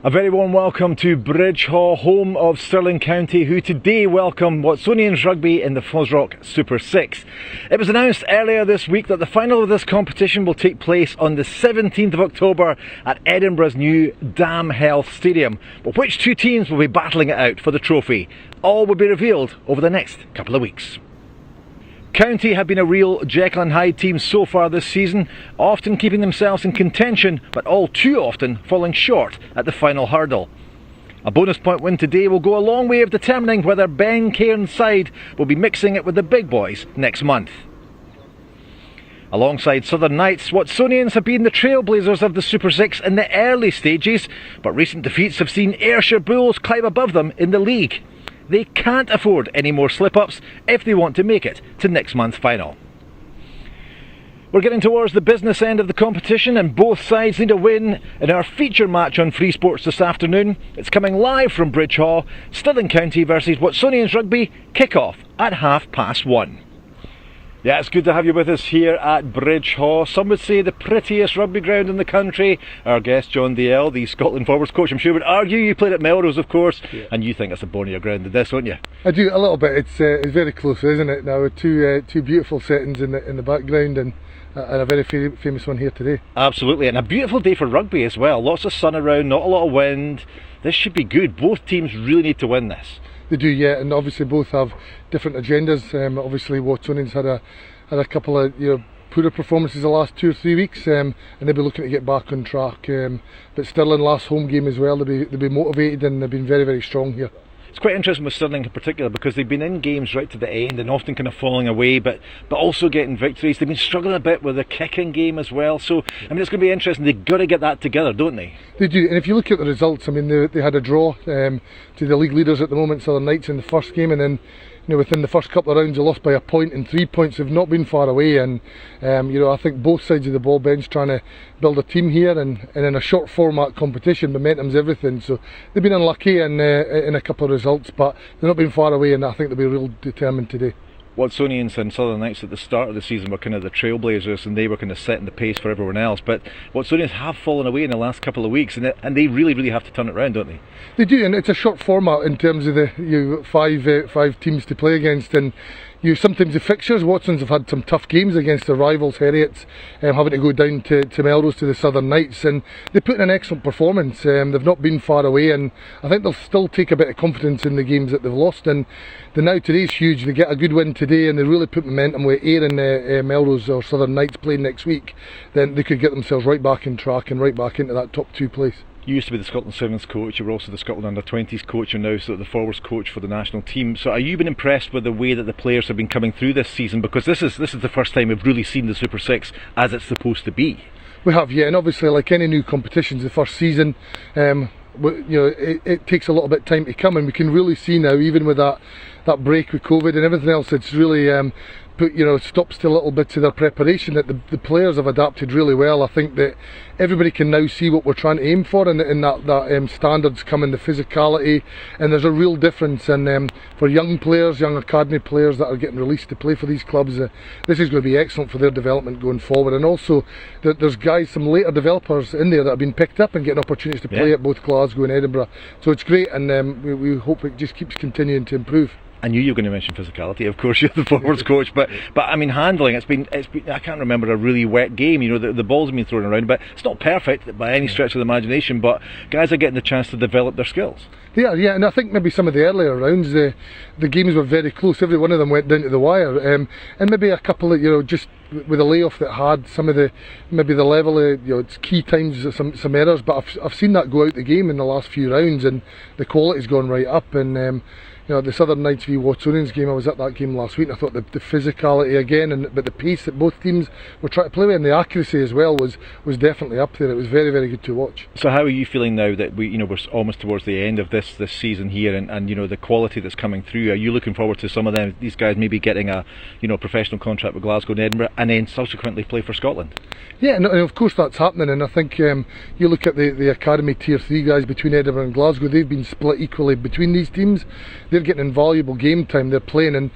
A very warm welcome to Bridgehaugh, home of Stirling County, who today welcome Watsonians Rugby in the FOSROC Super6. It was announced earlier this week that the final of this competition will take place on the 17th of October at Edinburgh's new Dam Health Stadium. But which two teams will be battling it out for the trophy? All will be revealed over the next couple of weeks. County have been a real Jekyll and Hyde team so far this season, often keeping themselves in contention, but all too often falling short at the final hurdle. A bonus point win today will go a long way of determining whether Ben Cairns' side will be mixing it with the big boys next month. Alongside Southern Knights, Watsonians have been the trailblazers of the Super6 in the early stages, but recent defeats have seen Ayrshire Bulls climb above them in the league. They can't afford any more slip-ups if they want to make it to next month's final. We're getting towards the business end of the competition and both sides need a win in our feature match on FreeSports this afternoon. It's coming live from Bridgehaugh, Stirling County versus Watsonians Rugby, kick-off at 1:30. Yeah, it's good to have you with us here at Bridgehaugh. Some would say the prettiest rugby ground in the country. Our guest John Dalziel, the Scotland forwards coach, I'm sure would argue. You played at Melrose, of course, yeah. And you think it's a bonnier ground than this, don't you? I do, a little bit. It's very close, isn't it? Now, two beautiful settings in the background and a very famous one here today. Absolutely, and a beautiful day for rugby as well. Lots of sun around, not a lot of wind. This should be good. Both teams really need to win this. They do, yeah, and obviously both have different agendas. Obviously Watsonians had a couple of poorer performances the last 2 or 3 weeks, and they'll be looking to get back on track. But Stirling last home game as well, they'll be motivated and they've been very, very strong here. It's quite interesting with Stirling in particular because they've been in games right to the end and often kind of falling away, but also getting victories. They've been struggling a bit with the kicking game as well, so I mean it's going to be interesting. They've got to get that together, don't they? They do, and if you look at the results, I mean they had a draw to the league leaders at the moment, Southern Knights, in the first game, and then within the first couple of rounds they lost by a point, and 3 points have not been far away, and I think both sides of the ball bench trying to build a team here, and in a short format competition, momentum's everything, so they've been unlucky in a couple of results, but they've not been far away, and I think they'll be real determined today. Watsonians and Southern Knights at the start of the season were kind of the trailblazers and they were kind of setting the pace for everyone else, but Watsonians have fallen away in the last couple of weeks and they really have to turn it around, don't they? They do, and it's a short format in terms of the five teams to play against, and sometimes the fixtures, Watsons have had some tough games against their rivals, Heriots, having to go down to Melrose to the Southern Knights, and they put in an excellent performance. They've not been far away, and I think they'll still take a bit of confidence in the games that they've lost, and now today's huge. They get a good win today and they really put momentum with Ayr and Melrose or Southern Knights playing next week, then they could get themselves right back in track and right back into that top 2 place. You used to be the Scotland Sevens coach, you were also the Scotland Under-20s coach, and now sort of the forwards coach for the national team. So are you been impressed with the way that the players have been coming through this season? Because this is the first time we've really seen the Super 6 as it's supposed to be. We have, yeah, and obviously like any new competitions, the first season, it takes a little bit of time to come, and we can really see now, even with that break with COVID and everything else, it's really stops to a little bit to their preparation, that the players have adapted really well. I think that everybody can now see what we're trying to aim for, and that standards come in the physicality, and there's a real difference. And for young players, young academy players that are getting released to play for these clubs, this is going to be excellent for their development going forward. And also there's guys, some later developers in there that have been picked up and getting opportunities to play at both Glasgow and Edinburgh, so it's great, and we hope it just keeps continuing to improve. I knew you were going to mention physicality. Of course, you're the forwards coach, but I mean handling. It's been. I can't remember a really wet game. The balls have been thrown around, but it's not perfect by any stretch of the imagination. But guys are getting the chance to develop their skills. They are, yeah, and I think maybe some of the earlier rounds, the games were very close. Every one of them went down to the wire, and maybe a couple of just with a layoff that had some of the level of it's key times some errors. But I've seen that go out the game in the last few rounds, and the quality's gone right up, and. The Southern Knights v Watsonians game, I was at that game last week, and I thought the physicality again, but the pace that both teams were trying to play with, and the accuracy as well was definitely up there. It was very, very good to watch. So how are you feeling now that we're almost towards the end of this season here, and the quality that's coming through? Are you looking forward to some of these guys maybe getting a professional contract with Glasgow and Edinburgh, and then subsequently play for Scotland? Yeah, and of course that's happening, and I think you look at the academy tier 3 guys between Edinburgh and Glasgow, they've been split equally between these teams. They're getting invaluable game time, they're playing, and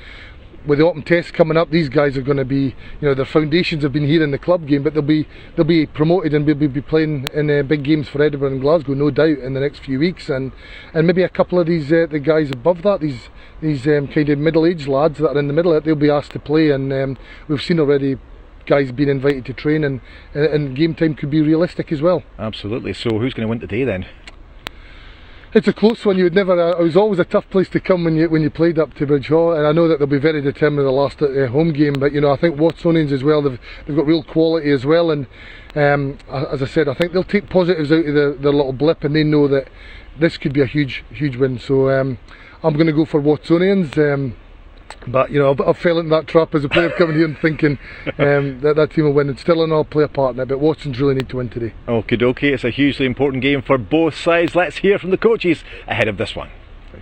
with the autumn test coming up, these guys are going to be, their foundations have been here in the club game, but they'll be promoted and will be playing in big games for Edinburgh and Glasgow, no doubt, in the next few weeks, and maybe a couple of these the guys above that, these kind of middle-aged lads that are in the middle, they'll be asked to play, and we've seen already guys being invited to train, and game time could be realistic as well. Absolutely. So who's going to win today then? It's a close one. It was always a tough place to come when you played up to Bridge Hall, and I know that they'll be very determined in the last home game. But I think Watsonians as well. They've got real quality as well, and as I said, I think they'll take positives out of their little blip, and they know that this could be a huge win. So I'm going to go for Watsonians. But I fell into that trap as a player coming here and thinking that team will win, and Stirling will play a part in it, but Watsons really need to win today. Okie dokie, it's a hugely important game for both sides. Let's hear from the coaches ahead of this one.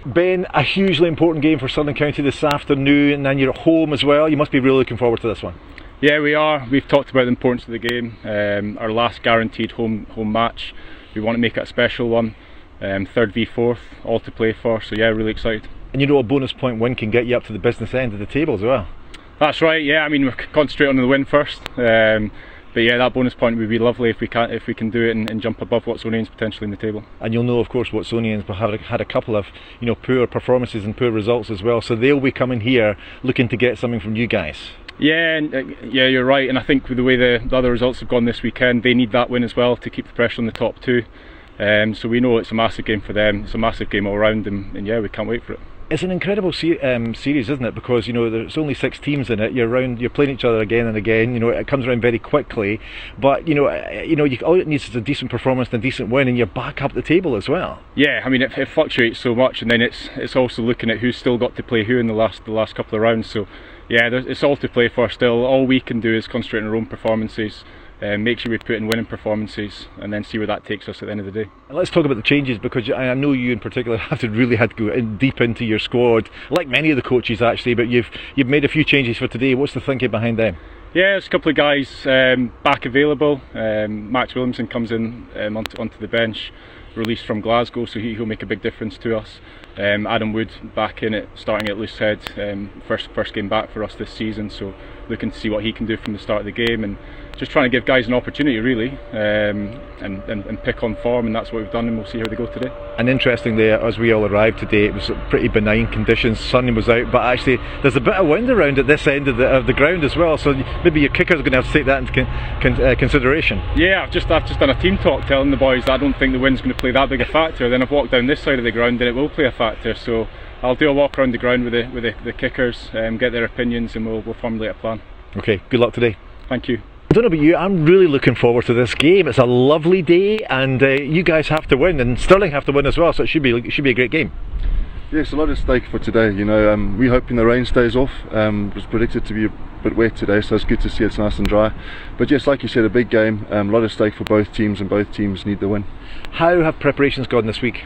Ben, a hugely important game for Stirling County this afternoon, and you're at home as well. You must be really looking forward to this one. Yeah, we are. We've talked about the importance of the game. Our last guaranteed home match. We want to make it a special one. Third v fourth, all to play for. So yeah, really excited. And a bonus point win can get you up to the business end of the table as well. That's right. Yeah, I mean we'll concentrate on the win first. But yeah, that bonus point would be lovely if we can do it and jump above Watsonians potentially in the table. And you'll know, of course, Watsonians have had a couple of poor performances and poor results as well. So they'll be coming here looking to get something from you guys. Yeah, yeah, you're right. And I think with the way the other results have gone this weekend, they need that win as well to keep the pressure on the top two. So we know it's a massive game for them. It's a massive game all round, and yeah, we can't wait for it. It's an incredible series, isn't it? Because there's only 6 teams in it. You're playing each other again and again. It comes around very quickly. But all it needs is a decent performance and a decent win, and you're back up the table as well. Yeah, I mean it fluctuates so much, and then it's also looking at who's still got to play who in the last couple of rounds. So yeah, it's all to play for still. All we can do is concentrate on our own performances. Make sure we put in winning performances, and then see where that takes us at the end of the day. And let's talk about the changes, because I know you in particular had to go deep into your squad, like many of the coaches actually. But you've made a few changes for today. What's the thinking behind them? Yeah, there's a couple of guys back available. Max Williamson comes in onto the bench, released from Glasgow, so he'll make a big difference to us. Adam Wood back in it, starting at loose head, first game back for us this season, so looking to see what he can do from the start of the game, and just trying to give guys an opportunity really, and pick on form, and that's what we've done, and we'll see how they go today. And interestingly, as we all arrived today, it was pretty benign conditions. Sun was out, but actually there's a bit of wind around at this end of the ground as well, so maybe your kickers are going to have to take that into consideration. Yeah, I've just done a team talk telling the boys that I don't think the wind's going to play that big a factor. Then I've walked down this side of the ground and it will play a factor, so I'll do a walk around the ground with the kickers, get their opinions, and we'll formulate a plan. Okay, good luck today. Thank you. I don't know about you, I'm really looking forward to this game. It's a lovely day, and you guys have to win, and Stirling have to win as well, so it should be a great game. Yes, a lot at stake for today. We're hoping the rain stays off. It was predicted to be a bit wet today, so it's good to see it's nice and dry. But yes, like you said, a big game, a lot at stake for both teams, and both teams need the win. How have preparations gone this week?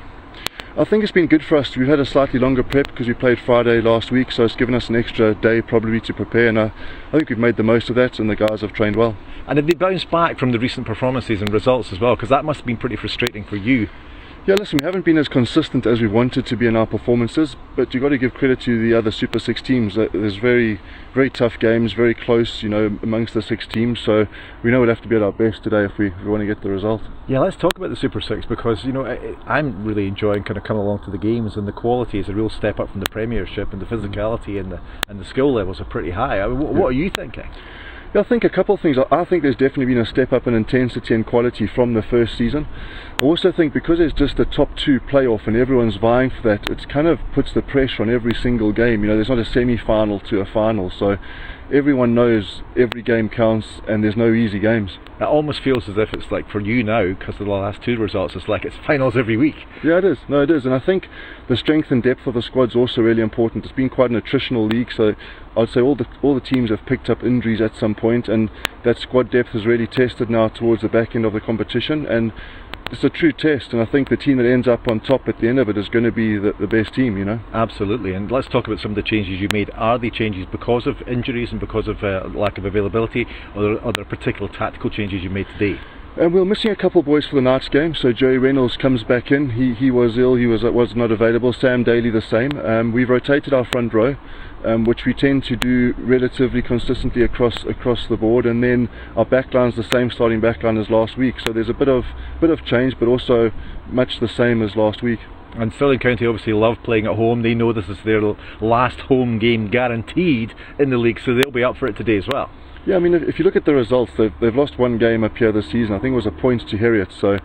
I think it's been good for us. We've had a slightly longer prep because we played Friday last week, so it's given us an extra day probably to prepare, and I think we've made the most of that, and the guys have trained well. And have they bounced back from the recent performances and results as well? Because that must have been pretty frustrating for you. Yeah, listen, we haven't been as consistent as we wanted to be in our performances, but you've got to give credit to the other Super 6 teams. There's very, very tough games, very close, amongst the 6 teams, so we know we'll have to be at our best today if we want to get the result. Yeah, let's talk about the Super 6, because I'm really enjoying kind of coming along to the games, and the quality is a real step up from the Premiership, and the physicality and the skill levels are pretty high. What are you thinking? Yeah, I think a couple of things. I think there's definitely been a step up in intensity and quality from the first season. I also think because there's just a top 2 playoff and everyone's vying for that, it kind of puts the pressure on every single game. There's not a semi-final to a final, so everyone knows every game counts, and there's no easy games. It almost feels as if it's like for you now, because of the last 2 results, it's like it's finals every week. Yeah, it is. No, it is. And I think the strength and depth of the squad's also really important. It's been quite an attritional league, so I'd say all the teams have picked up injuries at some point, and that squad depth is really tested now towards the back end of the competition, and it's a true test, and I think the team that ends up on top at the end of it is going to be the best team, Absolutely. And let's talk about some of the changes you made. Are they changes because of injuries and because of lack of availability, or are there particular tactical changes you made today? And we're missing a couple of boys for the night's game, so Joey Reynolds comes back in. He was ill, he was not available. Sam Daly the same. We've rotated our front row, which we tend to do relatively consistently across the board, and then our backline's the same starting backline as last week. So there's a bit of change, but also much the same as last week. And Stirling County obviously love playing at home. They know this is their last home game guaranteed in the league, so they'll be up for it today as well. Yeah, I mean, if you look at the results, they've lost one game up here this season. I think it was a point to Heriot. So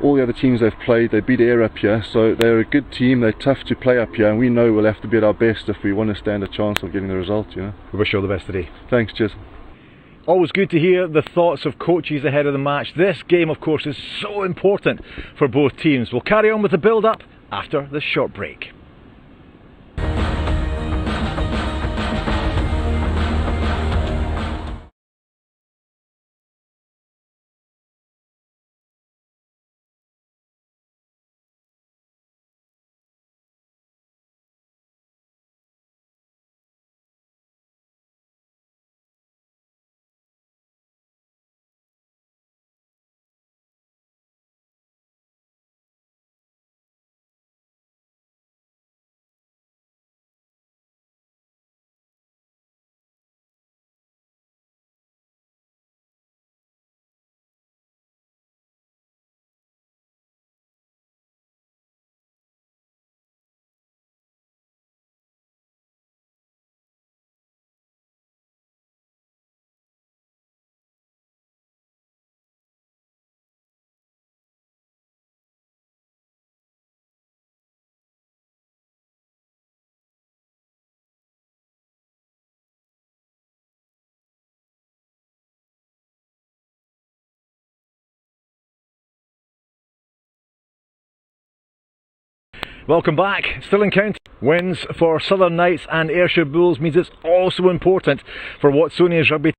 all the other teams they've played, they beat Ayr up here. So they're a good team. They're tough to play up here, and we know we'll have to be at our best if we want to stand a chance of getting the result. You know. We wish you all the best today. Thanks, cheers. Always good to hear the thoughts of coaches ahead of the match. This game, of course, is so important for both teams. We'll carry on with the build-up after this short break. Welcome back. Stirling County wins for Southern Knights and Ayrshire Bulls means it's also important for Watsonians Rugby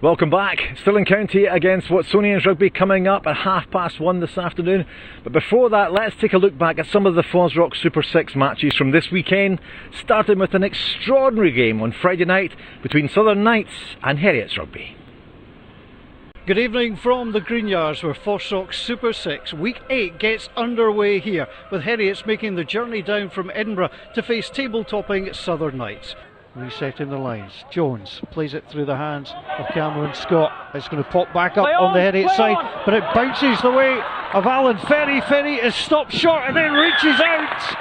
Welcome back. Stirling County against Watsonians Rugby coming up at 1:30 this afternoon. But before that, let's take a look back at some of the FOSROC Super 6 matches from this weekend, starting with an extraordinary game on Friday night between Southern Knights and Heriots Rugby. Good evening from the Greenyards, where FOSROC Super 6 Week 8 gets underway here, with Heriots making the journey down from Edinburgh to face table-topping Southern Knights. Resetting the lines. Jones plays it through the hands of Cameron Scott. It's going to pop back up on the Heriots side, but it bounces the way of Alan Ferry. Ferry is stopped short and then reaches out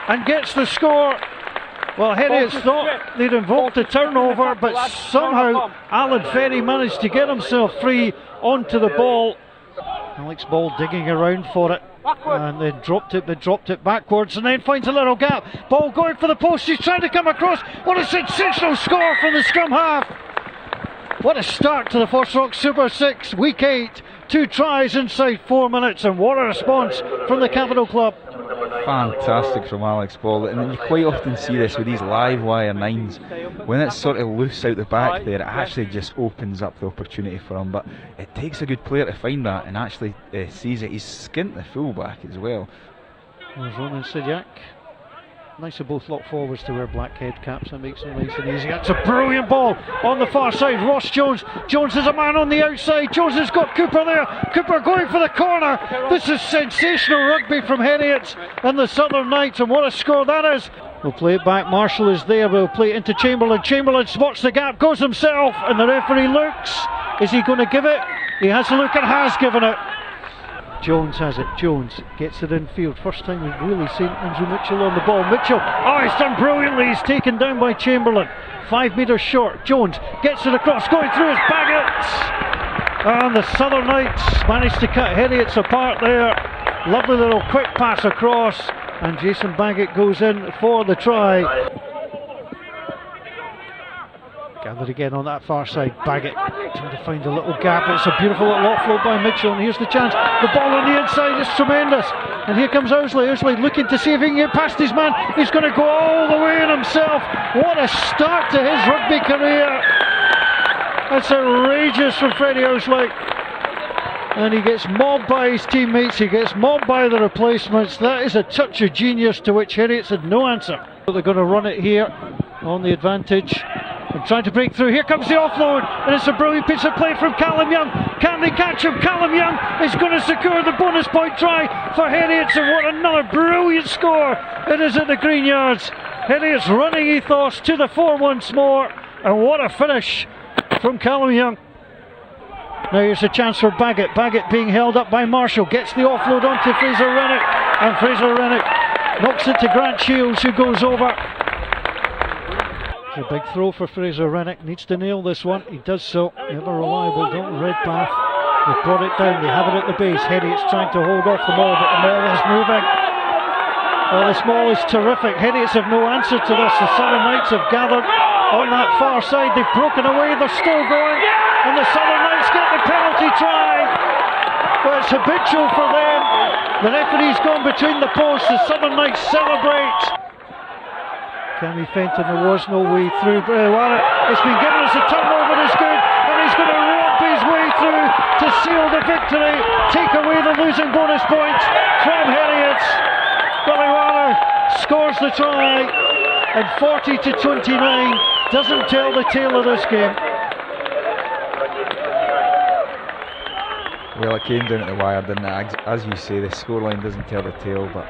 and gets the score. Well, Heriots thought they'd invoked a turnover, but somehow Alan Ferry managed to get himself free onto the ball. Alex Ball digging around for it, and then dropped it backwards, and then finds a little gap. Ball going for the post, he's trying to come across. What a sensational score from the scrum half. What a start to the FOSROC Super 6 Week 8. 2 tries inside 4 minutes, and what a response from the Capital Club. Fantastic from Alex Ball, and you quite often see this with these live wire nines. When it's sort of loose out the back there, it actually just opens up the opportunity for him, but it takes a good player to find that and actually sees it. He's skint the full back as well. There's Ronan Sidiak. Nice of both lock forwards to wear black head caps. That makes it nice and easy. That's a brilliant ball on the far side. Ross Jones. Jones is a man on the outside. Jones has got Cooper there. Cooper going for the corner. This is sensational rugby from Heriots and the Southern Knights, and what a score that is. We'll play it back. Marshall is there. We'll play it into Chamberlain. Chamberlain spots the gap, goes himself, and the referee looks. Is he going to give it? He has a look and has given it. Jones has it. Jones gets it in field. First time we've really seen Andrew Mitchell on the ball. Mitchell, he's done brilliantly. He's taken down by Chamberlain. 5 metres short. Jones gets it across, going through his Baggett. And the Southern Knights managed to cut Heriots apart there. Lovely little quick pass across, and Jason Baggett goes in for the try. Gathered again on that far side. Baggett trying to find a little gap. It's a beautiful little offload by Mitchell, and here's the chance. The ball on the inside is tremendous, and here comes Owsley. Owsley looking to see if he can get past his man. He's going to go all the way in himself. What a start to his rugby career. That's outrageous from Freddie Owsley, and he gets mobbed by his teammates. He gets mobbed by the replacements. That is a touch of genius to which Heriots had no answer. But they're going to run it here on the advantage and trying to break through. Here comes the offload, and it's a brilliant piece of play from Callum Young. Can they catch him? Callum Young is going to secure the bonus point try for Heriots, and what another brilliant score it is at the Greenyards. Heriots running ethos to the fore once more, and what a finish from Callum Young. Now here's a chance for Baggett. Baggett being held up by Marshall, gets the offload onto Fraser Rennick, and Fraser Rennick knocks it to Grant Shields, who goes over. It's a big throw for Fraser Rennick. Needs to nail this one. He does so. Ever reliable Dalton Redpath. They brought it down. They have it at the base. Heriots trying to hold off the maul, but the maul is moving. Well, this maul is terrific. Heriots have no answer to this. The Southern Knights have gathered on that far side. They've broken away. They're still going, and the Southern Knights get the penalty try. Well, it's habitual for them. The referee's gone between the posts. The Southern Knights celebrate. Cammy Fenton, there was no way through. It's been given as a turnover is good, and he's going to romp his way through to seal the victory, take away the losing bonus points from Heriots. Billywana scores the try, and 40-29 doesn't tell the tale of this game. Well, it came down to the wire, didn't it? As you say, the scoreline doesn't tell the tale, but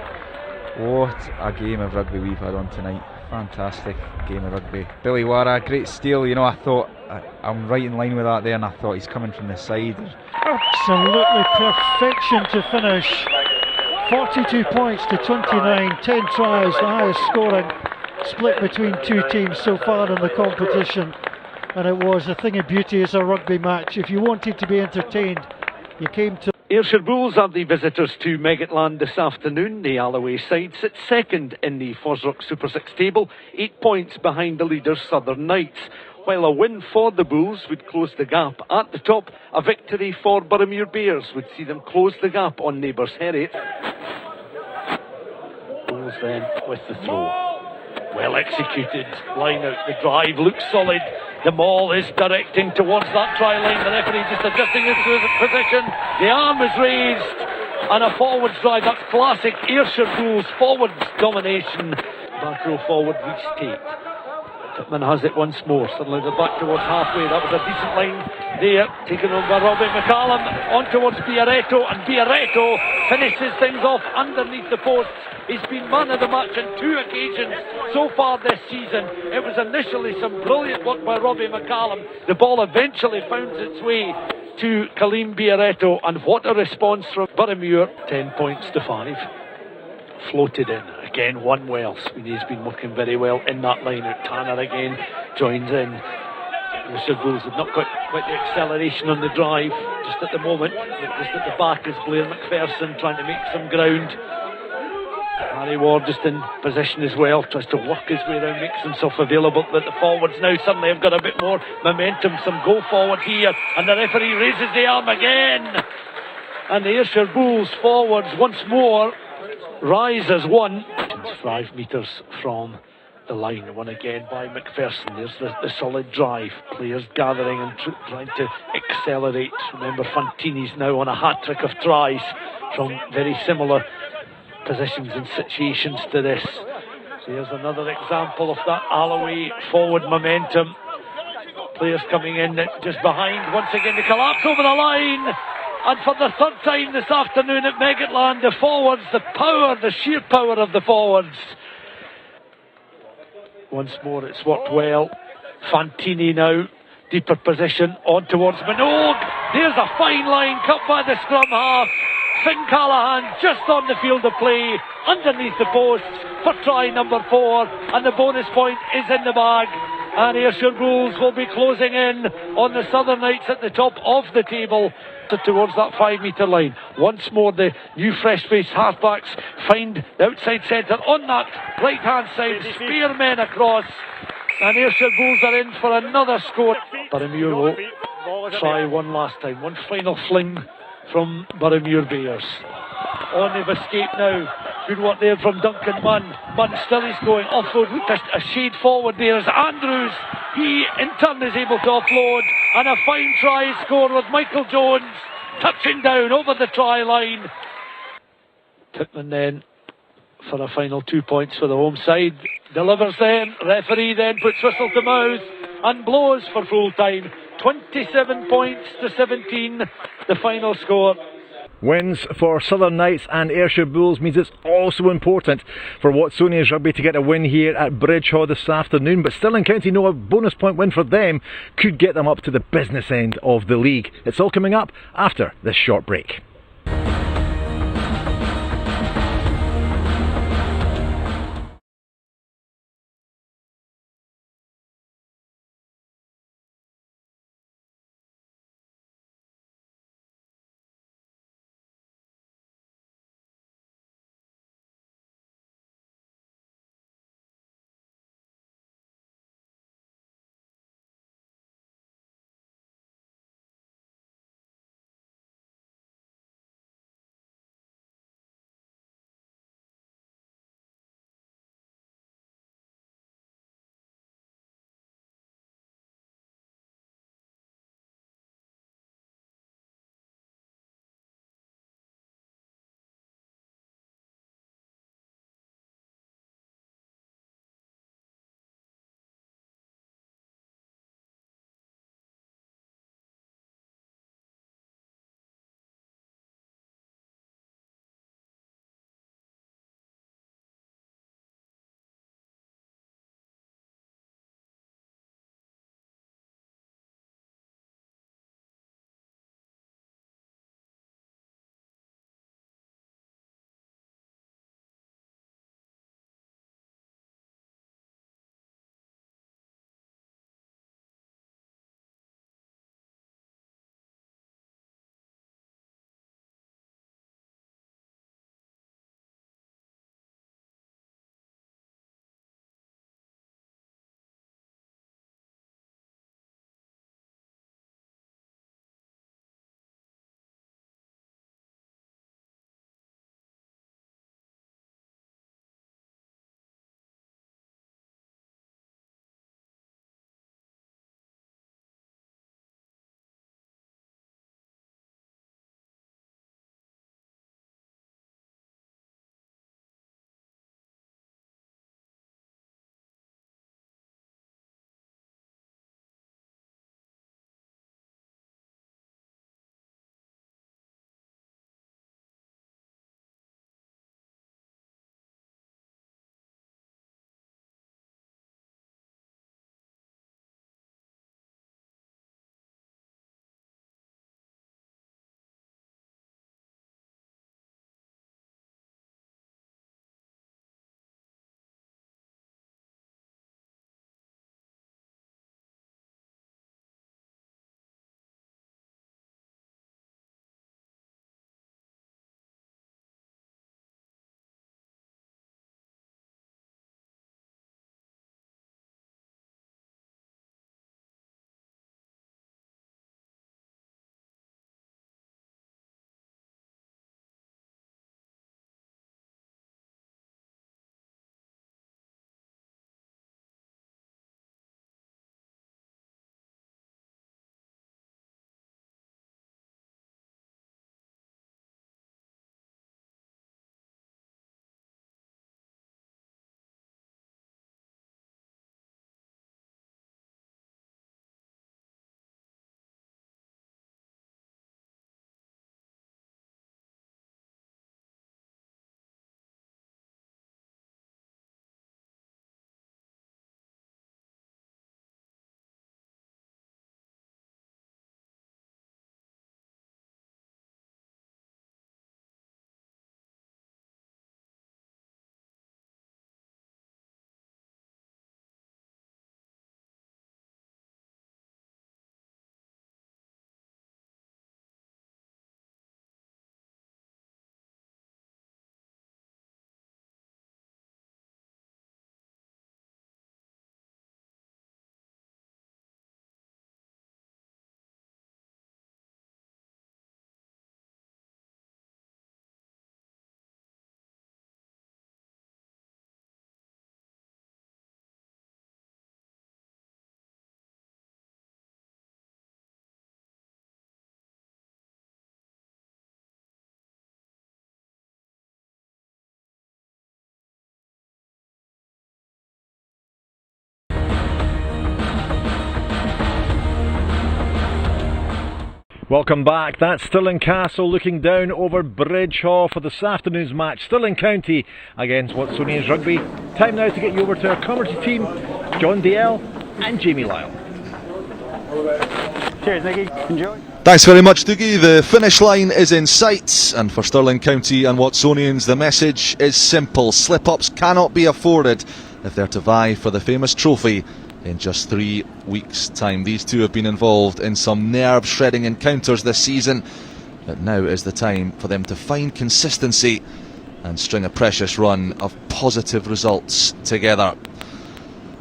what a game of rugby we've had on tonight. Fantastic game of rugby. Billy Wara, great steal. You know, I thought I'm right in line with that there, and I thought he's coming from the side. Absolutely perfection to finish. 42 points to 29, 10 tries, the highest scoring split between two teams so far in the competition. And it was a thing of beauty as a rugby match. If you wanted to be entertained, you came to. Ayrshire Bulls are the visitors to Meggetland this afternoon. The Alloway side sits second in the FOSROC Super 6 table, 8 points behind the leaders Southern Knights. While a win for the Bulls would close the gap at the top, a victory for Boroughmuir Bears would see them close the gap on neighbours Heriots. Bulls then with the throw. Well executed, line out the drive, looks solid. The ball is directing towards that try line. The referee just adjusting his position. The arm is raised, and a forwards drive. That's classic Ayrshire Bulls forwards domination. Back row forward restate. Pittman has it once more. Suddenly they're back towards halfway. That was a decent line there, taken over by Robbie McCallum. On towards Biaretto, and Biaretto finishes things off underneath the posts. He's been man of the match on 2 occasions so far this season. It was initially some brilliant work by Robbie McCallum. The ball eventually found its way to Kaleem Biaretto, and what a response from Boroughmuir. 10 points to 5. Floated in. Again, one well. Sweeney's been working very well in that line out. Tanner again joins in. The Bulls have not got quite the acceleration on the drive just at the moment. Just at the back is Blair McPherson trying to make some ground. Harry Ward just in position as well, tries to work his way around, makes himself available, but the forwards now suddenly have got a bit more momentum, some go forward here, and the referee raises the arm again, and the Ayrshire Bulls forwards once more rise as one. 5 metres from the line, one again by McPherson. There's the solid drive, players gathering and trying to accelerate. Remember, Fantini's now on a hat-trick of tries from very similar positions and situations to this. Here's another example of that Alloway forward momentum. Players coming in just behind. Once again the collapse over the line, and for the 3rd time this afternoon at Meggetland, the forwards, the power, the sheer power of the forwards. Once more it's worked well. Fantini now, deeper position, on towards Minogue. There's a fine line cut by the scrum half. Finn Callahan just on the field of play, underneath the post for try number 4, and the bonus point is in the bag, and Ayrshire Bulls will be closing in on the Southern Knights at the top of the table towards that 5 metre line. Once more the new fresh-faced halfbacks find the outside centre on that right hand side, spearmen across, and Ayrshire Bulls are in for another score. Boroughmuir will try one last time, one final fling from Boroughmuir Bears. On they've escaped now. Good work there from Duncan Munn. Munn still is going offload, looked a shade forward there as Andrews, he in turn is able to offload, and a fine try score with Michael Jones touching down over the try line. Pittman then for a final 2 points for the home side. Delivers then, referee then puts whistle to mouth and blows for full time. 27 points to 17, the final score. Wins for Southern Knights and Ayrshire Bulls means it's also important for Watsonians Rugby to get a win here at Bridgehaw this afternoon, but Stirling County know a bonus point win for them could get them up to the business end of the league. It's all coming up after this short break. Welcome back. That's Stirling Castle looking down over Bridge Hall for this afternoon's match. Stirling County against Watsonians Rugby. Time now to get you over to our commentary team, John DL and Jamie Lyle. Cheers, Nicky. Enjoy. Thanks very much, Doogie. The finish line is in sight, and for Stirling County and Watsonians, the message is simple. Slip-ups cannot be afforded if they're to vie for the famous trophy in just 3 weeks' time. These two have been involved in some nerve-shredding encounters this season, but now is the time for them to find consistency and string a precious run of positive results together.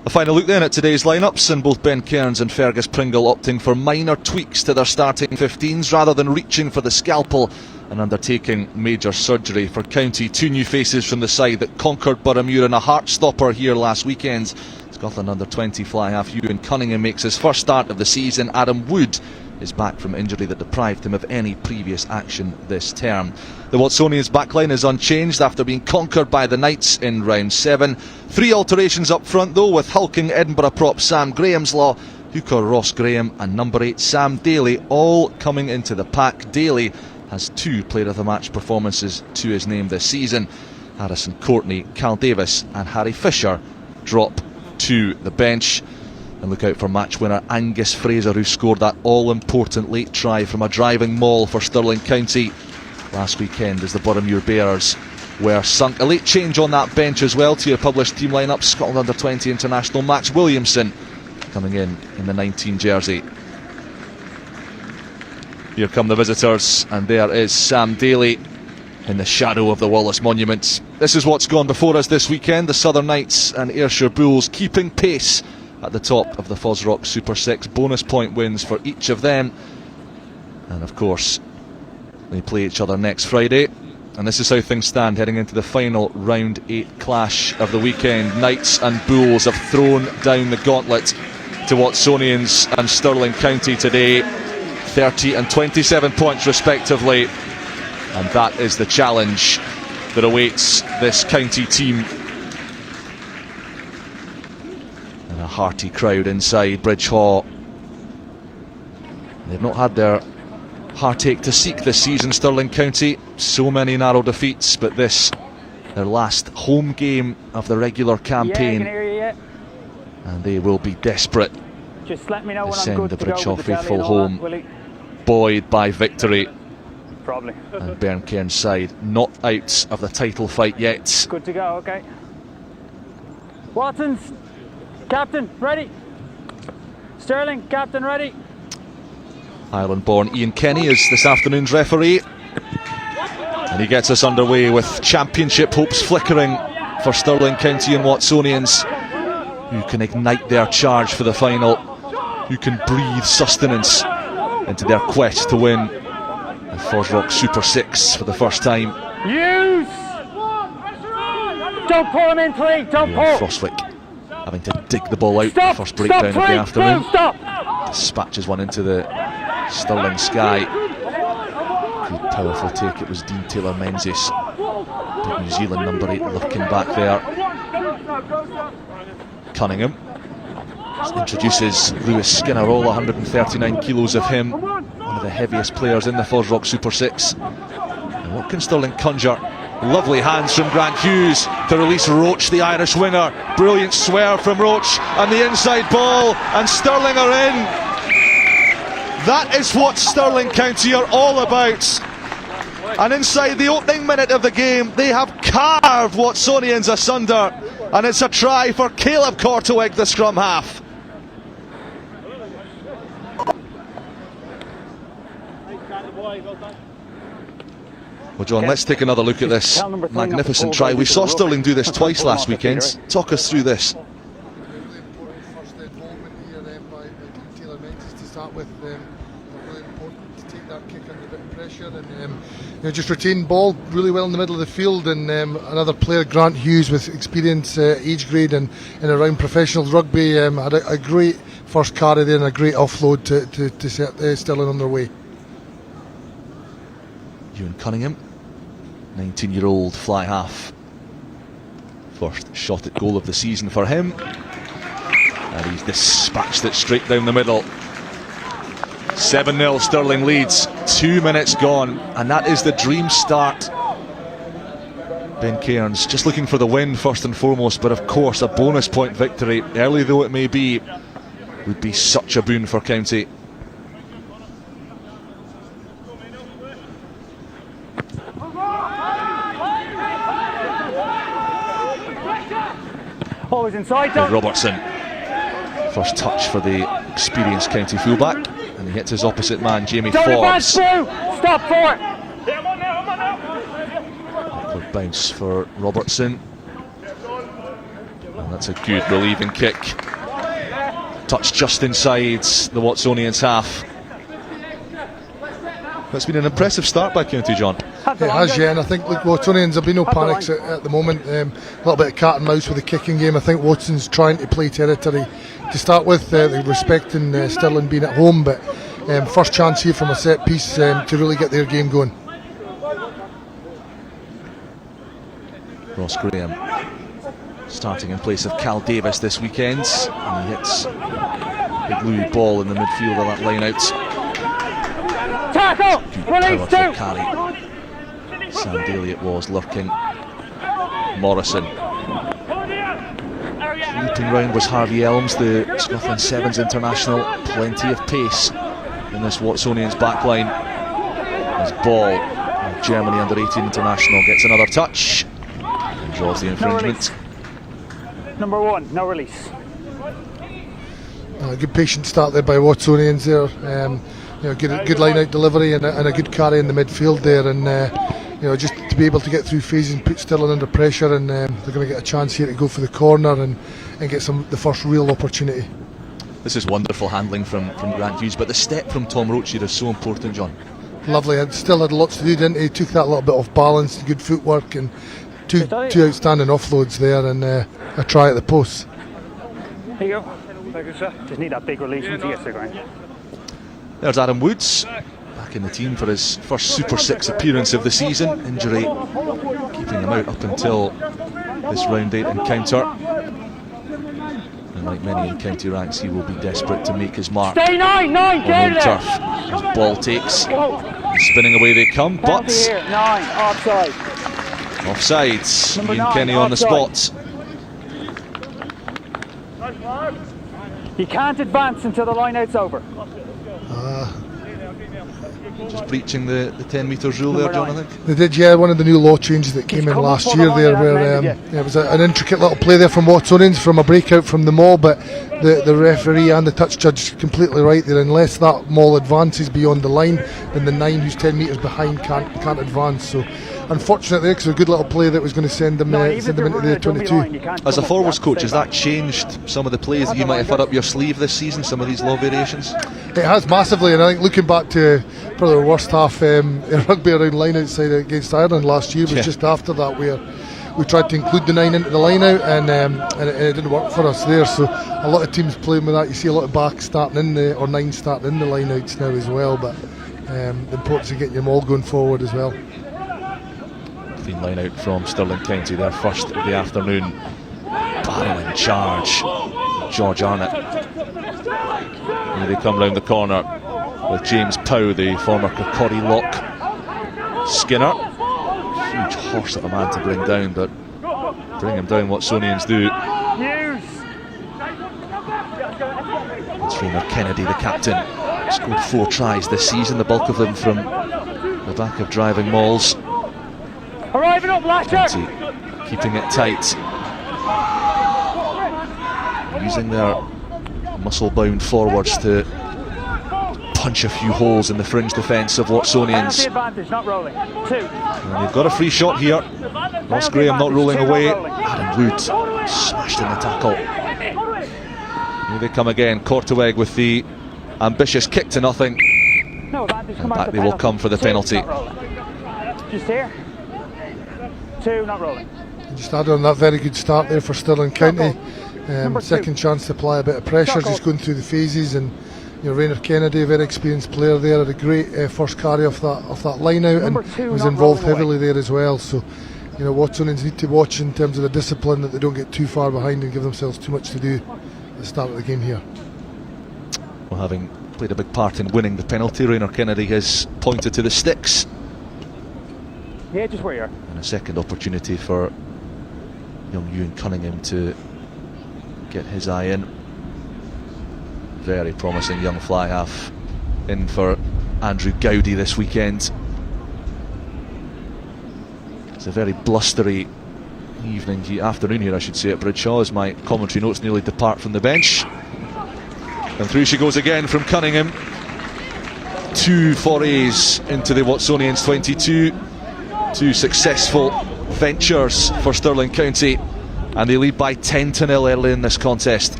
A final look then at today's lineups, and both Ben Cairns and Fergus Pringle opting for minor tweaks to their starting 15s rather than reaching for the scalpel and undertaking major surgery. For County, 2 new faces from the side that conquered Boroughmuir in a heart-stopper here last weekend. Scotland under-20 fly-half Ewan Cunningham makes his first start of the season. Adam Wood is back from injury that deprived him of any previous action this term. The Watsonians backline is unchanged after being conquered by the Knights in round 7. 3 alterations up front though, with hulking Edinburgh prop Sam Grahamslaw, hooker Ross Graham and number 8 Sam Daly all coming into the pack. Daly has 2 player of the match performances to his name this season. Harrison Courtney, Cal Davis and Harry Fisher drop to the bench. And look out for match winner Angus Fraser, who scored that all-important late try from a driving maul for Stirling County last weekend as the Boroughmuir Bears were sunk. A late change on that bench as well to your published team lineup. Scotland under-20 international Max Williamson coming in the 19 jersey. Here come the visitors, and there is Sam Daly in the shadow of the Wallace Monument. This is what's gone before us this weekend. The Southern Knights and Ayrshire Bulls keeping pace at the top of the FOSROC Super 6. Bonus point wins for each of them. And of course, they play each other next Friday. And this is how things stand heading into the final round 8 clash of the weekend. Knights and Bulls have thrown down the gauntlet to Watsonians and Stirling County today. 30 and 27 points respectively. And that is the challenge that awaits this county team. And a hearty crowd inside Bridge Hall. They've not had their heartache to seek this season, Stirling County. So many narrow defeats, but this, their last home game of the regular campaign. And they will be desperate Just let me know to when I'm send good the to go Bridge Hall with the faithful belly and all home, that, Willie. buoyed by victory. Probably. And Bern Cairns' side not out of the title fight yet. Good to go, okay. Watsons, captain, ready. Stirling, captain, ready. Ireland-born Ian Kenny is this afternoon's referee, and he gets us underway with championship hopes flickering for Stirling County and Watsonians, who can ignite their charge for the final, who can breathe sustenance into their quest to win the FOSROC Super 6 for the first time. Use! Don't pull him in, please, don't pull! Frostwick having to dig the ball out. Stop, first breakdown of the please, afternoon. Stop. Dispatches one into the Stirling sky. Good powerful take, it was Dean Taylor Menzies. Big New Zealand number 8 looking back there. Cunningham introduces Lewis Skinner, all 139 kilos of him, one of the heaviest players in the FOSROC Super 6. And what can Stirling conjure? Lovely hands from Grant Hughes to release Roach, the Irish winger. Brilliant swerve from Roach and the inside ball, and Stirling are in. That is what Stirling County are all about. And inside the opening minute of the game, they have carved Watsonians asunder, and it's a try for Caleb Korteweg, the scrum half. Well, John, let's take another look at this magnificent try. We saw Stirling do this twice last weekend. Talk us through this. Really important first involvement here by Dean Taylor Menzies to start with. Really important to take that kick under a bit of pressure and just retain ball really well in the middle of the field. And another player, Grant Hughes, with experience, age grade and around professional rugby, had a great first carry there and a great offload to set Stirling on their way. Ewan Cunningham, 19-year-old fly half. First shot at goal of the season for him. And he's dispatched it straight down the middle. 7-0 Stirling leads, 2 minutes gone, and that is the dream start. Ben Cairns just looking for the win first and foremost, but of course a bonus point victory, early though it may be, would be such a boon for County. Always inside, Doug. Robertson, first touch for the experienced County fullback, and he hits his opposite man, Jamie Forbes. Stop for it. Upward bounce for Robertson, and that's a good relieving kick. Touch just inside the Watsonians half. It's been an impressive start by County, John. It has, yeah, and I think Watsonians have been no panics at the moment. A little bit of cat and mouse with the kicking game. I think Watson's trying to play territory to start with, respecting Stirling being at home, but first chance here from a set piece to really get their game going. Ross Graham starting in place of Cal Davis this weekend, and he hits a big Louis ball in the midfield of that line out. Tackle! Release two! Carry. Sam Daly it was lurking. Morrison. Leaping round was Harvey Elms, the Scotland Sevens international. Plenty of pace in this Watsonians backline. As Ball, Germany under-18 international, gets another touch and draws the infringement. Number 1, no release. A good patient start there by Watsonians there. Good line-out delivery and a good carry in the midfield there, and just to be able to get through phases and put Stirling under pressure, and they're going to get a chance here to go for the corner and get the first real opportunity. This is wonderful handling from Grant Hughes, but the step from Tom Roach here is so important, John. Lovely, still had lots to do, didn't he? Took that a little bit off balance, good footwork, and two outstanding offloads there, and a try at the post. Here you go. Thank you, sir. Just need that big release once he gets to the ground. There's Adam Woods, back in the team for his first Super 6 appearance of the season. Injury keeping him out up until this round 8 encounter. And like many in county ranks, he will be desperate to make his mark Stay 9, on home turf. As ball takes, spinning away they come, but 9, offside. Offsides. Number Ian 9, Kenny on the offside. spot. You can't advance until the line-out's over. Just breaching the 10 metres rule there, John, I think. They did, yeah. One of the new law changes that came in last year there, where it was an intricate little play there from Watsonians from a breakout from the maul, but the referee and the touch judge completely right there. Unless that maul advances beyond the line, then the 9 who's 10 metres behind can't advance. So unfortunate there, because a good little play that was going to send them into the 22. As a forwards coach, has that changed some of the plays that you might have had up your sleeve this season, some of these law variations? It has massively, and I think looking back to probably the worst half in rugby around line outside against Ireland last year was just after that, where we tried to include the 9 into the line out, and it didn't work for us there. So a lot of teams playing with that. You see a lot of backs starting in or 9 starting in the line outs now as well, but the importance of getting your maul going forward as well. Clean line out from Stirling County, their first of the afternoon. Barrowing charge, George Arnott. Here they come round the corner with James Pow, the former Kirkcaldy lock. Skinner, huge horse of a man to bring down, but bring him down Watsonians do. It's Rainer Kennedy, the captain, scored 4 tries this season, the bulk of them from the back of driving mauls. Arriving up, Lasher! Keeping it tight, using their muscle-bound forwards to punch a few holes in the fringe defence of Watsonians. And they've got a free shot here. Ross Graham not rolling away. Adam Wood smashed in the tackle. Here they come again. Korteweg with the ambitious kick to nothing. And back they will come for the penalty. Just here. 2, not rolling. Just added on that very good start there for Stirling County. Second chance to apply a bit of pressure, just going through the phases, and Rainer Kennedy, a very experienced player there, had a great first carry off that line out, and was involved heavily there as well. So Watsonians need to watch in terms of the discipline, that they don't get too far behind and give themselves too much to do at the start of the game here. Well, having played a big part in winning the penalty, Raynor Kennedy has pointed to the sticks. Yeah, just where you are. And a second opportunity for young Ewan Cunningham to get his eye in. Very promising young fly half in for Andrew Gowdy this weekend. It's a very blustery afternoon here, I should say, at Bridgeshaw, as my commentary notes nearly depart from the bench. And through she goes again from Cunningham. 2 forays into the Watsonians 22. 2 successful ventures for Stirling County, and they lead by 10-0 early in this contest.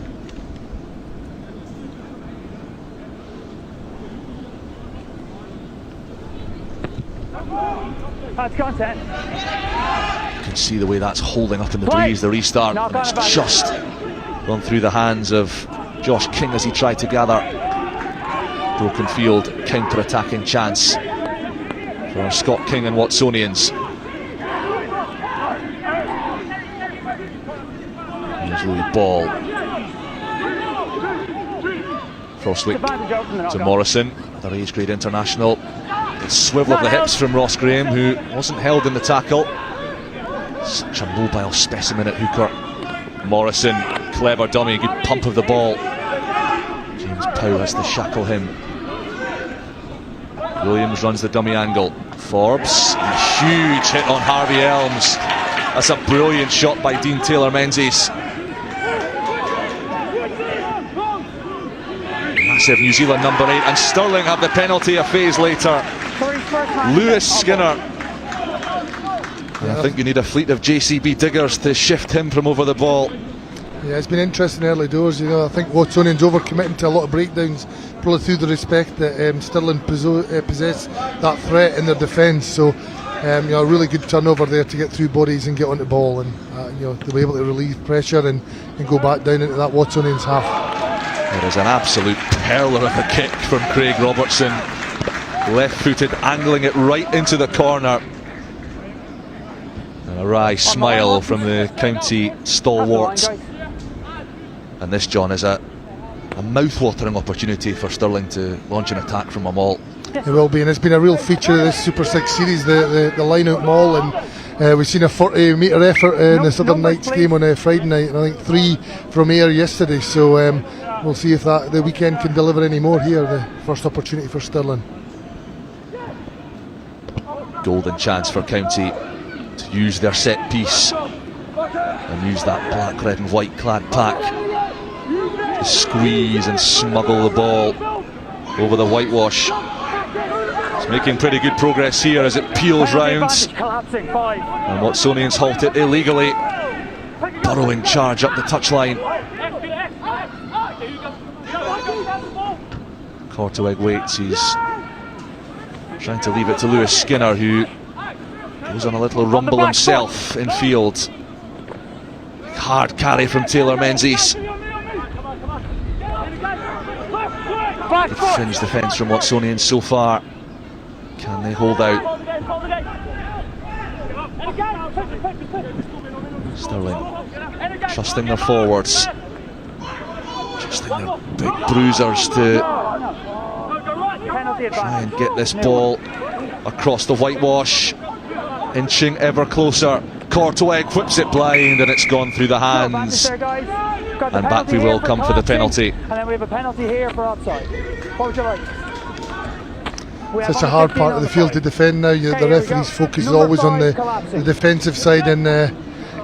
That's content. You can see the way that's holding up in the breeze, the restart, and it's just gone through the hands of Josh King as he tried to gather. Broken field, counter-attacking chance for Scott King and Watsonians. Here's Louis Ball. Frostwick to Morrison, the age grade international. A swivel of the hips from Ross Graham, who wasn't held in the tackle. Such a mobile specimen at hooker. Morrison, clever dummy, good pump of the ball. James Powell has to shackle him. Williams runs the dummy angle. Forbes, a huge hit on Harvey Elms. That's a brilliant shot by Dean Taylor-Menzies. Massive New Zealand number 8, and Stirling have the penalty a phase later. Lewis Skinner. And I think you need a fleet of JCB diggers to shift him from over the ball. Yeah, it's been interesting early doors. You know, I think Watsonians overcommitting to a lot of breakdowns, probably through the respect that Stirling possess that threat in their defence. So, you know, a really good turnover there to get through bodies and get on the ball, and you know, they were able to relieve pressure and go back down into that Watsonians half. There is an absolute perler of a kick from Craig Robertson. Left-footed, angling it right into the corner. And a wry smile from the county stalwart. And this, John, is a mouth-watering opportunity for Stirling to launch an attack from a maul. It will be, and it's been a real feature of this Super 6 series, the line-out maul, and we've seen a 40-metre effort in the Southern Knights game on Friday night, and I think 3 from Ayr yesterday, so we'll see if the weekend can deliver any more here, the first opportunity for Stirling. Golden chance for County to use their set piece and use that black, red and white clad pack to squeeze and smuggle the ball over the whitewash. It's making pretty good progress here as it peels round, and Watsonians halt it illegally. Burrowing charge up the touchline. Korteweg waits, he's trying to leave it to Lewis Skinner, who goes on a little rumble himself in field. Hard carry from Taylor-Menzies. Good fringe defence from Watsonians so far. Can they hold out? Sterling trusting their forwards, trusting their big bruisers to try and get this ball across the whitewash, inching ever closer. Korteweg whips it blind, and it's gone through the hands, and back we will come for the penalty. And then we have a penalty here for offside. What would you like? Such a hard part of the field to defend now. The referee's focus is always on the defensive side, and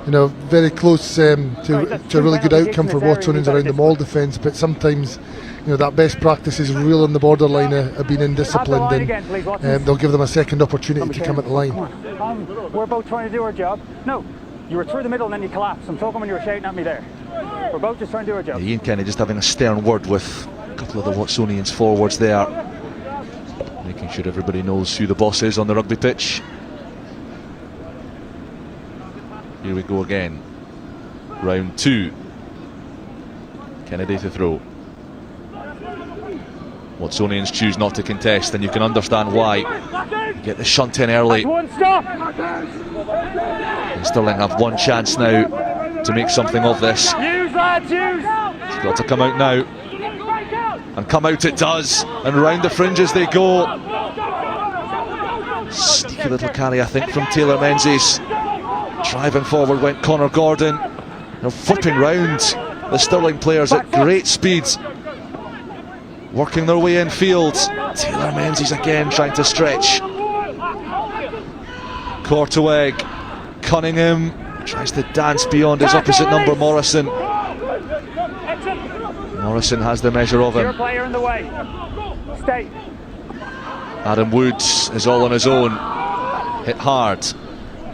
you know, very close to a really good outcome for Watsonians around the maul defence. But sometimes, you know, that best practice is real on the borderline of being indisciplined, and they'll give them a second opportunity to come at the line. We're both trying to do our job. No, you were through the middle and then you collapsed. I'm talking when you were shouting at me there. We're both just trying to do our job. Ian Kenny just having a stern word with a couple of the Watsonians forwards there, making sure everybody knows who the boss is on the rugby pitch. Here we go again. Round 2. Kennedy to throw. Watsonians choose not to contest, and you can understand why. Get the shunt in early. And Stirling have one chance now to make something of this. It's got to come out now. And come out it does, and round the fringes they go. Sneaky little carry, I think, from Taylor Menzies. Driving forward went Connor Gordon. Now flipping round the Stirling players at great speed, working their way in field. Taylor Menzies again trying to stretch. Korteweg, Cunningham tries to dance beyond his opposite number, Morrison. Morrison has the measure of him. Player in the way. Stay. Adam Woods is all on his own. Hit hard.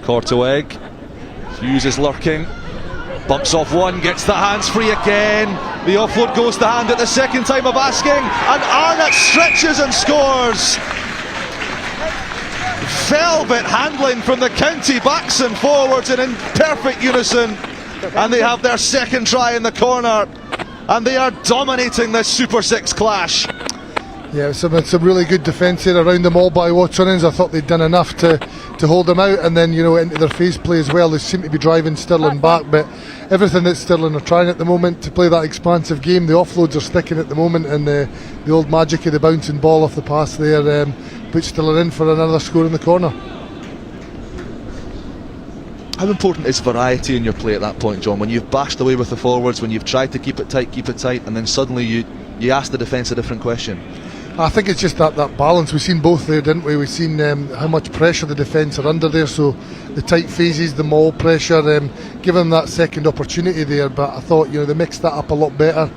Korteweg. Hughes is lurking. Bumps off one, gets the hands free again. The offload goes to hand at the second time of asking, and Arnott stretches and scores. Velvet handling from the county backs and forwards and in perfect unison, and they have their second try in the corner, and they are dominating this Super 6 clash. Yeah, some really good defence here around them all by Watsonians. I thought they'd done enough to hold them out, and then, you know, into their phase play as well. They seem to be driving Stirling back, but everything that Stirling are trying at the moment to play that expansive game, the offloads are sticking at the moment, and the old magic of the bouncing ball off the pass there puts Stirling in for another score in the corner. How important is variety in your play at that point, John? When you've bashed away with the forwards, when you've tried to keep it tight, and then suddenly you ask the defence a different question? I think it's just that balance. We've seen both there, didn't we? We've seen how much pressure the defence are under there, so the tight phases, the maul pressure, give them that second opportunity there. But I thought, you know, they mixed that up a lot better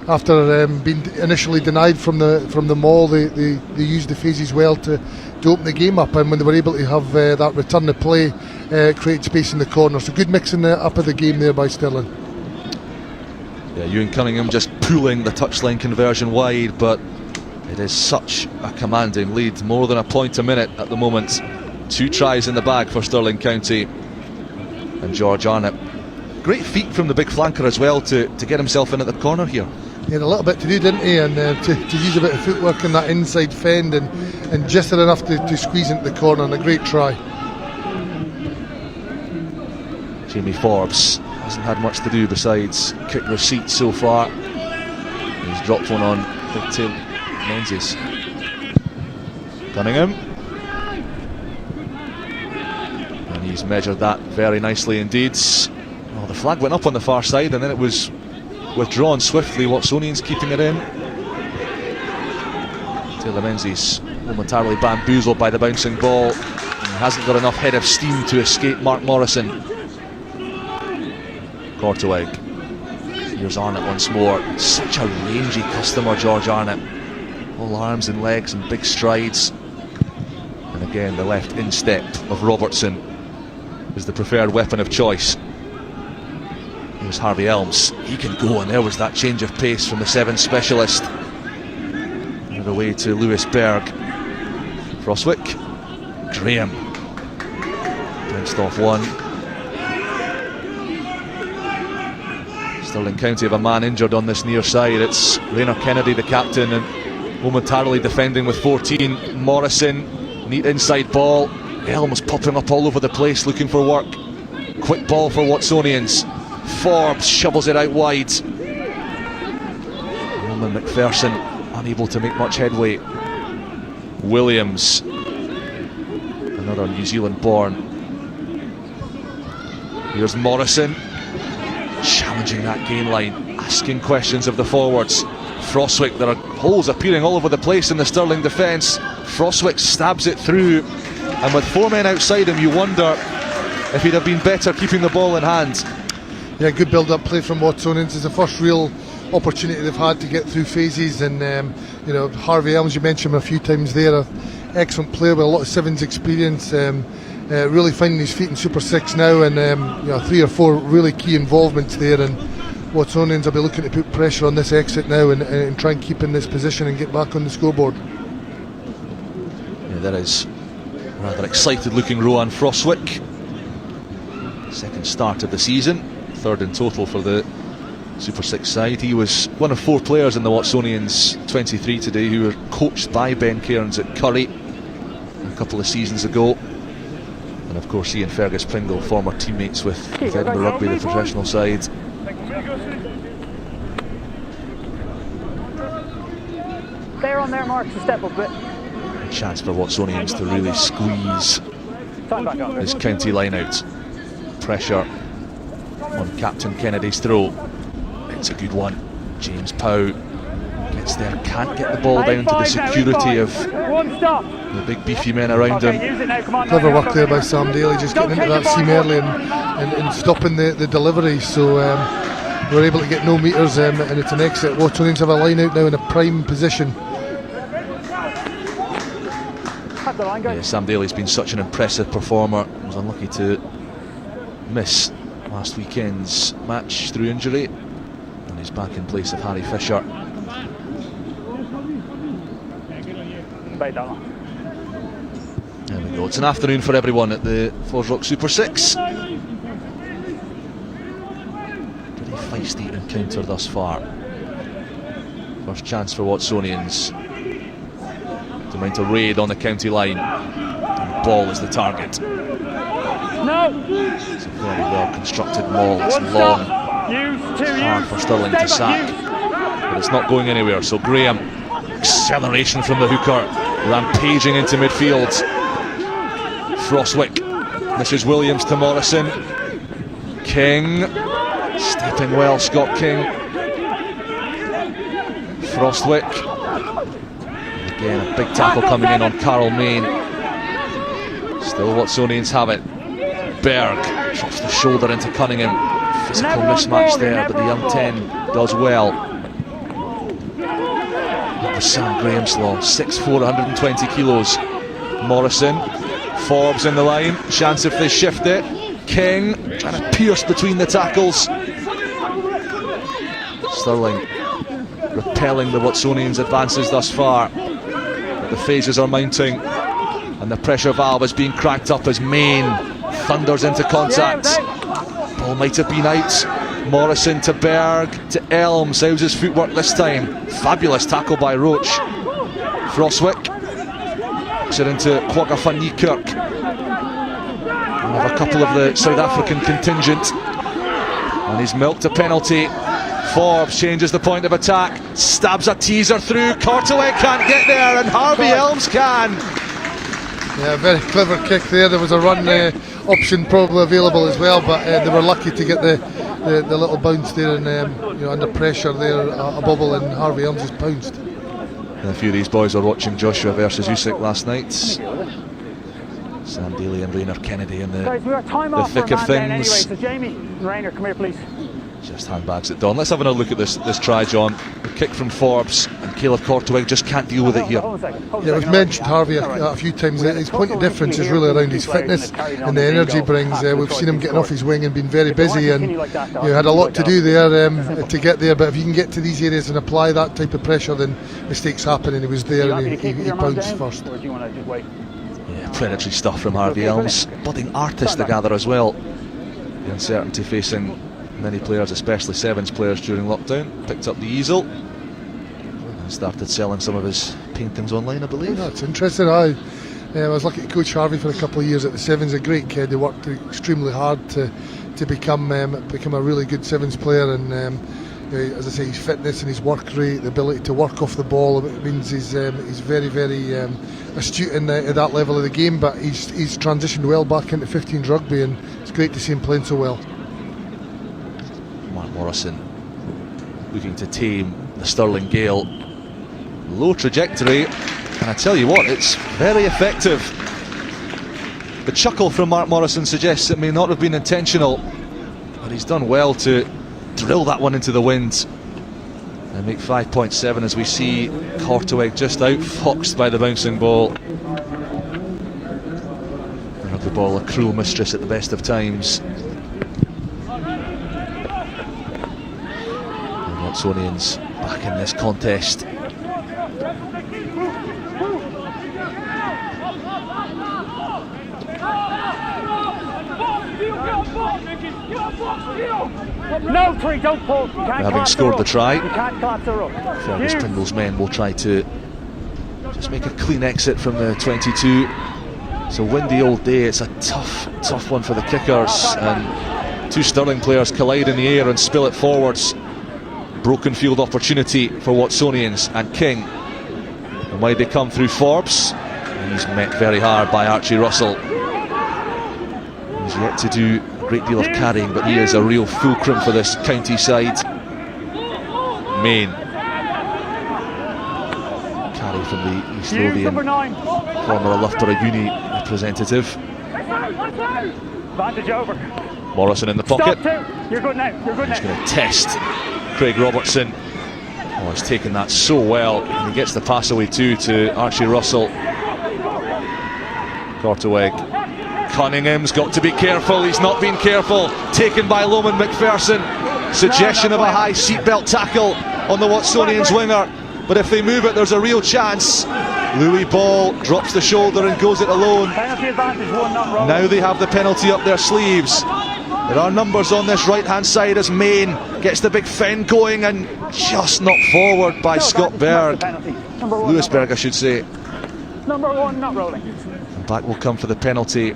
after being initially denied from the maul. They used the phases well to open the game up, and when they were able to have that return to play, create space in the corner. So good mixing up of the game there by Stirling. Yeah, Ewan Cunningham just pulling the touchline conversion wide, but it is such a commanding lead, more than a point a minute at the moment. 2 tries in the bag for Stirling County. And George Arnott, great feat from the big flanker as well to get himself in at the corner here. He had a little bit to do, didn't he, and to use a bit of footwork in that inside fend, and just had enough to squeeze into the corner, and a great try. Jamie Forbes hasn't had much to do besides kick receipt so far. He's dropped one on big tail Menzies. Cunningham, and he's measured that very nicely indeed. Well, the flag went up on the far side and then it was withdrawn swiftly. Watsonians keeping it in. Taylor Menzies momentarily bamboozled by the bouncing ball, and he hasn't got enough head of steam to escape Mark Morrison. Korteweg. Here's Arnott once more. Such a rangy customer, George Arnott. All arms and legs and big strides. And again, the left instep of Robertson is the preferred weapon of choice. Here's Harvey Elms. He can go, and there was that change of pace from the 7 specialist. And away to Lewis Berg. Frostwick. Graham. Bounced off one. Stirling County have a man injured on this near side. It's Rayner Kennedy, the captain, and momentarily defending with 14. Morrison, neat inside ball. Elms popping up all over the place looking for work. Quick ball for Watsonians. Forbes shovels it out wide. Roman McPherson unable to make much headway. Williams, another New Zealand born. Here's Morrison, challenging that gain line, asking questions of the forwards. Frostwick, there are holes appearing all over the place in the Stirling defence. Frostwick stabs it through, and with 4 men outside him, you wonder if he'd have been better keeping the ball in hand. Yeah, good build-up play from Watsonians. It's the first real opportunity they've had to get through phases, and you know, Harvey Elms, you mentioned him a few times there, an excellent player with a lot of sevens experience. Really finding his feet in Super 6 now, and you know, 3 or 4 really key involvements there, and Watsonians will be looking to put pressure on this exit now and try and keep in this position and get back on the scoreboard. Yeah, there is rather excited looking Rowan Frostwick. Second start of the season, 3rd in total for the Super 6 side. He was one of 4 players in the Watsonians 23 today who were coached by Ben Cairns at Curry a couple of seasons ago. And of course he and Fergus Pringle, former teammates with Edinburgh Rugby, the professional side. They're on their marks to step up a bit. A chance for Watsonians to really squeeze this county line out. Pressure on Captain Kennedy's throw. It's a good one. James Pow gets there, can't get the ball down to the security of the big beefy men around him. Clever work there by Sam Daly, just getting into that seam early and stopping the delivery. So we're able to get no meters and it's an exit. Watsonians have a line out now in a prime position. Yeah, Sam Daly's been such an impressive performer. He was unlucky to miss last weekend's match through injury, and he's back in place of Harry Fisher. There we go. It's an afternoon for everyone at the FOSROC Super 6. Pretty feisty encounter thus far. First chance for Watsonians to mount a raid on the county line. And the ball is the target. No. It's a very well constructed maul. It's long. It's hard for Stirling to sack, but it's not going anywhere. So Graham, acceleration from the hooker, rampaging into midfield. Frostwick, this is Williams to Morrison. King, stepping well, Scott King. Frostwick. Again, a big tackle coming in on Carl Main. Still Watsonians have it. Berg drops the shoulder into Cunningham. Physical mismatch there, but the young 10 does well. That was Sam Grahamslaw, 6'4", 120 kilos. Morrison, Forbes in the line. Chance if they shift it. King trying to pierce between the tackles. Stirling repelling the Watsonians' advances thus far. But the phases are mounting, and the pressure valve is being cracked up as Main thunders into contact. Ball might have been out. Morrison to Berg to Elms. How's his footwork this time? Fabulous tackle by Roach. Frostwick puts it into Kwagga van Niekerk. We have a couple of the South African contingent, and he's milked a penalty. Forbes changes the point of attack, stabs a teaser through. Courtaway can't get there, and Harvey Elms can. Yeah, very clever kick there. There was a run option probably available as well, but they were lucky to get the little bounce there, and under pressure there, a bubble, and Harvey Elms just pounced. And a few of these boys were watching Joshua versus Usyk last night. Sam Daly and Rainer Kennedy in the thick of things. Anyway, so Jamie and Rainer, come here please. Just handbags at dawn. Let's have another look at this try, John. The kick from Forbes, and Caleb Courtaway just can't deal with it here. Yeah, we've mentioned Harvey a few times. His point of difference is really around his fitness and the energy he brings. We've seen him getting off his wing and been very busy, and had a lot to do there to get there. But if you can get to these areas and apply that type of pressure, then mistakes happen, and he was there and he bounced first. Yeah, predatory stuff from Harvey Elms. Budding artist to gather as well. The uncertainty facing many players, especially Sevens players during lockdown. Picked up the easel and started selling some of his paintings online, I believe. Yeah, that's interesting. I was lucky to coach Harvey for a couple of years at the Sevens. A great kid. He worked extremely hard to become a really good Sevens player, and as I say, his fitness and his work rate, the ability to work off the ball, it means he's very, very astute at that level of the game. But he's transitioned well back into 15s rugby, and it's great to see him playing so well. Morrison looking to tame the Stirling Gale. Low trajectory, and I tell you what, it's very effective. The chuckle from Mark Morrison suggests it may not have been intentional, but he's done well to drill that one into the wind and make 5.7 as we see Courtaway just outfoxed by the bouncing ball. The rugby ball, a cruel mistress at the best of times. Watsonians back in this contest. No, Tree, don't pull. Having scored the try, you can't collapse the rope. Fergus Pringle's men will try to just make a clean exit from the 22. It's a windy old day. It's a tough one for the kickers, and two Stirling players collide in the air and spill it forwards. Broken field opportunity for Watsonians, and King wide they come through Forbes. And he's met very hard by Archie Russell. He's yet to do a great deal of carrying, but he is a real fulcrum for this county side. Main. Carry from the East Lothian, former Loughborough Uni representative. Vantage over. Morrison in the pocket. You're good now. You're good now. He's going to test Craig Robertson. Oh, he's taken that so well. And he gets the pass away too to Archie Russell. Korteweg. Cunningham's got to be careful. He's not been careful. Taken by Loman McPherson. Suggestion of a high seatbelt tackle on the Watsonians winger. But if they move it, there's a real chance. Louis Ball drops the shoulder and goes it alone. Now they have the penalty up their sleeves. There are numbers on this right hand side as Main gets the big fend going and just knocked forward by Scott Berg. Lewis Berg, I should say. Number 1, not rolling. And back will come for the penalty.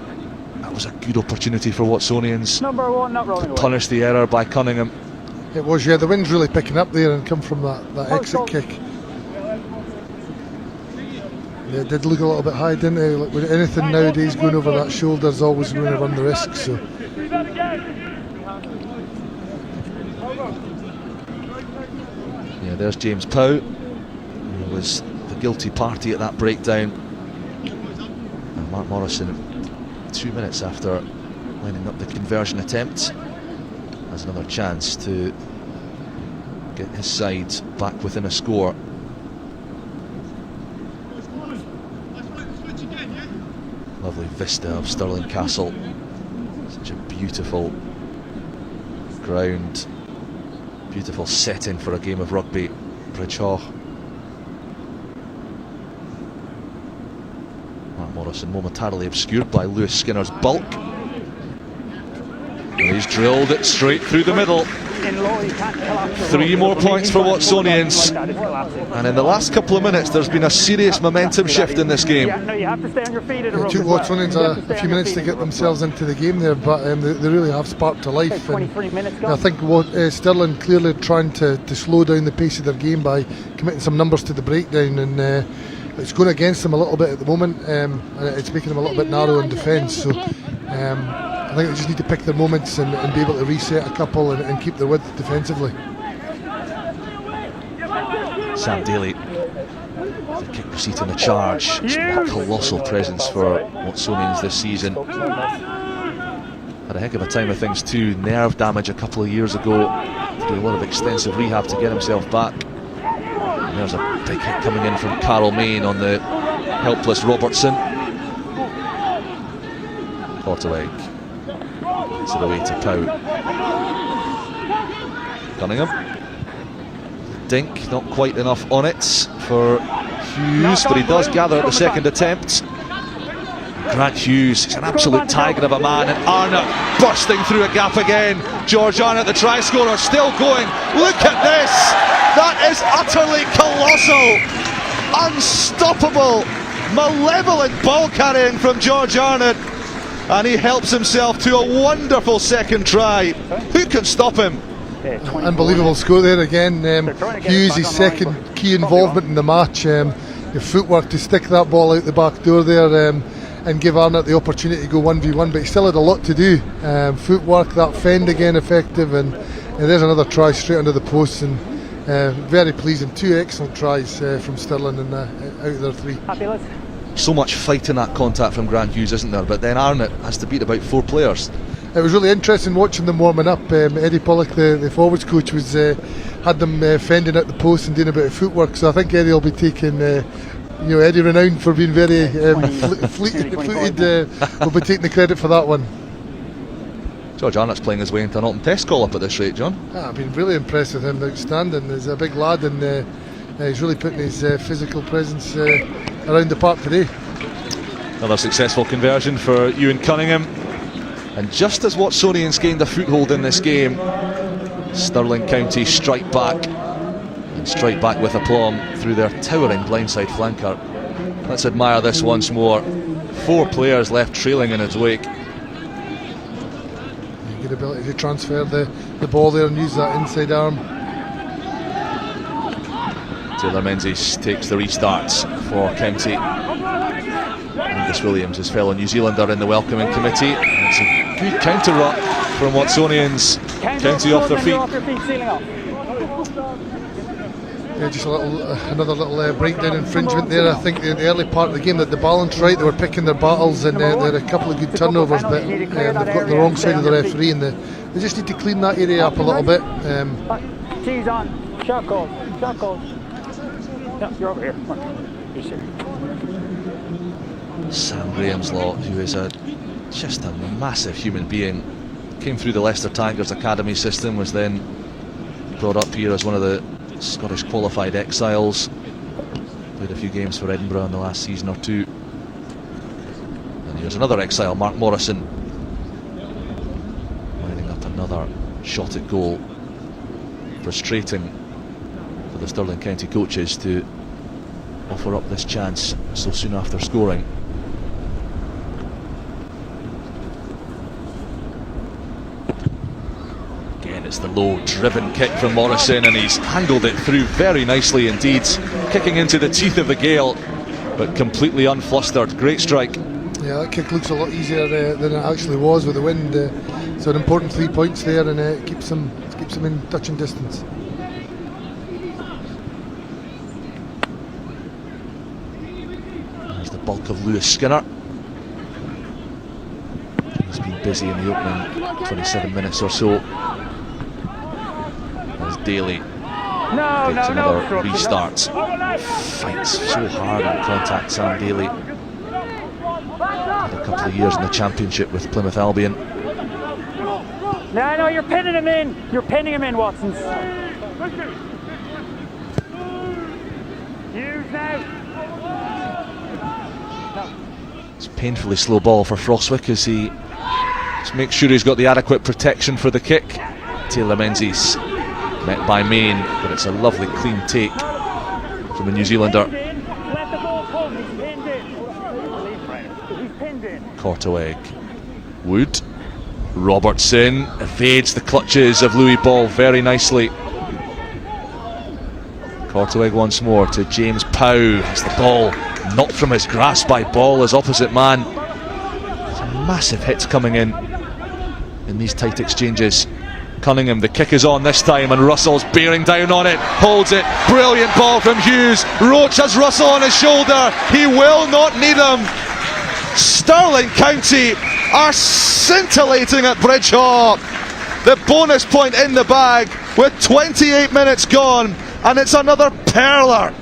That was a good opportunity for Watsonians. Number 1, not rolling. To punish the error by Cunningham. It was, yeah, the wind's really picking up there and come from that exit kick. Yeah, it did look a little bit high, didn't it? Like with anything nowadays going over that shoulder is always going to run the risk. So. Yeah, there's James Pow, who was the guilty party at that breakdown. And Mark Morrison, 2 minutes after lining up the conversion attempt, has another chance to get his side back within a score. Lovely vista of Stirling Castle. Such a beautiful ground, beautiful setting for a game of rugby. Bridge Haugh. Mark Morrison momentarily obscured by Lewis Skinner's bulk. And he's drilled it straight through the middle. 3 more points for Watsonians. And in the last couple of minutes there's been a serious momentum shift in this game. Yeah, no, you have to stay on your feet. It took Watsonians a few minutes to get themselves into the game there, but they really have sparked to life. And I think Stirling clearly trying to slow down the pace of their game by committing some numbers to the breakdown, and it's going against them a little bit at the moment, and it's making them a little bit narrow in defence. So I think they just need to pick their moments and be able to reset a couple and keep their width defensively. Sam Daly, the kick receipt in the charge. It's been a colossal presence for Watsonians this season. Had a heck of a time of things too. Nerve damage a couple of years ago. Did a lot of extensive rehab to get himself back. And there's a big hit coming in from Carol Main on the helpless Robertson. Korteweg gets it away to Pow. Cunningham. Dink, not quite enough on it for Hughes, but he does gather at the second attempt. Grant Hughes, he's an absolute tiger of a man, and Arnott bursting through a gap again. George Arnott, the try scorer, still going. Look at this! That is utterly colossal! Unstoppable, malevolent ball carrying from George Arnott, and he helps himself to a wonderful second try. Who can stop him? Unbelievable score there again. Hughes, his second key involvement in the match. Your footwork to stick that ball out the back door there and give Arnott the opportunity to go 1v1, but he still had a lot to do. Footwork, that fend again effective, and there's another try straight under the post, and very pleasing. 2 excellent tries from Stirling and out of their 3. So much fight in that contact from Grant Hughes, isn't there? But then Arnott has to beat about 4 players. It was really interesting watching them warming up. Eddie Pollock, the forwards coach, had them fending at the post and doing a bit of footwork. So I think Eddie will be taking, Eddie renowned for being very fleet-footed. Will be taking the credit for that one. George Arnott's playing his way into an Alton Test call-up at this rate, John. I've been really impressed with him. Outstanding. He's a big lad, and he's really putting his physical presence around the park today. Another successful conversion for Ewan Cunningham. And just as Watsonians gained a foothold in this game, Stirling County strike back, and strike back with aplomb through their towering blindside flanker. Let's admire this once more. 4 players left trailing in its wake. Good ability to transfer the ball there and use that inside arm. Taylor Menzies takes the restarts for County. Angus Williams, his fellow New Zealander in the welcoming committee. And it's a good counter ruck from Watsonians. County off their feet. Yeah, just another little breakdown infringement there. I think in the early part of the game that the balance right, they were picking their battles, and they had a couple of good turnovers, but they've got the wrong side of the referee, and they just need to clean that area up a little bit. Cheese on, shot call, shot call. No, you're over here. You're here. Sam Graham's-Law, who is just a massive human being, came through the Leicester Tigers academy system, was then brought up here as one of the Scottish qualified exiles. Played a few games for Edinburgh in the last season or two. And here's another exile, Mark Morrison, lining up another shot at goal. Frustrating for the Stirling County coaches to offer up this chance so soon after scoring. It's the low driven kick from Morrison, and he's handled it through very nicely indeed, kicking into the teeth of the gale but completely unflustered. Great strike. Yeah, that kick looks a lot easier than it actually was with the wind, so an important 3 points there, and it keeps them in touching distance. There's the bulk of Lewis Skinner. He's been busy in the opening 27 minutes or so. Daly takes another restart. Fights so hard on contact, Sam Daly. Had a couple of years in the Championship with Plymouth Albion. No, you're pinning him in. You're pinning him in, Watsons. Use now. It's a painfully slow ball for Frostwick as he just makes sure he's got the adequate protection for the kick. Taylor Menzies met by Main, but it's a lovely clean take from the New Zealander. Korteweg, Wood, Robertson evades the clutches of Louis Ball very nicely. Korteweg once more to James Pow as the ball knocked from his grasp by Ball, his opposite man. Some massive hits coming in these tight exchanges. Cunningham, the kick is on this time, and Russell's bearing down on it, holds it, brilliant ball from Hughes. Roach has Russell on his shoulder, he will not need him. Stirling County are scintillating at Bridgehaw. The bonus point in the bag with 28 minutes gone, and it's another perler.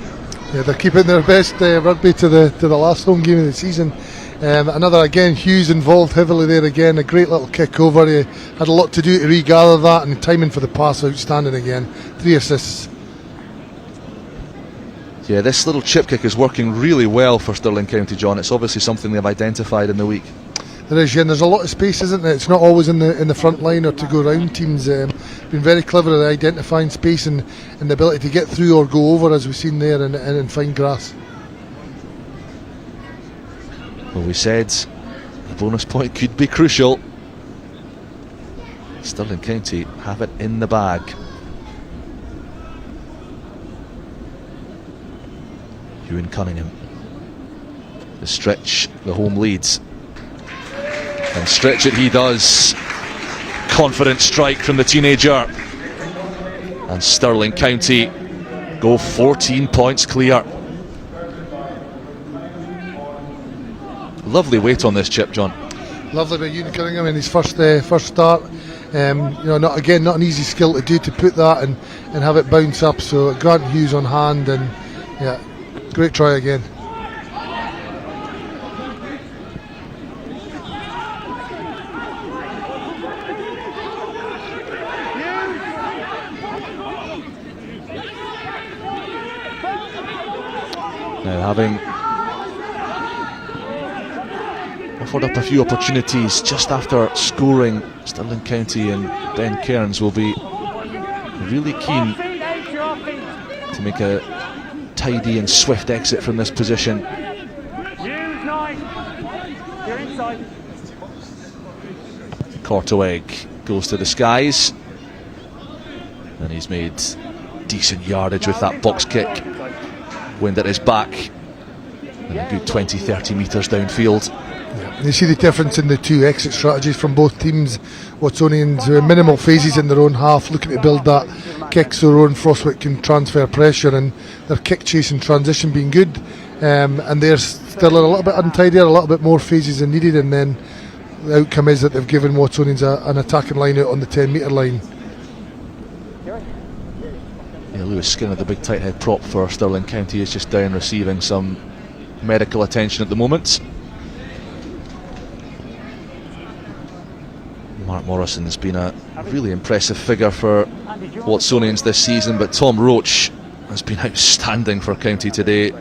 Yeah, they're keeping their best rugby to the last home game of the season. Another, again, Hughes involved heavily there again. A great little kick over. He had a lot to do to regather that, and timing for the pass outstanding again. 3 assists. Yeah, this little chip kick is working really well for Stirling County, John. It's obviously something they've identified in the week. There is, yeah, and there's a lot of space, isn't there? It's not always in the front line or to go round teams. Been very clever at identifying space and the ability to get through or go over, as we've seen there, and find grass. Well, we said the bonus point could be crucial. Stirling County have it in the bag. Ewan Cunningham. The stretch, the home leads. And stretch it he does. Confident strike from the teenager. And Stirling County go 14 points clear. Lovely weight on this chip, John. Lovely by Ewan Cunningham in his first start. Not an easy skill to do, to put that and have it bounce up. So Grant Hughes on hand, and yeah, great try again. Now, having offered up a few opportunities just after scoring, Stirling County and Ben Cairns will be really keen to make a tidy and swift exit from this position. Korteweg goes to the skies, and he's made decent yardage with that box kick. Wind at his back. And a good 20-30 metres downfield. You see the difference in the two exit strategies from both teams. Watsonians minimal phases in their own half, looking to build that kick so Rowan Frostwick can transfer pressure, and their kick chase and transition being good. And they're still a little bit untidy, a little bit more phases than needed, and then the outcome is that they've given Watsonians an attacking line out on the 10-metre line. Yeah, Lewis Skinner, the big tight head prop for Stirling County, is just down receiving some medical attention at the moment. Mark Morrison has been a really impressive figure for Watsonians this season, but Tom Roach has been outstanding for County today.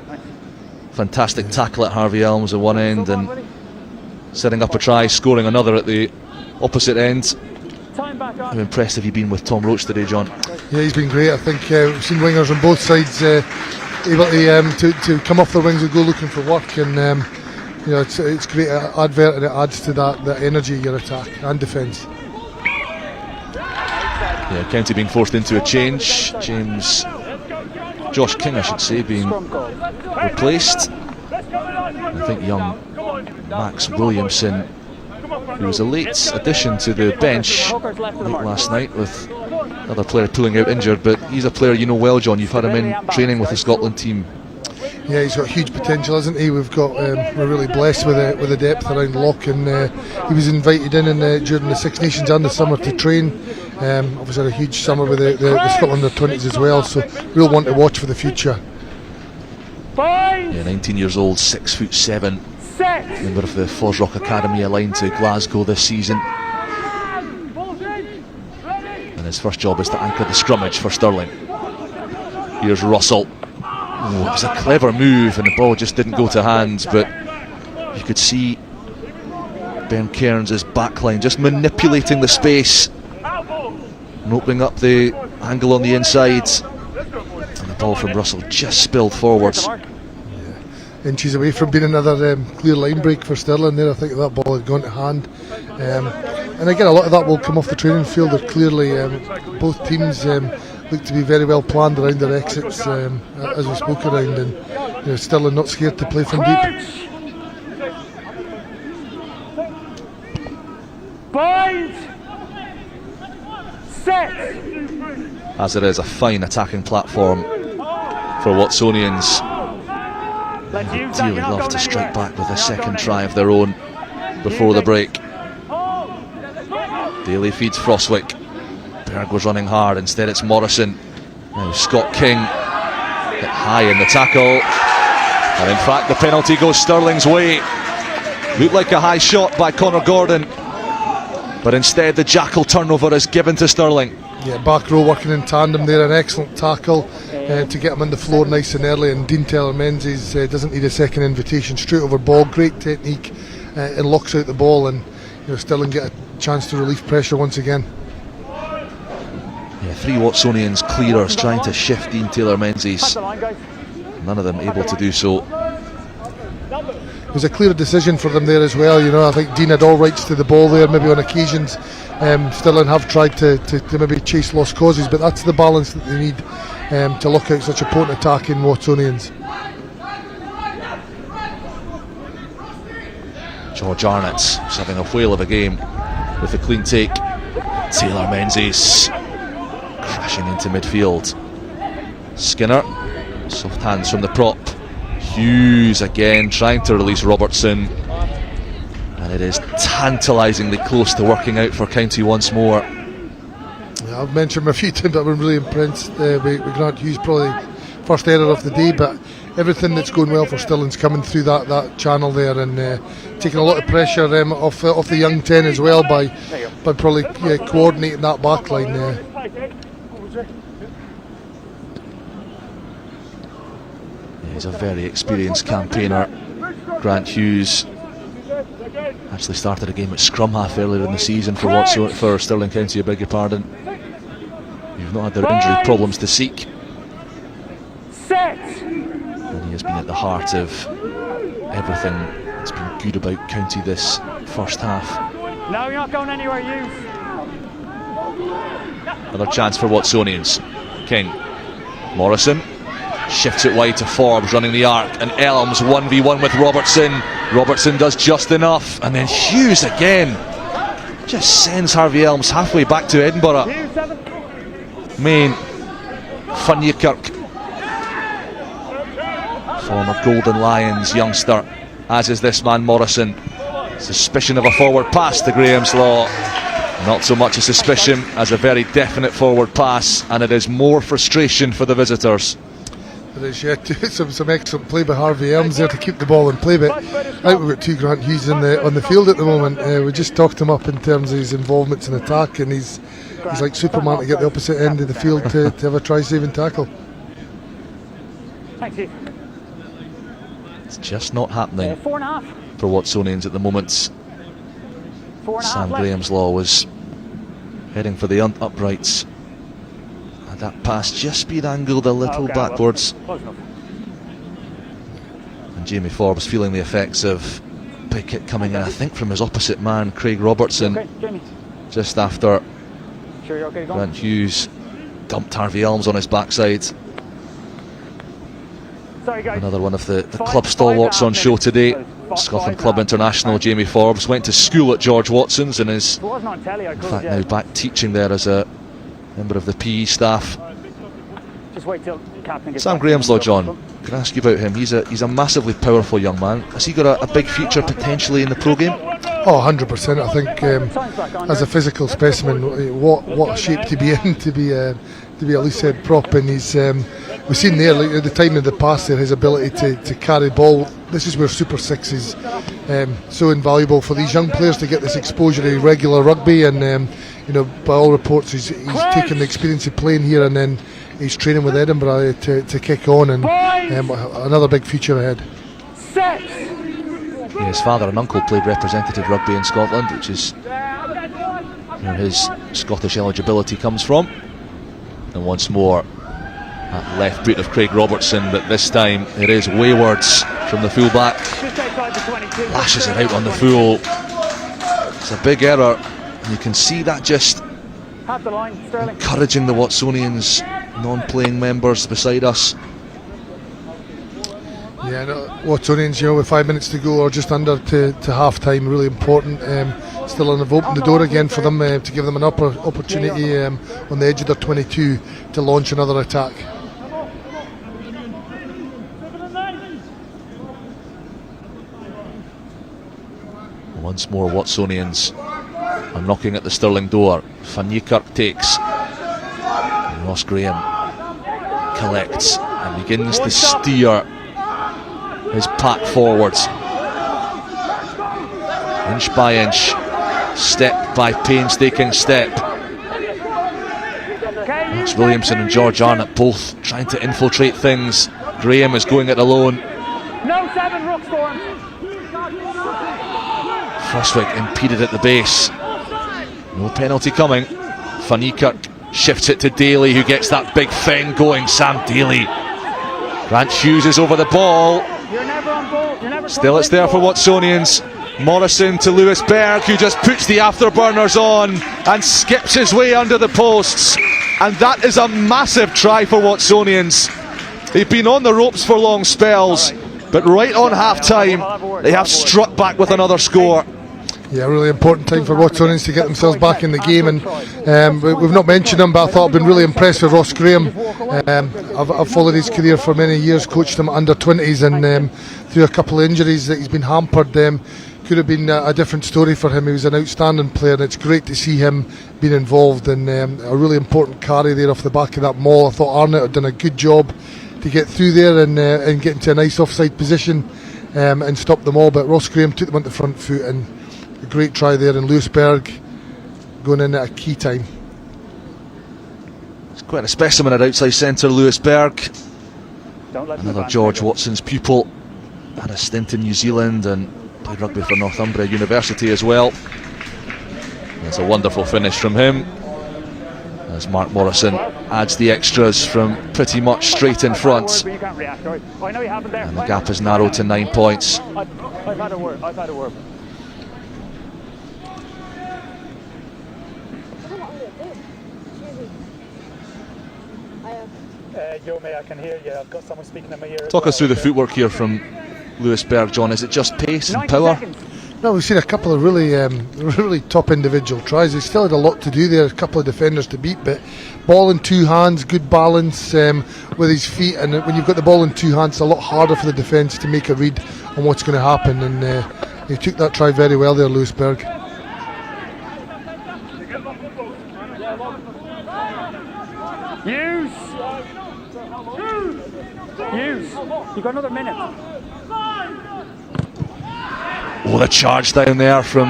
Fantastic tackle at Harvey Elms at one end and setting up a try, scoring another at the opposite end. How impressed have you been with Tom Roach today, John? Yeah, he's been great. I think we've seen wingers on both sides able to come off their wings and go looking for work, and you know, it's great advert, and it adds to that energy in your attack and defence. Yeah, County being forced into a change. Josh King, I should say, being replaced. I think young Max Williamson, who was a late addition to the bench late last night with another player pulling out injured, but he's a player you know well, John. You've had him in training with the Scotland team. Yeah, he's got huge potential, hasn't he? We've got we're really blessed with the depth around lock, and he was invited in during the Six Nations and the summer to train. Obviously had a huge summer with the Scotland under-20s as well, so real one to watch for the future. Yeah, 19 years old, 6'7", member of the FOSROC Academy, aligned to Glasgow this season. And his first job is to anchor the scrummage for Stirling. Here's Russell. Oh, it was a clever move and the ball just didn't go to hand, but you could see Ben Cairns' backline just manipulating the space and opening up the angle on the inside, and the ball from Russell just spilled forwards. Inches away from being another clear line break for Stirling there. I think that ball had gone to hand, and again a lot of that will come off the training field. They're clearly both teams look to be very well planned around their exits, as we spoke around, and you know, Stirling not scared to play from deep. Bind. Set. As it is a fine attacking platform for Watsonians. They would dearly love to strike back with a second try of their own before the break. Daly feeds Frostwick. Berg was running hard, instead it's Morrison. Now Scott King hit high in the tackle, and in fact the penalty goes Stirling's way. Looked like a high shot by Connor Gordon, but instead the jackal turnover is given to Stirling. Yeah, back row working in tandem there, an excellent tackle to get him on the floor nice and early, and Dean Taylor-Menzies doesn't need a second invitation, straight over ball, great technique, and locks out the ball, and you know, Stirling get a chance to relieve pressure once again. Yeah, three Watsonians clearers trying to shift Dean Taylor-Menzies, none of them able to do so. It was a clear decision for them there as well. You know, I think Dean had all rights to the ball there. Maybe on occasions Stirling have tried to maybe chase lost causes, but that's the balance that they need to look out such a potent attack in Watsonians. George Arnott's having a whale of a game with a clean take. Taylor-Menzies crashing into midfield. Skinner, soft hands from the prop. Hughes again trying to release Robertson, and it is tantalisingly close to working out for County once more. Yeah, I've mentioned him a few times, but I've been really impressed with Grant Hughes, probably first error of the day, but everything that's going well for Stirling's coming through that channel there, and taking a lot of pressure off the young 10 as well by probably coordinating that back line there. He's a very experienced campaigner, Grant Hughes. Actually started a game at scrum half earlier in the season for Stirling County, I beg your pardon. You've not had their injury problems to seek. And he has been at the heart of everything that's been good about County this first half. No, you're not going anywhere, you. Another chance for Watsonians. King Morrison shifts it wide to Forbes, running the arc, and Elms 1v1 with Robertson. Robertson does just enough, and then Hughes again just sends Harvey Elms halfway back to Edinburgh. Main, Van Niekerk, former Golden Lions youngster, as is this man Morrison. Suspicion of a forward pass to Graham's Law. Not so much a suspicion as a very definite forward pass, and it is more frustration for the visitors. There is yet some excellent play by Harvey Elms there to keep the ball in play, but I think we've got two Grant Hughes on the field at the moment. We just talked him up in terms of his involvements in attack, and he's like Superman to get the opposite end of the field to have a try-saving tackle. Thanks, Steve. It's just not happening 4.5 for Watsonians at the moment. 4.5 Sam left. Graham's Law was heading for the uprights. And that pass just been angled a little backwards. Close enough. And Jamie Forbes feeling the effects of big hit coming in, I think, from his opposite man, Craig Robertson. Okay, Jamie. Just after Sure you're okay, go on. Grant Hughes dumped Harvey Elms on his backside. Sorry, guys. Another one of the club stalwarts on show today. Scotland Club International Jamie Forbes went to school at George Watson's and is If it wasn't on telly, I in could, fact yeah. now back teaching there as a member of the PE staff. Just wait till captain gets Sam back. Graham's Law, John, can I ask you about him? He's a massively powerful young man. Has he got a big future potentially in the pro game? Oh, 100%. I think as a physical specimen, what a shape to be in, to be a loose head prop, and he's we've seen there, like, at the time of the pass there, his ability to carry ball. This is where Super6 is so invaluable for these young players to get this exposure to regular rugby, and you know, by all reports he's taken the experience of playing here, and then he's training with Edinburgh to kick on, and another big future ahead. Set. Yeah, his father and uncle played representative rugby in Scotland, which is where his Scottish eligibility comes from. And once more, that left boot of Craig Robertson, but this time it is Waywards from the fullback. Just outside the 22. Lashes it out on the full. It's a big error, and you can see that just Half the line, Stirling. encouraging the Watsonians non-playing members beside us. Yeah, no, Watsonians, you know, with 5 minutes to go or just under to half time, really important. Still have opened the door again for them to give them an opportunity on the edge of their 22 to launch another attack. Once more Watsonians are knocking at the Stirling door. Van Niekerk takes, and Ross Graham collects and begins to steer his pack forwards, inch by inch, step by painstaking step. Max Williamson and George Arnott both trying to infiltrate things. Graham is going it alone. No 7 ruck storms. Frostwick impeded at the base. No penalty coming. Van Niekerk shifts it to Daly, who gets that big thing going. Sam Daly. Grant Hughes is over the ball. You're never on ball. You're never Still it's there for Watsonians. Morrison to Lewis Berg, who just puts the afterburners on and skips his way under the posts. And that is a massive try for Watsonians. They've been on the ropes for long spells, but right on half time they have struck back with another score. Yeah, really important time for Watsonians to get themselves back in the game, and we've not mentioned him, but I thought I've been really impressed with Ross Graham. I've followed his career for many years, coached him under 20s, and through a couple of injuries that he's been hampered, could have been a different story for him. He was an outstanding player, and it's great to see him being involved in a really important carry there off the back of that maul. I thought Arnott had done a good job to get through there and get into a nice offside position and stop them all, but Ross Graham took them on the front foot, and a great try there, and Lewis Berg going in at a key time. It's quite a specimen at outside centre, Lewis Berg. Another George Watson's pupil. Had a stint in New Zealand and played rugby for Northumbria University as well. That's a wonderful finish from him, as Mark Morrison adds the extras from pretty much straight in front. And the gap is narrowed to 9 points. I've had a word. Yo, mate, I can hear you. I've got someone speaking in my ear. Talk us through the footwork here from Lewis Berg, John. Is it just pace and power? No, we've seen a couple of really top individual tries. He still had a lot to do there, a couple of defenders to beat, but ball in two hands, good balance with his feet, and when you've got the ball in two hands, it's a lot harder for the defence to make a read on what's going to happen, and he took that try very well there, Lewis Berg. Hughes, you got another minute. Oh, the charge down there from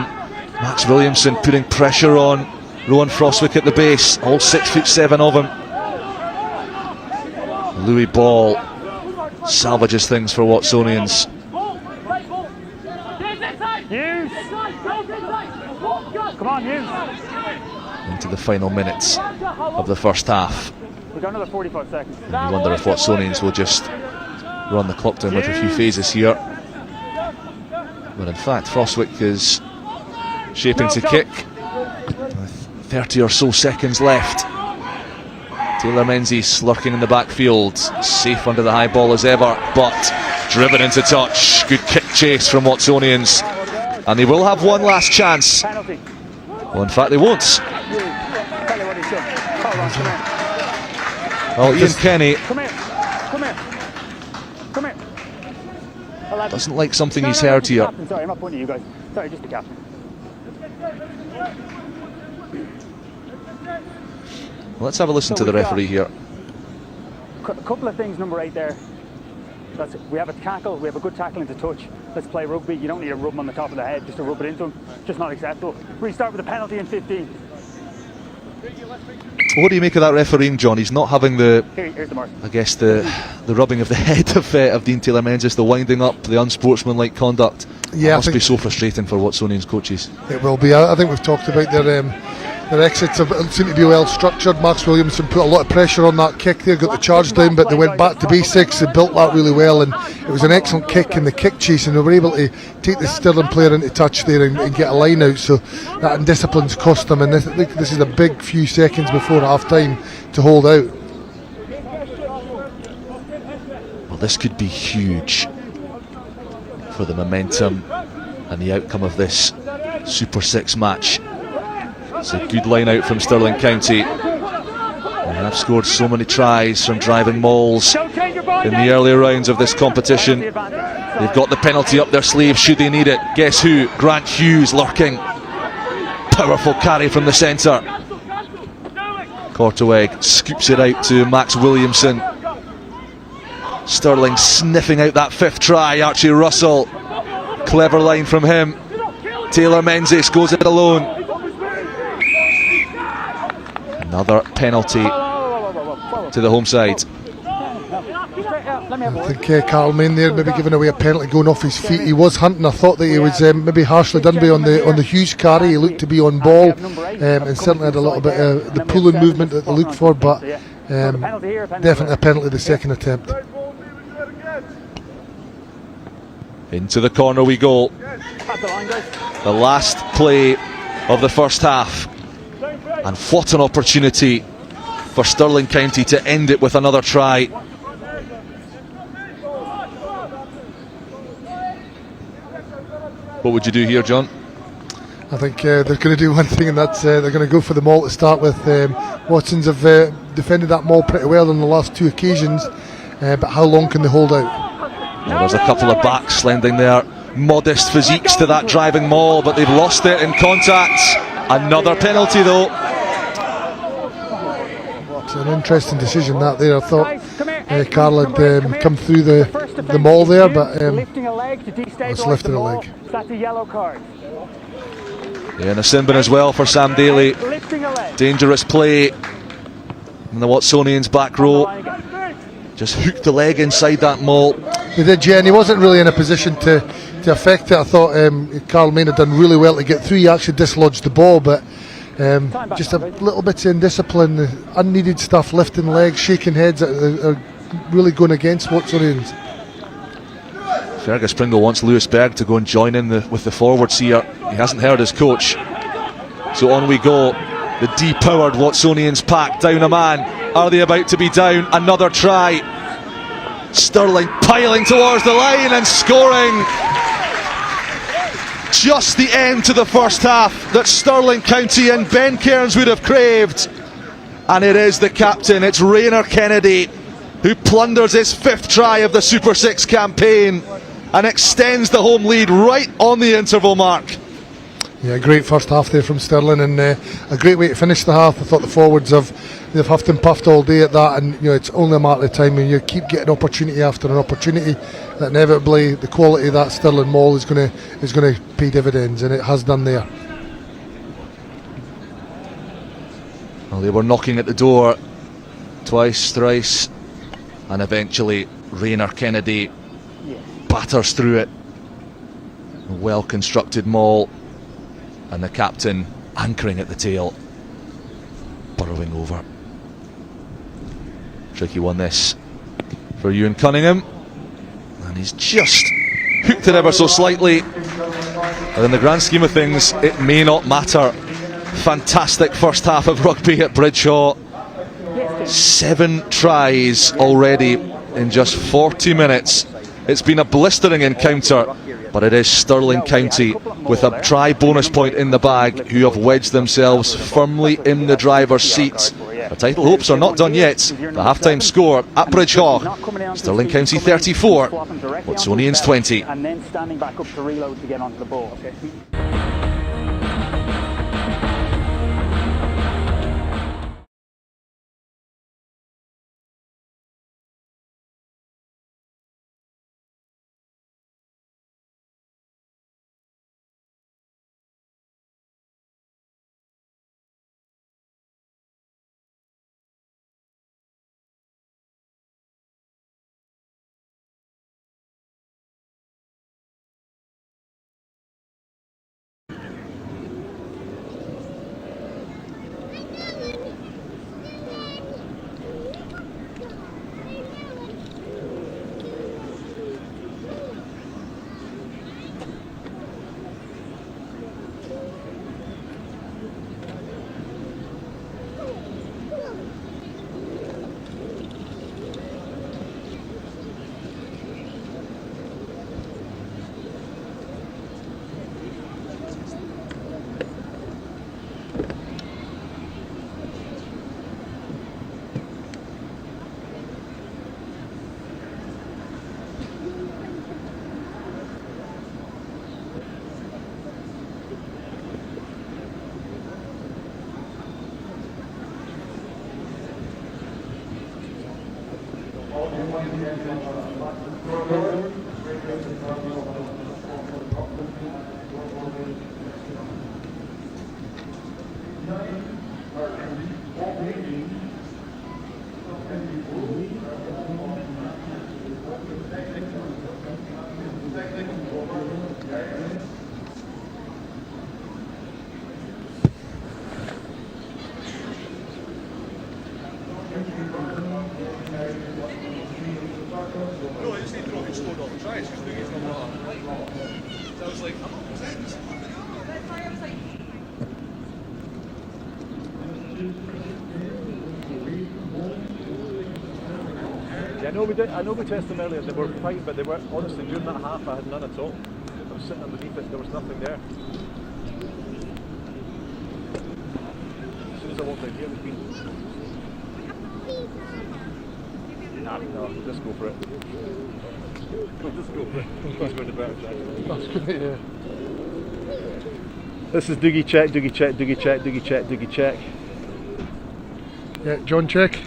Max Williamson, putting pressure on Rowan Frostwick at the base, all 6'7" of him. Louis Ball salvages things for Watsonians. Hughes. Come on, Hughes. Into the final minutes of the first half. We've got another 45 seconds. And you wonder if Watsonians will just run the clock down with a few phases here. But in fact, Frostwick is shaping to kick with 30 or so seconds left. Taylor Menzies lurking in the backfield, safe under the high ball as ever, but driven into touch. Good kick chase from Watsonians, and they will have one last chance. Well, in fact, they won't. Well, Ian Kenny doesn't like something he's heard here. Sorry, I'm not pointing at you guys. Sorry, just the captain. Let's have a listen to the referee here. A couple of things, number 8 there. That's it. We have a tackle, we have a good tackle into touch. Let's play rugby. You don't need to rub him on the top of the head just to rub it into him. Just not acceptable. Restart with a penalty in 15. What do you make of that refereeing, John? He's not having the, Here's the mark. I guess, the rubbing of the head of Dean Taylor Menzies, the winding up, the unsportsmanlike conduct. Yeah, it must be so frustrating for Watsonians coaches. It will be. I think we've talked about their exits seem to be well structured. Max Williamson put a lot of pressure on that kick there, got the charge down, but they went back to basics. They built that really well, and it was an excellent kick in the kick chase, and they were able to take the Stirling player into touch there and get a line out. So that indiscipline's cost them, and this is a big few seconds before half time to hold out. Well, this could be huge for the momentum and the outcome of this Super 6 match. It's a good line out from Stirling County. They have scored so many tries from driving mauls in the earlier rounds of this competition. They've got the penalty up their sleeve should they need it. Guess who? Grant Hughes lurking. Powerful carry from the centre. Korteweg scoops it out to Max Williamson. Stirling sniffing out that 5th try. Archie Russell, clever line from him. Taylor Menzies goes it alone. Another penalty to the home side. I think Carl Main there maybe giving away a penalty going off his feet. He was hunting. I thought that he was maybe harshly done by on the Hughes carry. He looked to be on ball and certainly had a little bit of the pulling movement that they looked for, but definitely a penalty the second attempt. Into the corner we go. The last play of the first half. And what an opportunity for Stirling County to end it with another try. What would you do here, John? I think they're going to do one thing, and that's they're going to go for the maul to start with. Watsons have defended that maul pretty well on the last 2 occasions, but how long can they hold out? Well, there's a couple of backs lending their modest physiques to that driving maul, but they've lost it in contact. Another penalty though. It's an interesting decision that there. I thought Carl had come through the maul there, but it's lifting a leg. That's a yellow card. Yeah, and a sin bin as well for Sam Daly. Dangerous play in the Watsonians back row. Just hooked the leg inside that maul. They did, yeah, and he wasn't really in a position to affect it. I thought Carl Main had done really well to get through. He actually dislodged the ball, but just a little bit of indiscipline, unneeded stuff, lifting legs, shaking heads that are really going against Watsonians. Fergus Pringle wants Lewis Berg to go and join in with the forwards here. He hasn't heard his coach. So on we go. The depowered Watsonians pack down a man. are they about to be down another try? Stirling piling towards the line and scoring. Just the end to the first half that Stirling County and Ben Cairns would have craved. And it is the captain, it's Rayner Kennedy, who plunders his 5th try of the Super 6 campaign and extends the home lead right on the interval mark. Yeah, great first half there from Stirling, and a great way to finish the half. I thought the forwards they've huffed and puffed all day at that, and it's only a matter of time, and you keep getting opportunity after an opportunity, that inevitably the quality of that Stirling maul is going to pay dividends, and it has done there. Well, they were knocking at the door twice, thrice, and eventually Rayner Kennedy batters through it. A well constructed maul, and the captain anchoring at the tail, burrowing over. Tricky one this for Ewan Cunningham, and he's just hooked it ever so slightly, but in the grand scheme of things it may not matter. Fantastic first half of rugby at Bridgehaw. 7 tries already in just 40 minutes. It's been a blistering encounter, but it is Stirling County with a try bonus point in the bag who have wedged themselves firmly in the driver's seat. The title hopes are not done yet. The half-time score at Bridgehaw: Stirling County 34, Watsonians 20. And then standing back up to reload to get onto the ball. I know we tested them earlier, they were fine, but they were honestly during that half I had none at all. I was sitting underneath it, there was nothing there. As soon as I walked out here, it was been. No, we'll just go for it. We'll just go for it. Let's go to better track. That's great, yeah. This is Doogie check, Doogie check, Doogie check, Doogie check, Doogie check. Yeah, John check.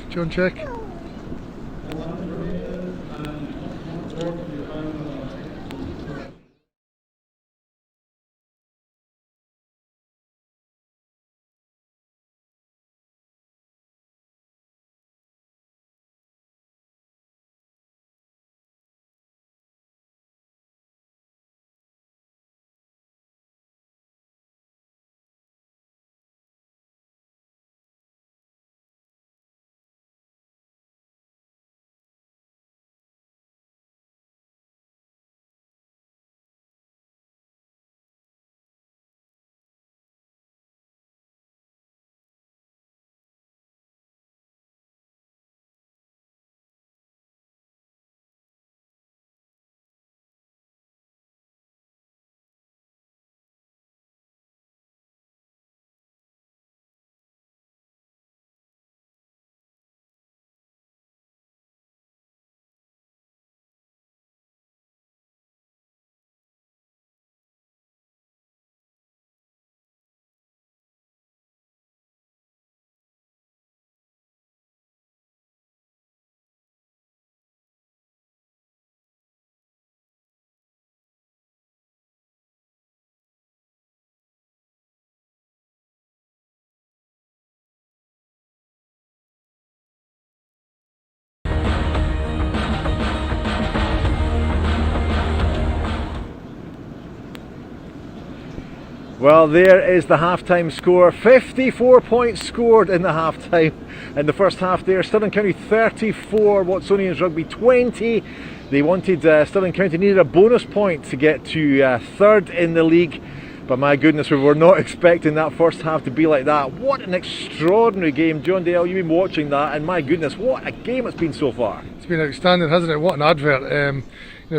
Well, there is the half-time score. 54 points scored in the half-time in the first half there. Stirling County 34, Watsonians Rugby 20. They wanted, Stirling County needed a bonus point to get to third in the league. But my goodness, we were not expecting that first half to be like that. What an extraordinary game. John Dale, you've been watching that, and my goodness, what a game it's been so far. It's been outstanding, hasn't it? What an advert.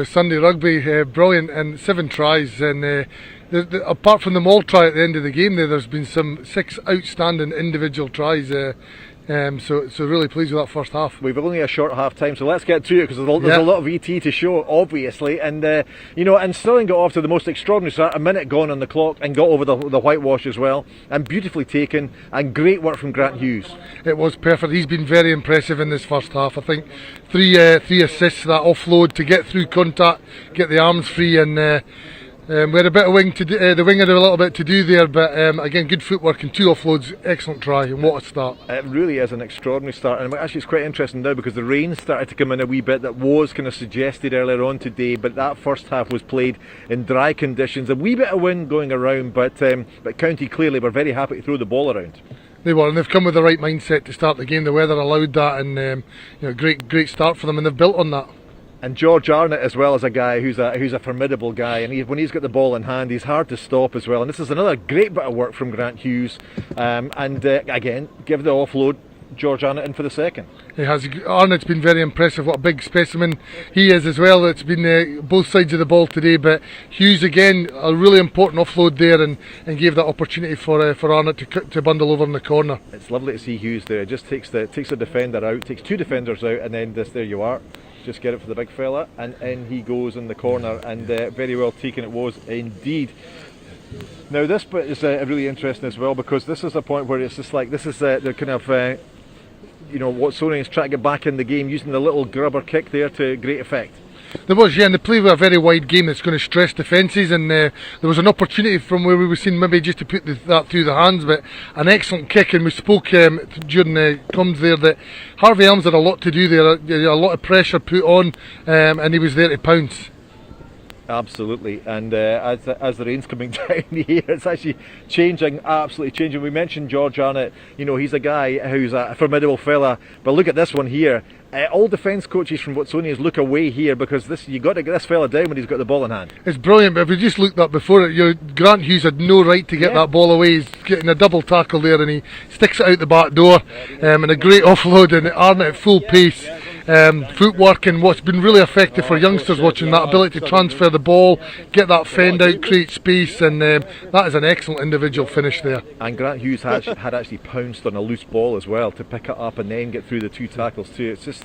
Sunday Rugby, brilliant, and 7 tries. And apart from the maul try at the end of the game there's been some 6 outstanding individual tries. So really pleased with that first half. We've only a short half time, so let's get to it, because there's a lot of ET to show, obviously. And and Stirling got off to the most extraordinary start, a minute gone on the clock, and got over the whitewash as well, and beautifully taken, and great work from Grant Hughes. It was perfect. He's been very impressive in this first half. I think three assists, that offload to get through contact, get the arms free, and we had a bit of wing to do, the wing had a little bit to do there, but again, good footwork and 2 offloads, excellent try, and what a start. It really is an extraordinary start, and actually it's quite interesting now because the rain started to come in a wee bit. That was kind of suggested earlier on today, but that first half was played in dry conditions, a wee bit of wind going around, but County clearly were very happy to throw the ball around. They were, and they've come with the right mindset to start the game. The weather allowed that, and great start for them, and they've built on that. And George Arnott as well as a guy who's a formidable guy, and when he's got the ball in hand, he's hard to stop as well. And this is another great bit of work from Grant Hughes, again, give the offload, George Arnott in for the second. He has. Arnott's been very impressive. What a big specimen he is as well. It's been both sides of the ball today, but Hughes again, a really important offload there, and gave that opportunity for Arnott to bundle over in the corner. It's lovely to see Hughes there. It just takes the defender out, takes 2 defenders out, and then there you are. Just get it for the big fella, and in he goes in the corner, and very well taken it was indeed. Now this bit is really interesting as well, because this is a point where it's just like, this is the kind of Watsonians trying to get back in the game, using the little grubber kick there to great effect. There was, and they play with a very wide game that's going to stress defences, and there was an opportunity from where we were seeing maybe just to put that through the hands, but an excellent kick. And we spoke during the comms there that Harvey Elms had a lot to do there, a lot of pressure put on, and he was there to pounce. Absolutely, and as the rain's coming down here, it's actually absolutely changing. We mentioned George Arnott, he's a guy who's a formidable fella, but look at this one here. All defence coaches from Watsonians look away here, because you got to get this fella down when he's got the ball in hand. It's brilliant, but if we just looked up before it, Grant Hughes had no right to get that ball away. He's getting a double tackle there, and he sticks it out the back door, and a great offload, and Arnott at full pace. Footwork, and what's been really effective for youngsters watching that ability to transfer the ball, get that fend out, create space, and that is an excellent individual finish there. And Grant Hughes had actually pounced on a loose ball as well to pick it up and then get through the 2 tackles too. It's just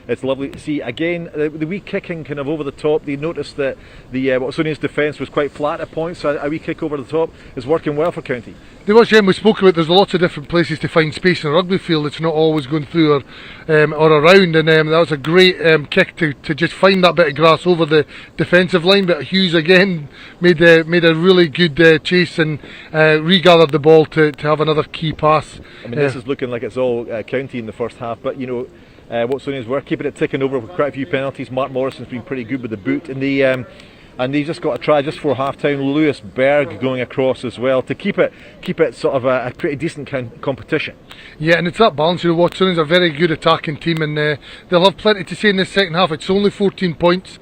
it's lovely to see. Again, the wee kicking kind of over the top. They noticed that the Watsonians defence was quite flat at points, so a wee kick over the top is working well for County. There was, we spoke about there's lots of different places to find space in a rugby field. It's not always going through or around, and that was a great kick to just find that bit of grass over the defensive line. But Hughes again made a really good chase and regathered the ball to have another key pass. I mean, this is looking like it's all County in the first half, but Watsonians were keeping it ticking over with quite a few penalties. Mark Morrison's been pretty good with the boot, and they just got a try just before half-time. Lewis Berg going across as well to keep it sort of a pretty decent competition. Yeah, and it's that balance. Watsonians are a very good attacking team, and they'll have plenty to say in this second half. It's only 14 points.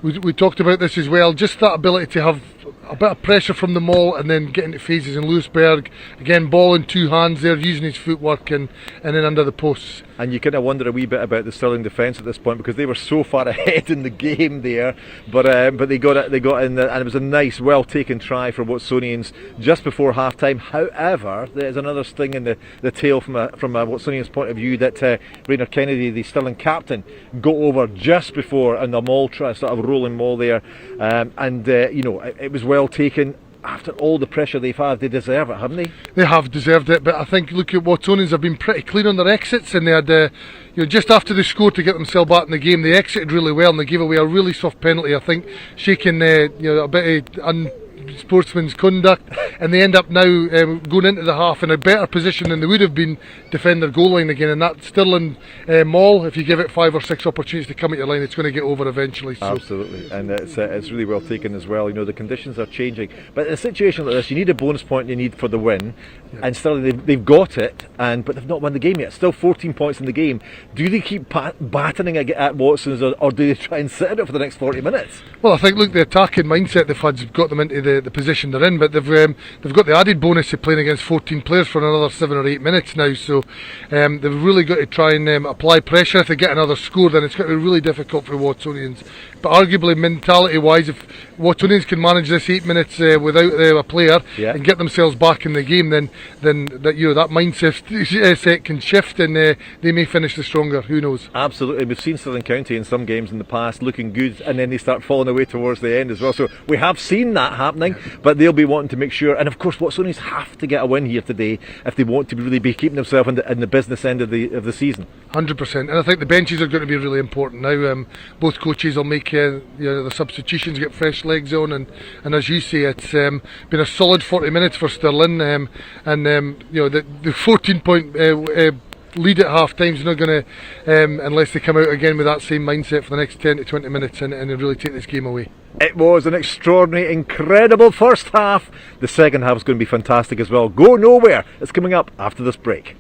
We talked about this as well, just that ability to have a bit of pressure from the maul and then getting to phases. And Lewis Berg, again, ball in 2 hands there, using his footwork and then under the posts. And you kind of wonder a wee bit about the Stirling defence at this point, because they were so far ahead in the game there, but they got in there, and it was a nice, well taken try for Watsonians just before half time. However, there's another sting in the tail from a Watsonians point of view, that Raynor Kennedy, the Stirling captain, got over just before in the maul try, sort of rolling maul there, it was well taken. After all the pressure they've had, they deserve it, haven't they? They have deserved it, but I think, look at Watsonians have been pretty clean on their exits, and they had, just after they scored to get themselves back in the game, they exited really well, and they gave away a really soft penalty. I think shaking, a bit of sportsman's conduct, and they end up now going into the half in a better position than they would have been defend their goal line again. And that Stirling maul, if you give it 5 or 6 opportunities to come at your line, it's going to get over eventually. So. Absolutely, and it's really well taken as well. You know, the conditions are changing, but in a situation like this, you need a bonus point you need for the win, and Stirling they've got it, but they've not won the game yet. Still 14 points in the game. Do they keep battering at Watson's, or do they try and sit in it for the next 40 minutes? Well, I think, look, the attacking mindset they've had's got them into the position they're in, but they've got the added bonus of playing against 14 players for another 7 or 8 minutes now, so they've really got to try and apply pressure. If they get another score, then it's going to be really difficult for Watsonians. But arguably, mentality-wise, if Watsonians can manage this 8 minutes without a player and get themselves back in the game, then that mindset can shift, and they may finish the stronger. Who knows? Absolutely, we've seen Stirling County in some games in the past looking good, and then they start falling away towards the end as well. So we have seen that happening, but they'll be wanting to make sure. And of course, Watsonians have to get a win here today if they want to really be keeping themselves in the business end of the season. 100%, and I think the benches are going to be really important now. Both coaches will make the substitutions, get fresh legs on, and as you say, it's been a solid 40 minutes for Stirling, and the 14-point lead at half time is not going to, unless they come out again with that same mindset for the next 10 to 20 minutes and really take this game away. It was an extraordinary, incredible first half. The second half is going to be fantastic as well. Go nowhere. It's coming up after this break.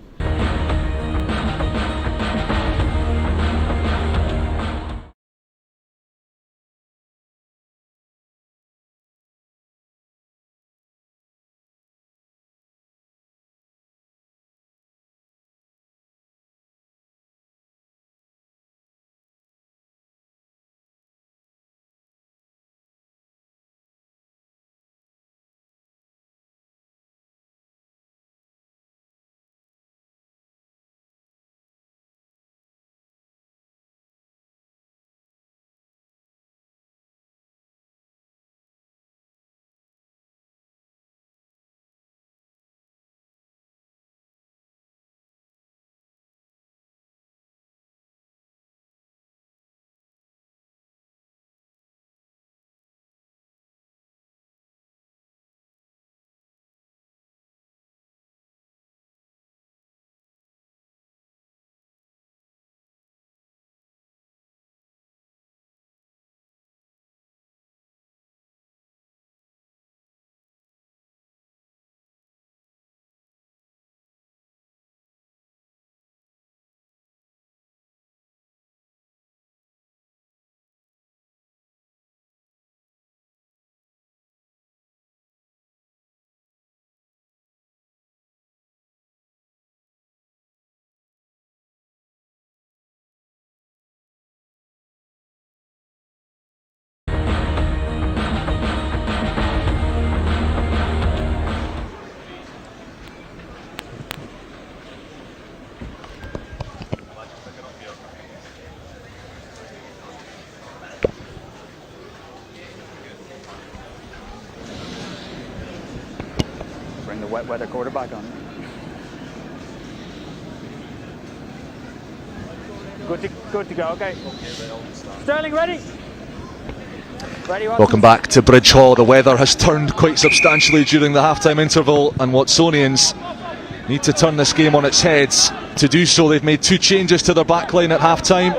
The wet weather quarterback on. Good to go. Okay. Stirling ready. Welcome back to Bridge Hall. The weather has turned quite substantially during the half-time interval, and Watsonians need to turn this game on its head. To do so, they've made 2 changes to their backline at half-time,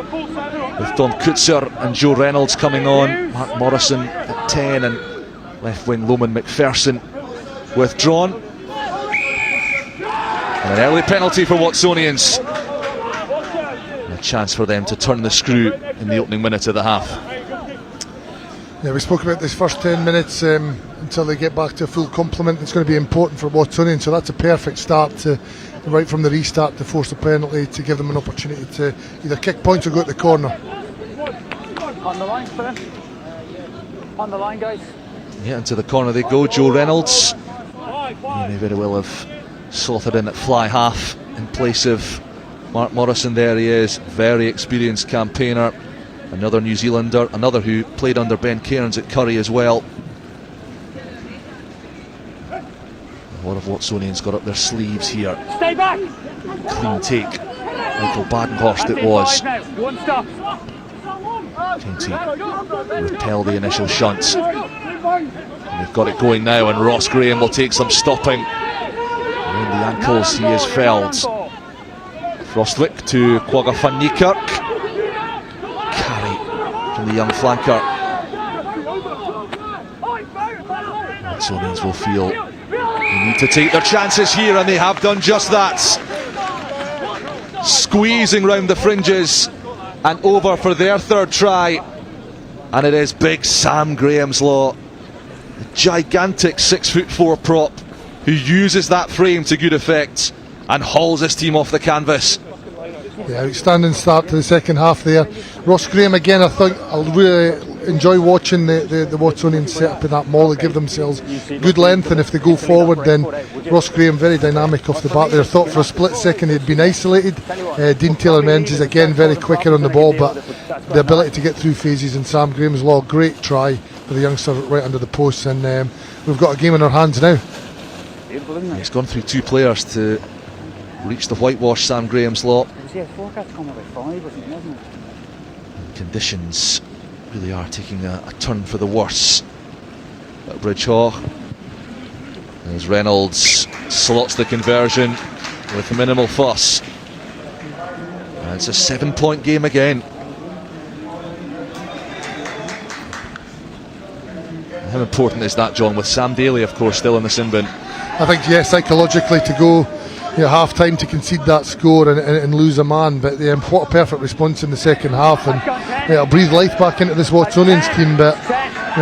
with Dom Kutzer and Joe Reynolds coming on, Mark Morrison at 10, and left wing Loman McPherson withdrawn. And an early penalty for Watsonians, and a chance for them to turn the screw in the opening minute of the half. Yeah, we spoke about this first 10 minutes until they get back to a full complement. It's going to be important for Watsonians, so that's a perfect start to right from the restart to force a penalty to give them an opportunity to either kick points or go to the corner. On the line, Phil. On the line, guys. Yeah, into the corner they go. Joe Reynolds, he may very well have slotted in at fly half in place of Mark Morrison. There he is, very experienced campaigner, another New Zealander, another who played under Ben Cairns at Curry as well. A lot of Watsonians got up their sleeves here. Stay back. Clean take. Michael Badenhorst it was. One stop. Trying to repel the initial shunts. And they've got it going now, and Ross Graham will take some stopping. Around the ankles, he is felled. Frostwick to Quagga van Niekerk. Carry from the young flanker. Watsonians will feel they need to take their chances here, and they have done just that. Squeezing round the fringes and over for their third try. And it is big Sam Graham's Law, the gigantic 6'4" prop, who uses that frame to good effect and hauls his team off the canvas. Yeah, outstanding start to the second half there. Ross Graham again, I think I'll really enjoy watching the Watsonians set up in that maul. They give themselves good length, and if they go forward, then Ross Graham very dynamic off the bat there. Thought for a split second he'd been isolated. Dean Taylor-Menzies again very quicker on the ball, but the ability to get through phases, and Sam Graham's Law, great try for the youngster right under the post, and we've got a game in our hands now. He's gone through two players to reach the whitewash Sam Graham's Law. Conditions really are taking a turn for the worse at Bridgehaw, as Reynolds slots the conversion with minimal fuss. And it's a 7-point game again. How important is that, John, with Sam Daly of course still in the sin bin? I think, yeah, psychologically to go half time to concede that score and lose a man, but what a perfect response in the second half, and it'll breathe life back into this Watsonians team. But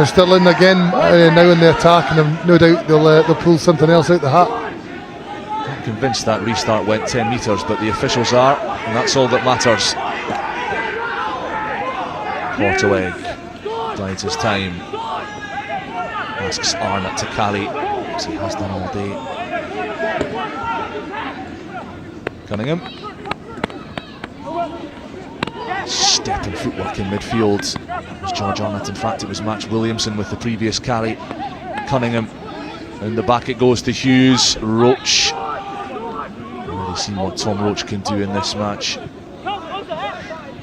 Stirling again now in the attack, and I'm no doubt they'll pull something else out the hat. I'm convinced that restart went 10 metres, but the officials are, and that's all that matters. Portoeg bides his time, asks Arnott to carry, as he has done all day. Cunningham. Step and footwork in midfield. It was George Arnott, in fact it was Max Williamson with the previous carry. Cunningham. In the back it goes to Hughes. Roach. Already seen what Tom Roach can do in this match.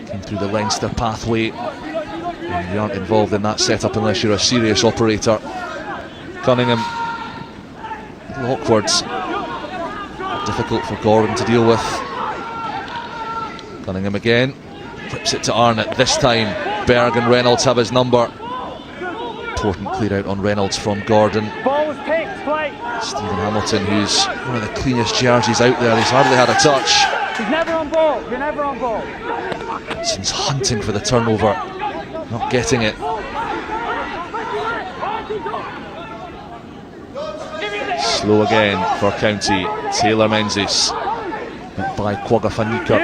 Came through the Leinster pathway. And you aren't involved in that setup unless you're a serious operator. Cunningham. A little awkward. Difficult for Gordon to deal with. Cunningham again, flips it to Arnott. This time Berg and Reynolds have his number. Important clear out on Reynolds from Gordon. Stephen Hamilton, who's one of the cleanest jerseys out there, he's hardly had a touch. He's never on ball, you're never on ball. He's hunting for the turnover, not getting it. Slow again for County. Taylor-Menzies by Quagga van Niekerk.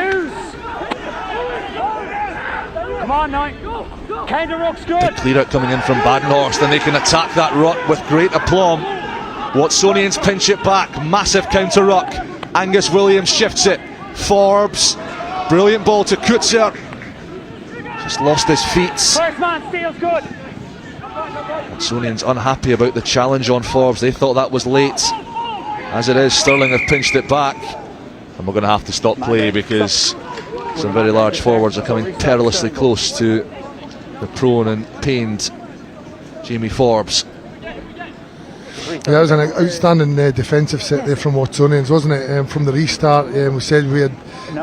Come on now. Kind of rock's good. Big clear out coming in from Badenhorst, and they can attack that ruck with great aplomb. Watsonians pinch it back. Massive counter ruck. Angus Williams shifts it. Forbes. Brilliant ball to Kutzer. Just lost his feet. First man steals good. Watsonians unhappy about the challenge on Forbes. They thought that was late. As it is, Stirling have pinched it back, and we're going to have to stop play because some very large forwards are coming perilously close to the prone and pained Jamie Forbes. Yeah, that was an outstanding defensive set there from Watsonians, wasn't it? From the restart, we said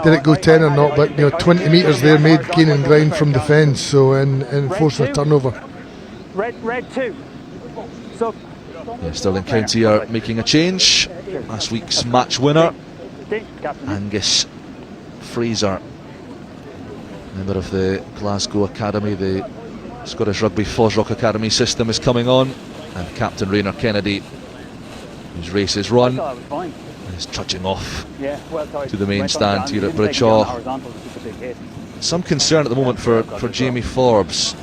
did it go 10 or not, but 20 metres there made gaining ground from defence, so and forcing a turnover. Red 2. So Yeah, Stirling County are making a change. Last week's match winner, Angus Fraser, member of the Glasgow Academy, the Scottish Rugby FOSROC Academy system, is coming on, and Captain Rayner Kennedy, whose race is run, is trudging off to the main stand here at Bridgehaw. Some concern at the moment for Jamie Forbes.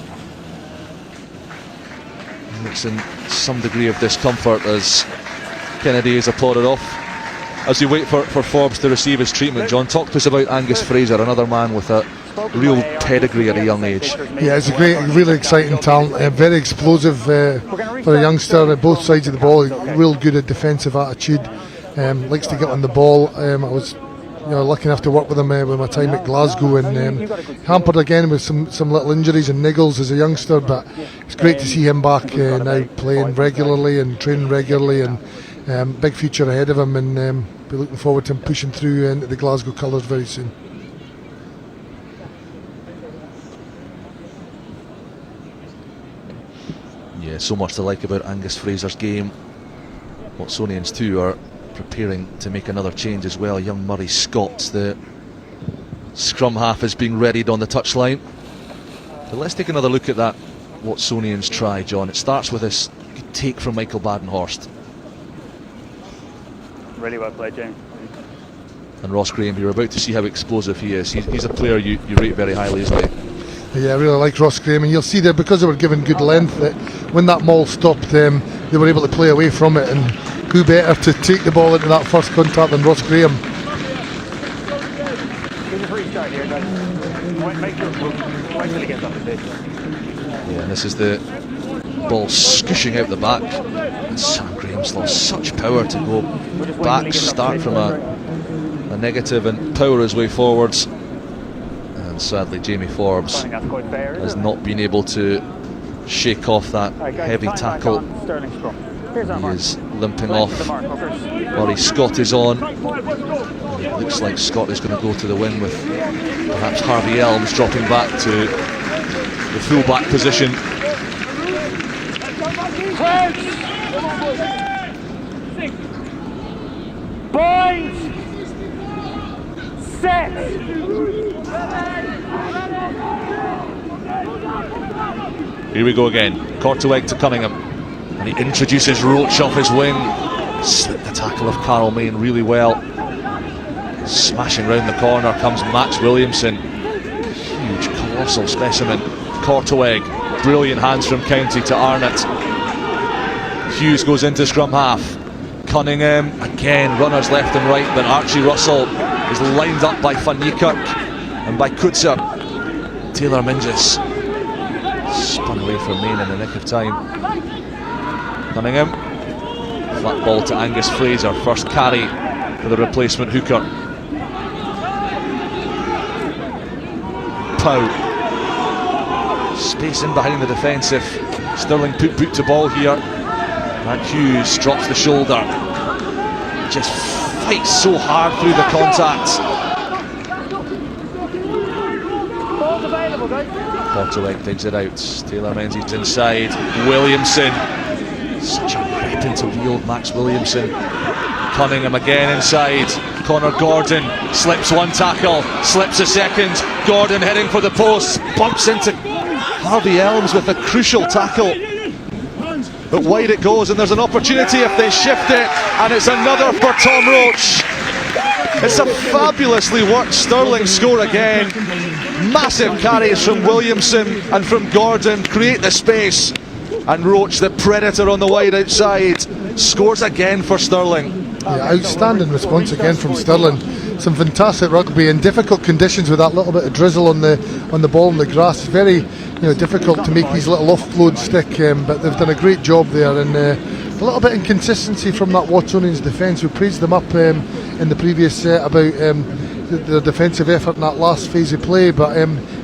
It's in some degree of discomfort as Kennedy is applauded off. As we wait for Forbes to receive his treatment, John, talk to us about Angus Fraser, another man with a real pedigree at a young age. Yeah, it's a great, really exciting talent, very explosive for a youngster at both sides of the ball, real good at defensive attitude, likes to get on the ball. I was lucky enough to work with him with my time at Glasgow, and hampered again with some little injuries and niggles as a youngster, but it's great to see him back now playing regularly and training regularly, and big future ahead of him, and be looking forward to him pushing through into the Glasgow colours very soon. Yeah, so much to like about Angus Fraser's game. Watsonians too are preparing to make another change as well. Young Murray Scott, the scrum half, is being readied on the touchline. But let's take another look at that Watsonians try, John. It starts with this good take from Michael Badenhorst. Really well played, Jamie. And Ross Graham, you're about to see how explosive he is. He's a player you rate very highly, isn't he? Yeah, I really like Ross Graham, and you'll see there, because they were given good length, that when that maul stopped, they were able to play away from it, and who better to take the ball into that first contact than Ross Graham. There's a free start here, guys. Make sure wait till he gets off the pitch. Yeah, and this is the ball scooshing out the back, and Sam Graham's lost such power to go back, start from a negative and power his way forwards. And sadly Jamie Forbes has not been able to shake off that heavy tackle. He is limping off. Murray Scott is on. And it looks like Scott is going to go to the wing, with perhaps Harvey Elms dropping back to the full-back position. Point! Set! Here we go again. Korteweg to Cunningham, and he introduces Roach off his wing. Slipped the tackle of Carl Main really well. Smashing round the corner comes Max Williamson. Huge, colossal specimen. Korteweg, brilliant hands from County to Arnott. Hughes goes into scrum half. Cunningham, again, runners left and right, but Archie Russell is lined up by Van Niekerk and by Kutzer. Taylor Mingus spun away from Main in the nick of time. Cunningham, flat ball to Angus Fraser, first carry for the replacement hooker. Pow, space in behind the defensive. Stirling put boot to ball here, and Hughes drops the shoulder, just fights so hard through the contact. Korteweg digs it out. Taylor Menzies inside. Williamson, such a weapon to wield, Max Williamson. Cunningham again inside. Connor Gordon slips one tackle, slips a second. Gordon heading for the post, bumps into Harvey Elms with a crucial tackle. But wide it goes, and there's an opportunity if they shift it, and it's another for Tom Roach. It's a fabulously worked Stirling score again. Massive carries from Williamson and from Gordon create the space, and Roach, the predator on the wide outside, scores again for Stirling. Yeah, outstanding response again from Stirling. Some fantastic rugby in difficult conditions with that little bit of drizzle on the ball in the grass. It's very difficult to make these little offloads stick, but they've done a great job there, and a little bit inconsistency from that Watsonians defence. We praised them up in the previous set about their defensive effort in that last phase of play, but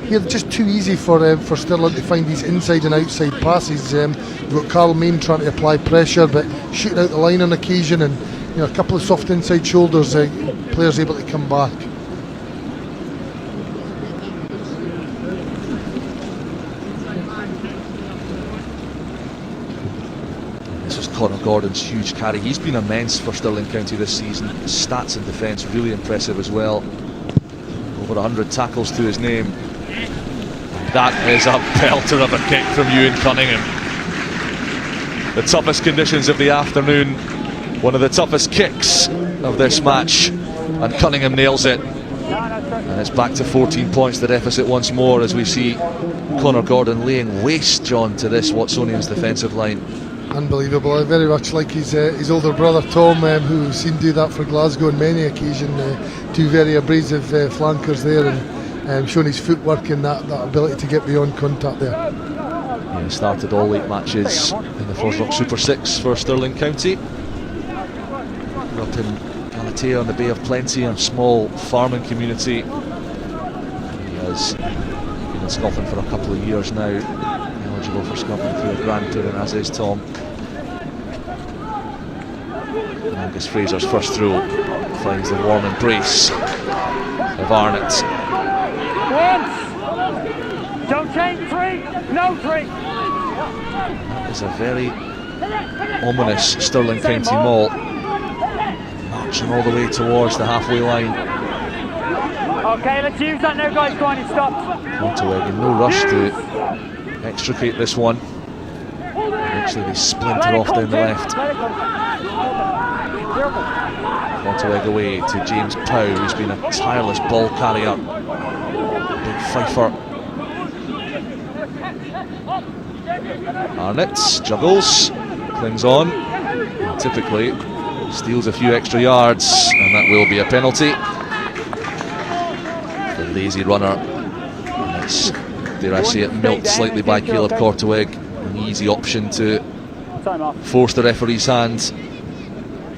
here just too easy for Stirling to find these inside and outside passes. We've got Carl Main trying to apply pressure, but shooting out the line on occasion, and a couple of soft inside shoulders, players able to come back. This was Connor Gordon's huge carry. He's been immense for Stirling County this season. His stats in defence really impressive as well. Over 100 tackles to his name. That is a belter of a kick from Ewan Cunningham. The toughest conditions of the afternoon, one of the toughest kicks of this match, and Cunningham nails it. And it's back to 14 points, the deficit once more, as we see Connor Gordon laying waste, John, to this Watsonians defensive line. Unbelievable, very much like his older brother Tom, who we've seen do that for Glasgow on many occasions. Two very abrasive flankers there, and showing his footwork and that ability to get beyond contact there. Yeah, he started all 8 matches in the FOSROC Super 6 for Stirling County. Grew up in Atea on the Bay of Plenty, a small farming community. He has been in Scotland for a couple of years now, eligible for Scotland through a grandparent, as is Tom. Angus Fraser's first throw finds the warm embrace of Arnott. Once! Don't change 3! No 3! That is a very ominous Stirling County maul, marching all the way towards the halfway line. Okay, let's use that now, guys. Go on, it's stopped. Montague in no rush to extricate this one. Eventually they splinter off down the left. Montague away to James Pow, who's been a tireless ball carrier. Big fifer. Arnott juggles, clings on, and typically steals a few extra yards, and that will be a penalty. The lazy runner, and it's, dare I say it, milked slightly by Caleb Korteweg. An easy option to force the referee's hand.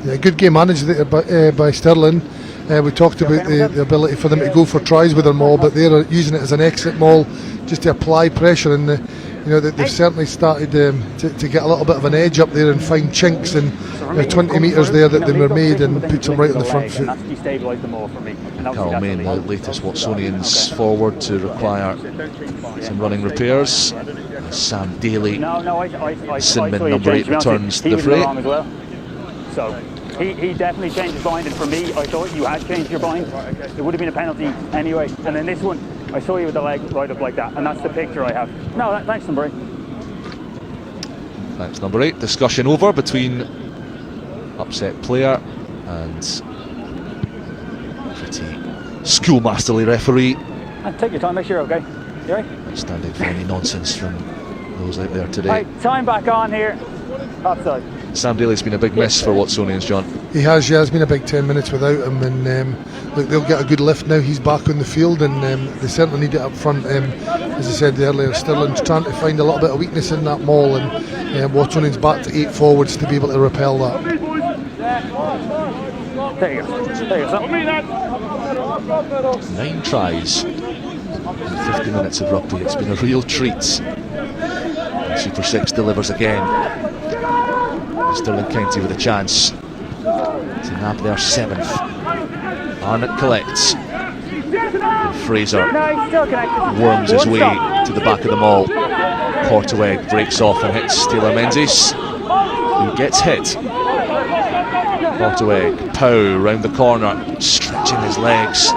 Yeah, good game managed there by Stirling. We talked about the ability for them to go for tries with their maul, but they're using it as an exit maul just to apply pressure, and they've certainly started to get a little bit of an edge up there and find chinks, and 20 metres there that they were made, and puts them right on the front foot. Carl Main, the latest Watsonians forward to require some running repairs. Sam Daly, Sinman number 8, returns to the fray. So he definitely changed his mind, and for me, I thought you had changed your mind. It would have been a penalty anyway. And then this one, I saw you with the leg right up like that, and that's the picture I have. No, thanks, number 8. Thanks, number 8. Discussion over between upset player and pretty schoolmasterly referee. And take your time, make sure you're okay. You right? Not standing for any nonsense from those out there today. Right, time back on here. Offside. Sam Daly's been a big miss for Watsonians, John. He has, yeah. It's been a big 10 minutes without him, and look, they'll get a good lift now. He's back on the field, and they certainly need it up front. As I said earlier, Stirling's trying to find a little bit of weakness in that maul, and Watsonians back to 8 forwards to be able to repel that. There you go. There you go. 9 tries in 50 minutes of rugby. It's been a real treat. And Super6 delivers again. Stirling County with a chance to nab their 7th. Arnott collects. And Fraser worms his way to the back of the maul. Korteweg breaks off and hits Taylor Menzies, who gets hit. Korteweg, Pow round the corner, stretching his legs,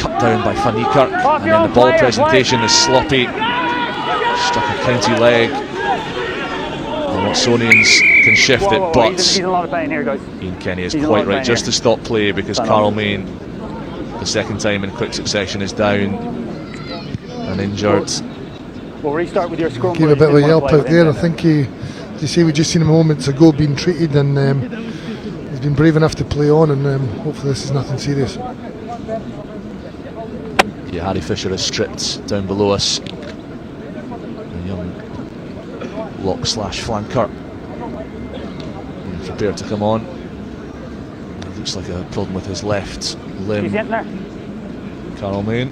cut down by Van Niekerk, and then the ball presentation is sloppy. Struck a county leg. The Watsonians can shift it, but he's in a lot of pain here, guys. Ian Kenny is quite right just to stop play, because Carl Main, the second time in quick succession, is down and injured. We'll restart with your scrum. Gave a bit of a yelp out there. I think we just seen him moments ago being treated, and he's been brave enough to play on, and hopefully this is nothing serious. Yeah, Harry Fisher is stripped down below us. A young lock/flanker. He's prepared to come on. It looks like a problem with his left limb. He's getting there. Carl Main.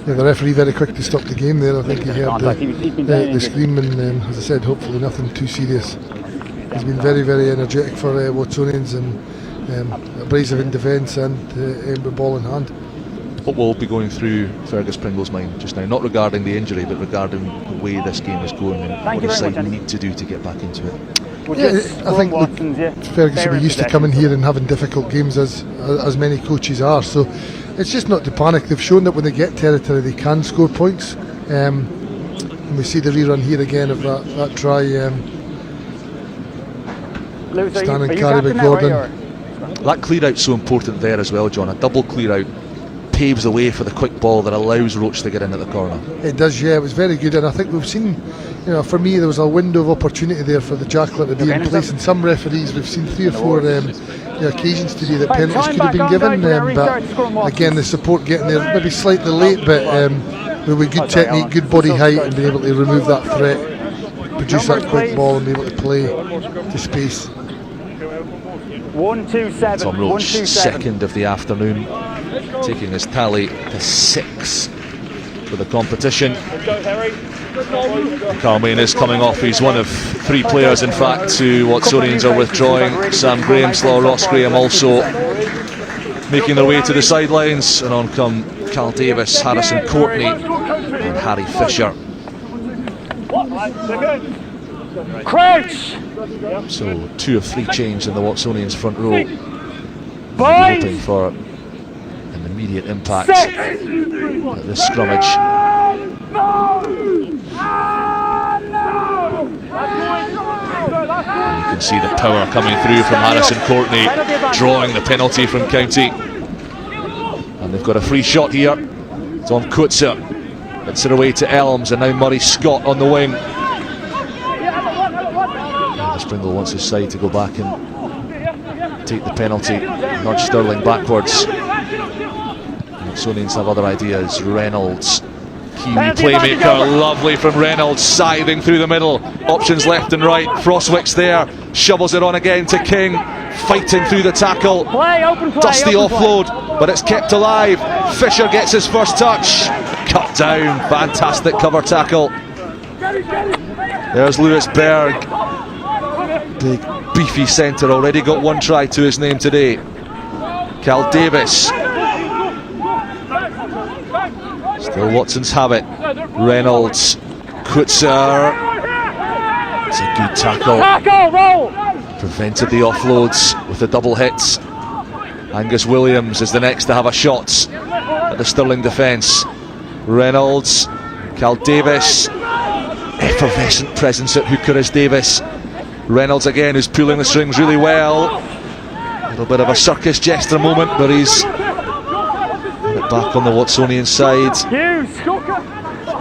Yeah, the referee very quick to stop the game there. I think he heard the scream, and as I said, hopefully nothing too serious. He's been very, very energetic for Watsonians, and abrasive in defence and with ball in hand. What will be going through Fergus Pringle's mind just now, not regarding the injury, but regarding the way this game is going, and what the side need to do to get back into it? I think Fergus will be used to coming here and having difficult games, as many coaches are, so it's just not to panic. They've shown that when they get territory they can score points, and we see the rerun here again of that try. Stan and carry with Gordon. That clear out's so important there as well, John. A double clear out paves the way for the quick ball that allows Roach to get in at the corner. It does, yeah. It was very good, and I think we've seen, for me there was a window of opportunity there for the Jackal to be in place, and some referees, we've seen 3 or 4 occasions today that penalties could have been given, but again the support getting there maybe slightly late, but with good technique, good body height, and being able to remove that threat. produce that quick ball and be able to play to space. 1-2-7. Tom Roach, second of the afternoon, taking his tally to 6 for the competition. Carlmain is coming off. He's one of 3 players, in fact, who Watsonians are withdrawing. Sam Graham, Slaw, Ross Graham also making their way to the sidelines, and on come Cal Davis, Harrison Courtney and Harry Fisher. Crouch! So 2 of 3 change in the Watsonians front row. Hoping for an immediate impact at this scrummage. And you can see the power coming through from Harrison Courtney, drawing the penalty from County. And they've got a free shot here. Tom Coetzer gets it away to Elms, and now Murray Scott on the wing. Springle wants his side to go back and take the penalty, nudge Stirling backwards. Watsonians have other ideas. Reynolds, Kiwi playmaker, lovely from Reynolds, scything through the middle, options left and right. Frostwick's there, shovels it on again to King, fighting through the tackle, dusty offload, but it's kept alive. Fisher gets his first touch, cut down, fantastic cover tackle. There's Lewis Berg, big beefy centre, already got 1 try to his name today. Cal Davis, still Watsons have it. Reynolds, Coetzer, it's a good tackle, prevented the offloads with the double hits. Angus Williams is the next to have a shot at the Stirling defence. Reynolds, Cal Davis, effervescent presence at hooker is Davis. Reynolds again, who's pulling the strings really well. A little bit of a circus jester moment, but he's back on the Watsonian side.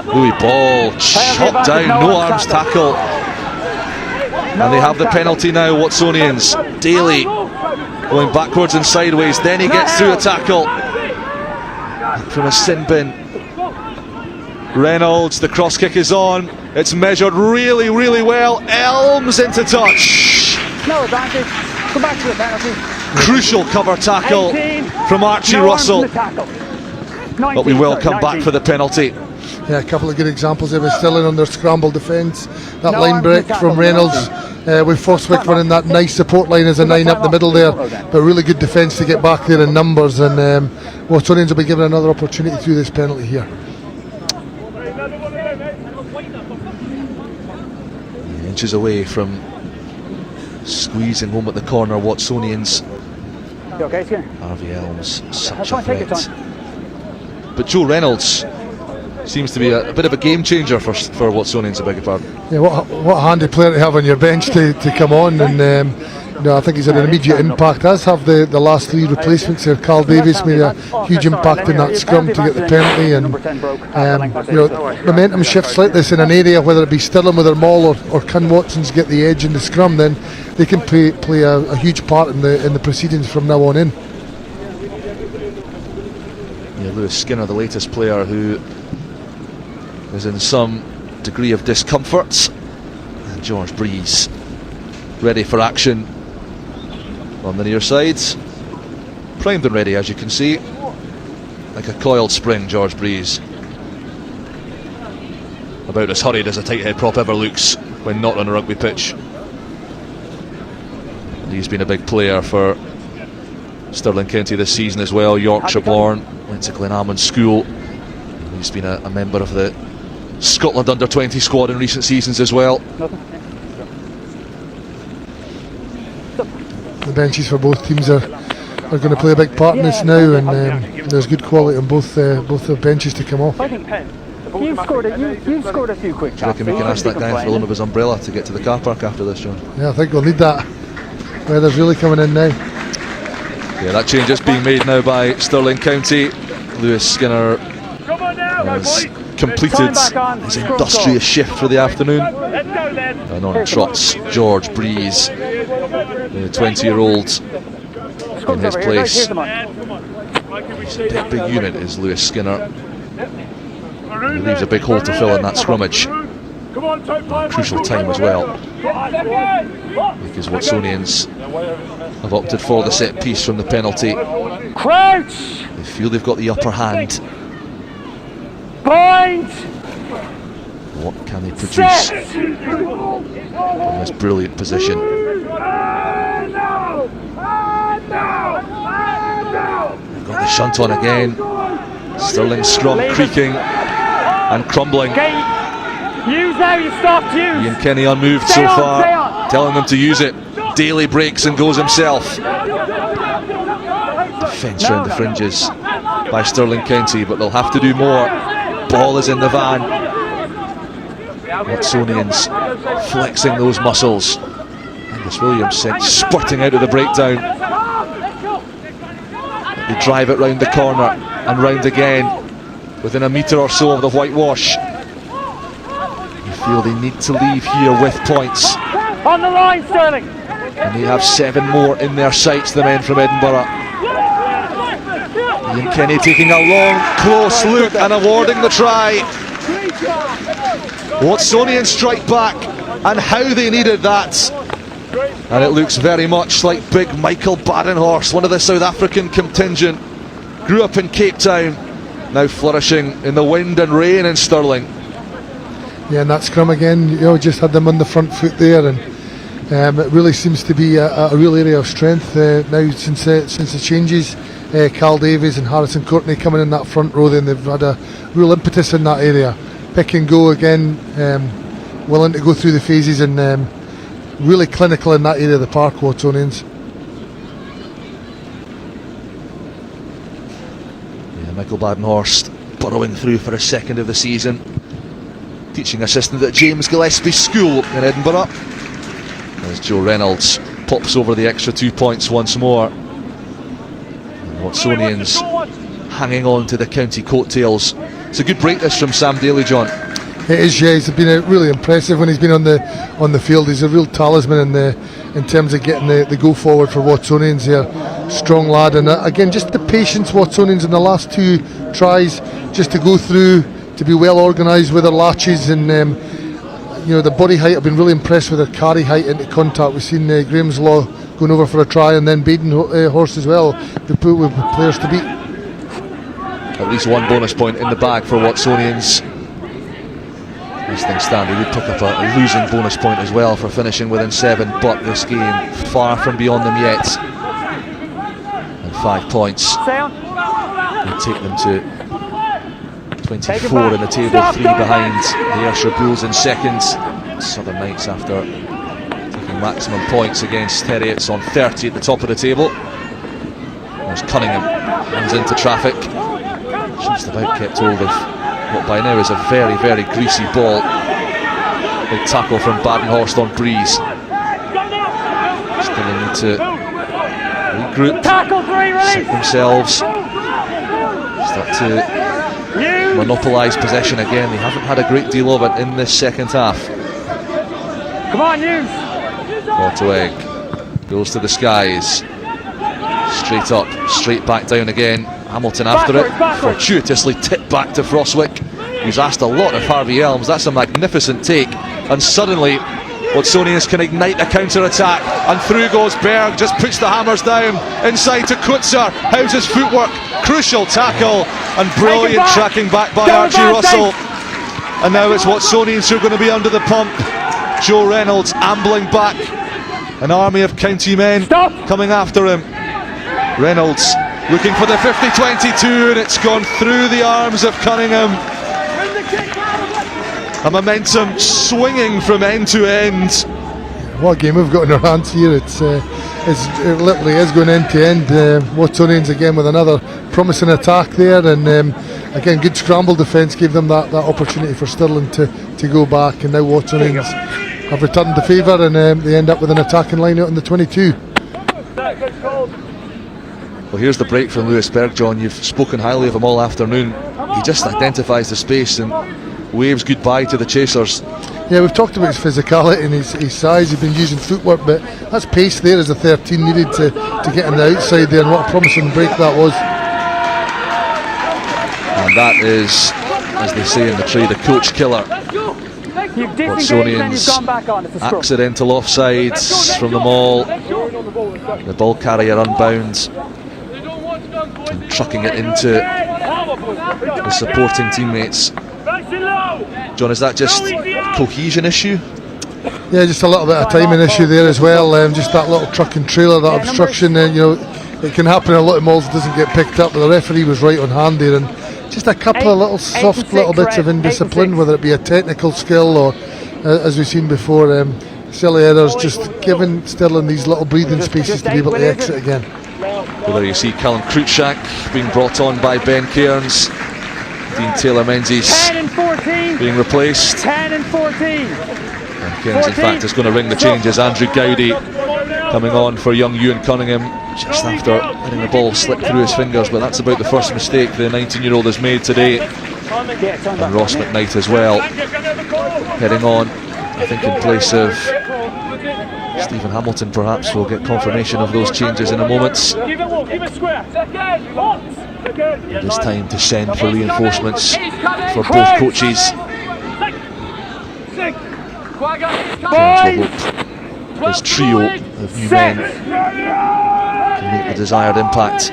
Louis Ball, shot down, no arms tackle. And they have the penalty now, Watsonians. Daly going backwards and sideways, then he gets through a tackle from a sin bin. Reynolds, the cross kick is on, it's measured really, really well. Elms into touch. No advantage, come back to the penalty. Crucial cover tackle from Archie Russell. But we will come back for the penalty. Yeah, a couple of good examples there with Stirling on their scramble defence. That line break from Reynolds, with Foswick running that nice support line as a 9 up the middle there, but really good defence to get back there in numbers, and Watsonians will be given another opportunity through this penalty here. Inches away from squeezing home at the corner, Watsonians. Harvey Elms, such a threat. But Joe Reynolds seems to be a bit of a game changer for Watsonians, I beg your pardon. Yeah, what a handy player to have on your bench to come on, and I think he's had an immediate impact, as have the last 3 replacements here. Carl Davies made a huge impact in that scrum to get the penalty, and momentum shifts like this in an area, whether it be Stirling with their maul or can Watsons get the edge in the scrum, then they can play a huge part in the proceedings from now on in. Yeah, Lewis Skinner, the latest player who is in some degree of discomfort, and George Breeze ready for action on the near side, primed and ready, as you can see, like a coiled spring. George Breeze, about as hurried as a tight head prop ever looks when not on a rugby pitch. And he's been a big player for Stirling County this season as well. Yorkshire born, went to Glenalmond School. He's been a member of the Scotland under-20 squad in recent seasons as well. The benches for both teams are going to play a big part in this now, and there's good quality on both their benches to come off. You've scored a few quick Do you reckon we can ask that guy for a loan of his umbrella to get to the car park after this, John? Yeah, I think we'll need that. Weather's really coming in now. Yeah, that change is being made now by Stirling County. Lewis Skinner has completed his industrious shift for the afternoon. And on trots George Breeze, the 20-year-old, in his place. He's a big unit, is Lewis Skinner. He leaves a big hole to fill in that scrummage. Crucial time as well, because Watsonians have opted for the set piece from the penalty. Crouch! They feel they've got the upper hand. Point! What can they produce from this brilliant position? They've got the shunt on again. Stirling scrum creaking and crumbling. Use now, you stopped, use! Ian Kenny unmoved so far, telling them to use it. Daly breaks and goes himself. Defence round the fringes by Stirling County, but they'll have to do more. Ball is in the van. Watsonians flexing those muscles. Angus Williams sent spurting out of the breakdown. They drive it round the corner and round again, within a metre or so of the whitewash. They feel they need to leave here with points. On the line, Stirling! And they have 7 more in their sights, the men from Edinburgh. Ian Kenny taking a long, close look and awarding the try. Watsonians strike back, and how they needed that. And it looks very much like big Michael Badenhorst, one of the South African contingent. Grew up in Cape Town, now flourishing in the wind and rain in Stirling. Yeah, and that scrum again, just had them on the front foot there, and it really seems to be a real area of strength now since the changes. Cal Davies and Harrison Courtney coming in that front row, then they've had a real impetus in that area. Pick and go again, willing to go through the phases, and really clinical in that area of the park, Watsonians. Yeah, Michael Badenhorst burrowing through for a second of the season. Teaching assistant at James Gillespie School in Edinburgh. As Joe Reynolds pops over the extra 2 points once more. And Watsonians hanging on to the county coattails. It's a good break this from Sam Daly, John. It is, yeah. He's been really impressive when he's been on the field. He's a real talisman in terms of getting the go forward for Watsonians here. Strong lad, and again, just the patience Watsonians in the last 2 tries, just to go through, to be well organised with their latches, and the body height. I've been really impressed with their carry height into contact. We've seen Graham's Law going over for a try, and then Badenhorst as well. They put with players to beat. At least 1 bonus point in the bag for Watsonians. As things stand, they would pick up a losing bonus point as well for finishing within 7, but this game far from beyond them yet. And 5 points will take them to 24 in the table, 3 behind the Ayrshire Bulls in second. Southern Knights, after taking maximum points against Heriots, on 30 at the top of the table. There's Cunningham, runs into traffic, just about kept hold of what by now is a very, very greasy ball. Big tackle from Badenhorst on Breeze. Still need to regroup, set themselves, start to monopolise possession again. They haven't had a great deal of it in this second half. Come on, you! Portoeg goes to the skies. Straight up, straight back down again. Hamilton after it, fortuitously tipped back to Frostwick, who's asked a lot of Harvey Elms. That's a magnificent take, and suddenly Watsonians can ignite a counter-attack, and through goes Berg, just puts the hammers down, inside to Kutzer. How's his footwork? Crucial tackle, and brilliant tracking back by Archie Russell. And now it's Watsonians who are going to be under the pump. Joe Reynolds ambling back, an army of county men coming after him. Reynolds looking for the 50-22, and it's gone through the arms of Cunningham. A momentum swinging from end to end. What a game we've got in our hands here. It literally is going end to end. Watsonians again with another promising attack there, and again good scramble defence gave them that opportunity for Stirling to go back, and now Watsonians have returned the favour, and they end up with an attacking line out in the 22. Well, here's the break from Lewis Berg, John. You've spoken highly of him all afternoon. He just identifies the space and waves goodbye to the chasers. Yeah, we've talked about his physicality and his size. He's been using footwork, but that's pace there as a 13 needed to get on the outside there, and what a promising break that was. And that is, as they say in the trade, a coach killer. you've disengaged and you've Watsonians gone back on, it's a scrum. accidental offsides from the maul. The ball carrier unbound and trucking it into the supporting teammates. John, is that just a cohesion issue? Yeah, just a little bit of timing issue there as well. Just that little truck and trailer, that obstruction. You know, it can happen in a lot of malls. It doesn't get picked up, but the referee was right on hand there, and just a couple of little soft little bits of indiscipline, whether it be a technical skill or, as we've seen before, silly errors, just giving Stirling these little breathing spaces to be able to exit again. Well, there you see Callum Cruikshank being brought on by Ben Cairns. Dean Taylor-Menzies being replaced. 10 and 14. And Cairns, in fact, is going to ring the changes. Andrew Gowdy coming on for young Ewan Cunningham just after letting the ball slip through his fingers, but that's about the first mistake the 19-year-old has made today. And Ross McKnight as well, heading on, I think in place of Stephen Hamilton. Perhaps we'll get confirmation of those changes in a moment. It is time to send for reinforcements for both coaches. Cairns will hope his trio of new men can make the desired impact.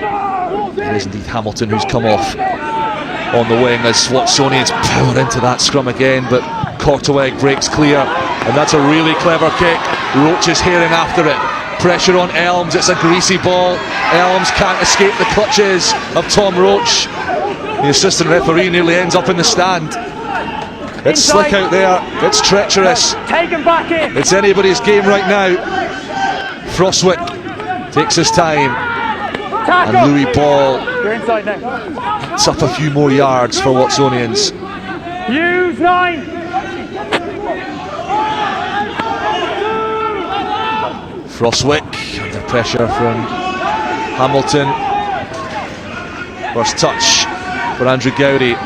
It is indeed Hamilton who's come off on the wing as Watsonians power into that scrum again, but Korteweg breaks clear, and that's a really clever kick. Roach is herring after it. Pressure on Elms, it's a greasy ball. Elms can't escape the clutches of Tom Roach. The assistant referee nearly ends up in the stand. It's slick out there, it's treacherous. Take him back in. It's anybody's game right now. Frostwick takes his time. And Louis Ball, You're inside now. it's up a few more yards for Watsonians. Use 9. Frostwick under pressure from Hamilton. First touch for Andrew Gowdy.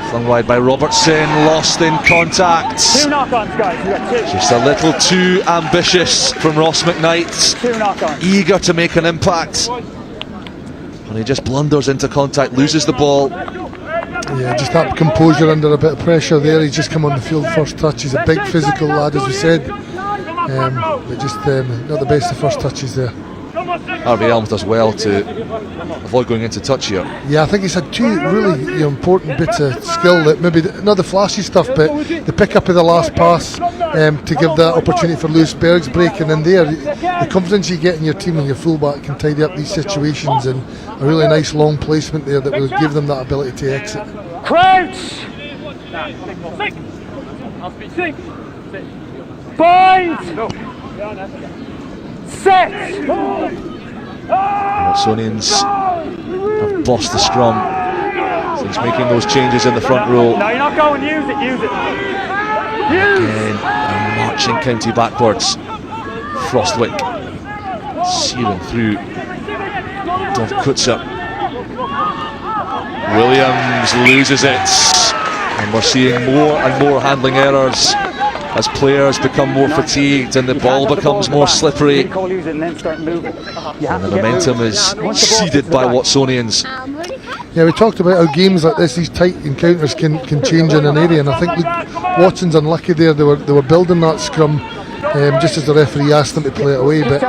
Flung wide by Robertson, lost in contact. 2 knock-ons, guys. We've got 2. Just a little too ambitious from Ross McKnight. 2 knock-ons. Eager to make an impact. And he just blunders into contact, loses the ball. Yeah, just that composure under a bit of pressure there. He's just come on the field first touch. He's a big physical lad, as we said. But just not the best of first touches there. Harvey Elms does well to avoid going into touch here. Yeah, I think he's had 2 really important bits of skill, that maybe not the flashy stuff, but the pick up of the last pass to give that opportunity for Lewis Berg's break, and then there, the confidence you get in your team and your fullback can tidy up these situations, and a really nice long placement there that will give them that ability to exit. Crouch! Bind! Set! Watsonians have bossed the scrum since making those changes in the front row. No, you're not going. Use it. Use it. Again, marching county backwards. Frostwick searing through Dov Kutzer. Williams loses it, and we're seeing more and more handling errors as players become more fatigued and the ball becomes more slippery. And the momentum is ceded by Watsonians. Yeah, we talked about how games like this, these tight encounters can change in an area, and I think Watson's unlucky there. They were building that scrum just as the referee asked them to play it away, but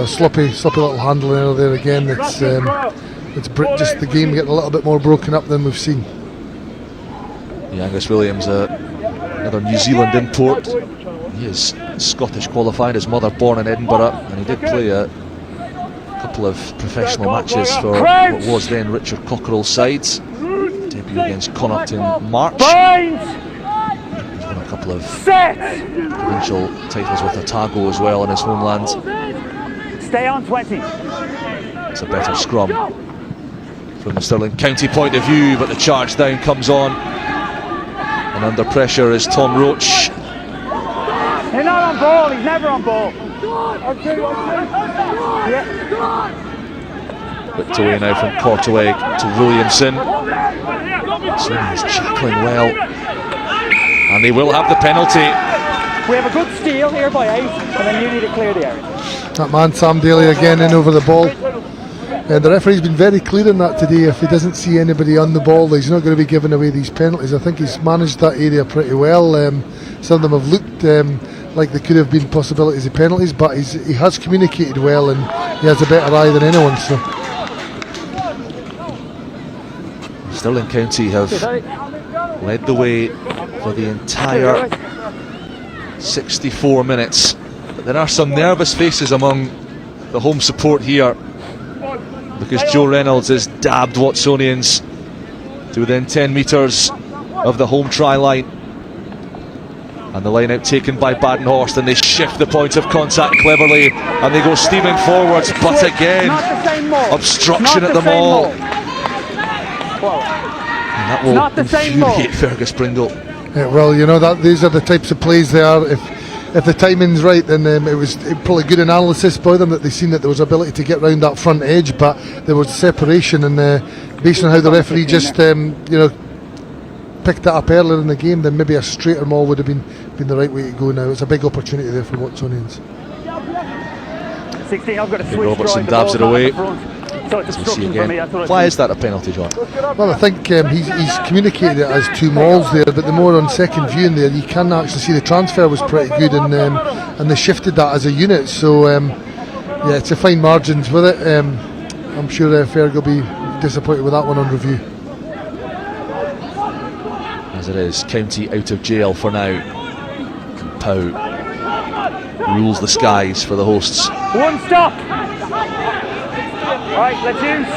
sloppy little handling error there again. It's just the game getting a little bit more broken up than we've seen. Yeah, Angus Williams, another New Zealand import. He is Scottish qualified, his mother born in Edinburgh, and he did play a couple of professional matches for what was then Richard Cockerell's sides. Debut against Connacht in March. He's won a couple of provincial titles with Otago as well in his homeland. Stay on 20. It's a better scrum from the Stirling County point of view, but the charge down comes on. And under pressure is Tom Roach. He's not on ball, he's never on ball. Whipped away now from Korteweg to Williamson. So he's chuckling well. And they will have the penalty. We have a good steal here by 8, and then you need to clear the area. That man Sam Daly again in over the ball. The referee's been very clear on that today. If he doesn't see anybody on the ball, he's not going to be giving away these penalties. I think he's managed that area pretty well. Some of them have looked like there could have been possibilities of penalties, but he has communicated well, and he has a better eye than anyone. So Stirling County have led the way for the entire 64 minutes. But there are some nervous faces among the home support here, because Joe Reynolds has dabbed Watsonians to within 10 metres of the home try line. And the line out taken by Badenhorst, and they shift the point of contact cleverly, and they go steaming forwards, but again, obstruction at the maul. And that will infuriate Fergus Pringle. Yeah, well, you know, that these are the types of plays they are. If the timing's right, then it was probably good analysis by them that they seen that there was ability to get round that front edge, but there was separation, and based on how the referee just picked it up earlier in the game, then maybe a straighter maul would have been the right way to go. Now it's a big opportunity there for Watsonians. 16, I've got to switch. Robertson dabs it away. So it's obstruction for me. Why is that a penalty, John? Well, I think he's communicated it as two mauls there, but the more on second view in there, you can actually see the transfer was pretty good, and they shifted that as a unit. So yeah, it's a fine margins with it. I'm sure Ferg will be disappointed with that one on review. As it is, County out of jail for now. Pow rules the skies for the hosts. One stop. Right, let's use.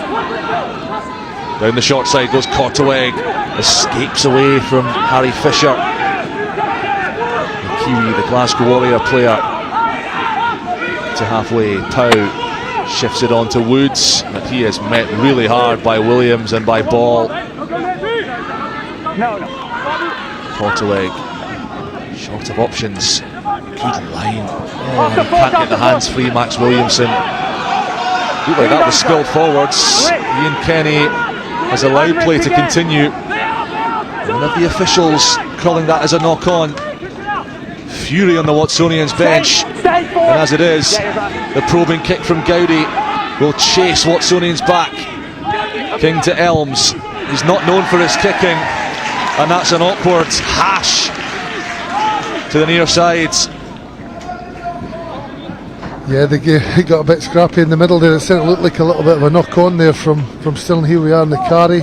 Down the short side goes Korteweg, escapes away from Harry Fisher. The Kiwi, the Glasgow Warrior player, to halfway. Pow shifts it on to Woods, but he is met really hard by Williams and by Ball. No. Korteweg, short of options. Good line. Oh, he can't get the hands free, Max Williamson. Looked like that was spilled forwards. Ian Kenny has allowed play to continue. One of the officials calling that as a knock-on. Fury on the Watsonians bench. And as it is, the probing kick from Gowdy will chase Watsonians back. King to Elms. He's not known for his kicking, and that's an awkward hash to the near sides. Yeah, they got a bit scrappy in the middle there. It certainly looked like a little bit of a knock-on there from Stirling. Here we are in the carry.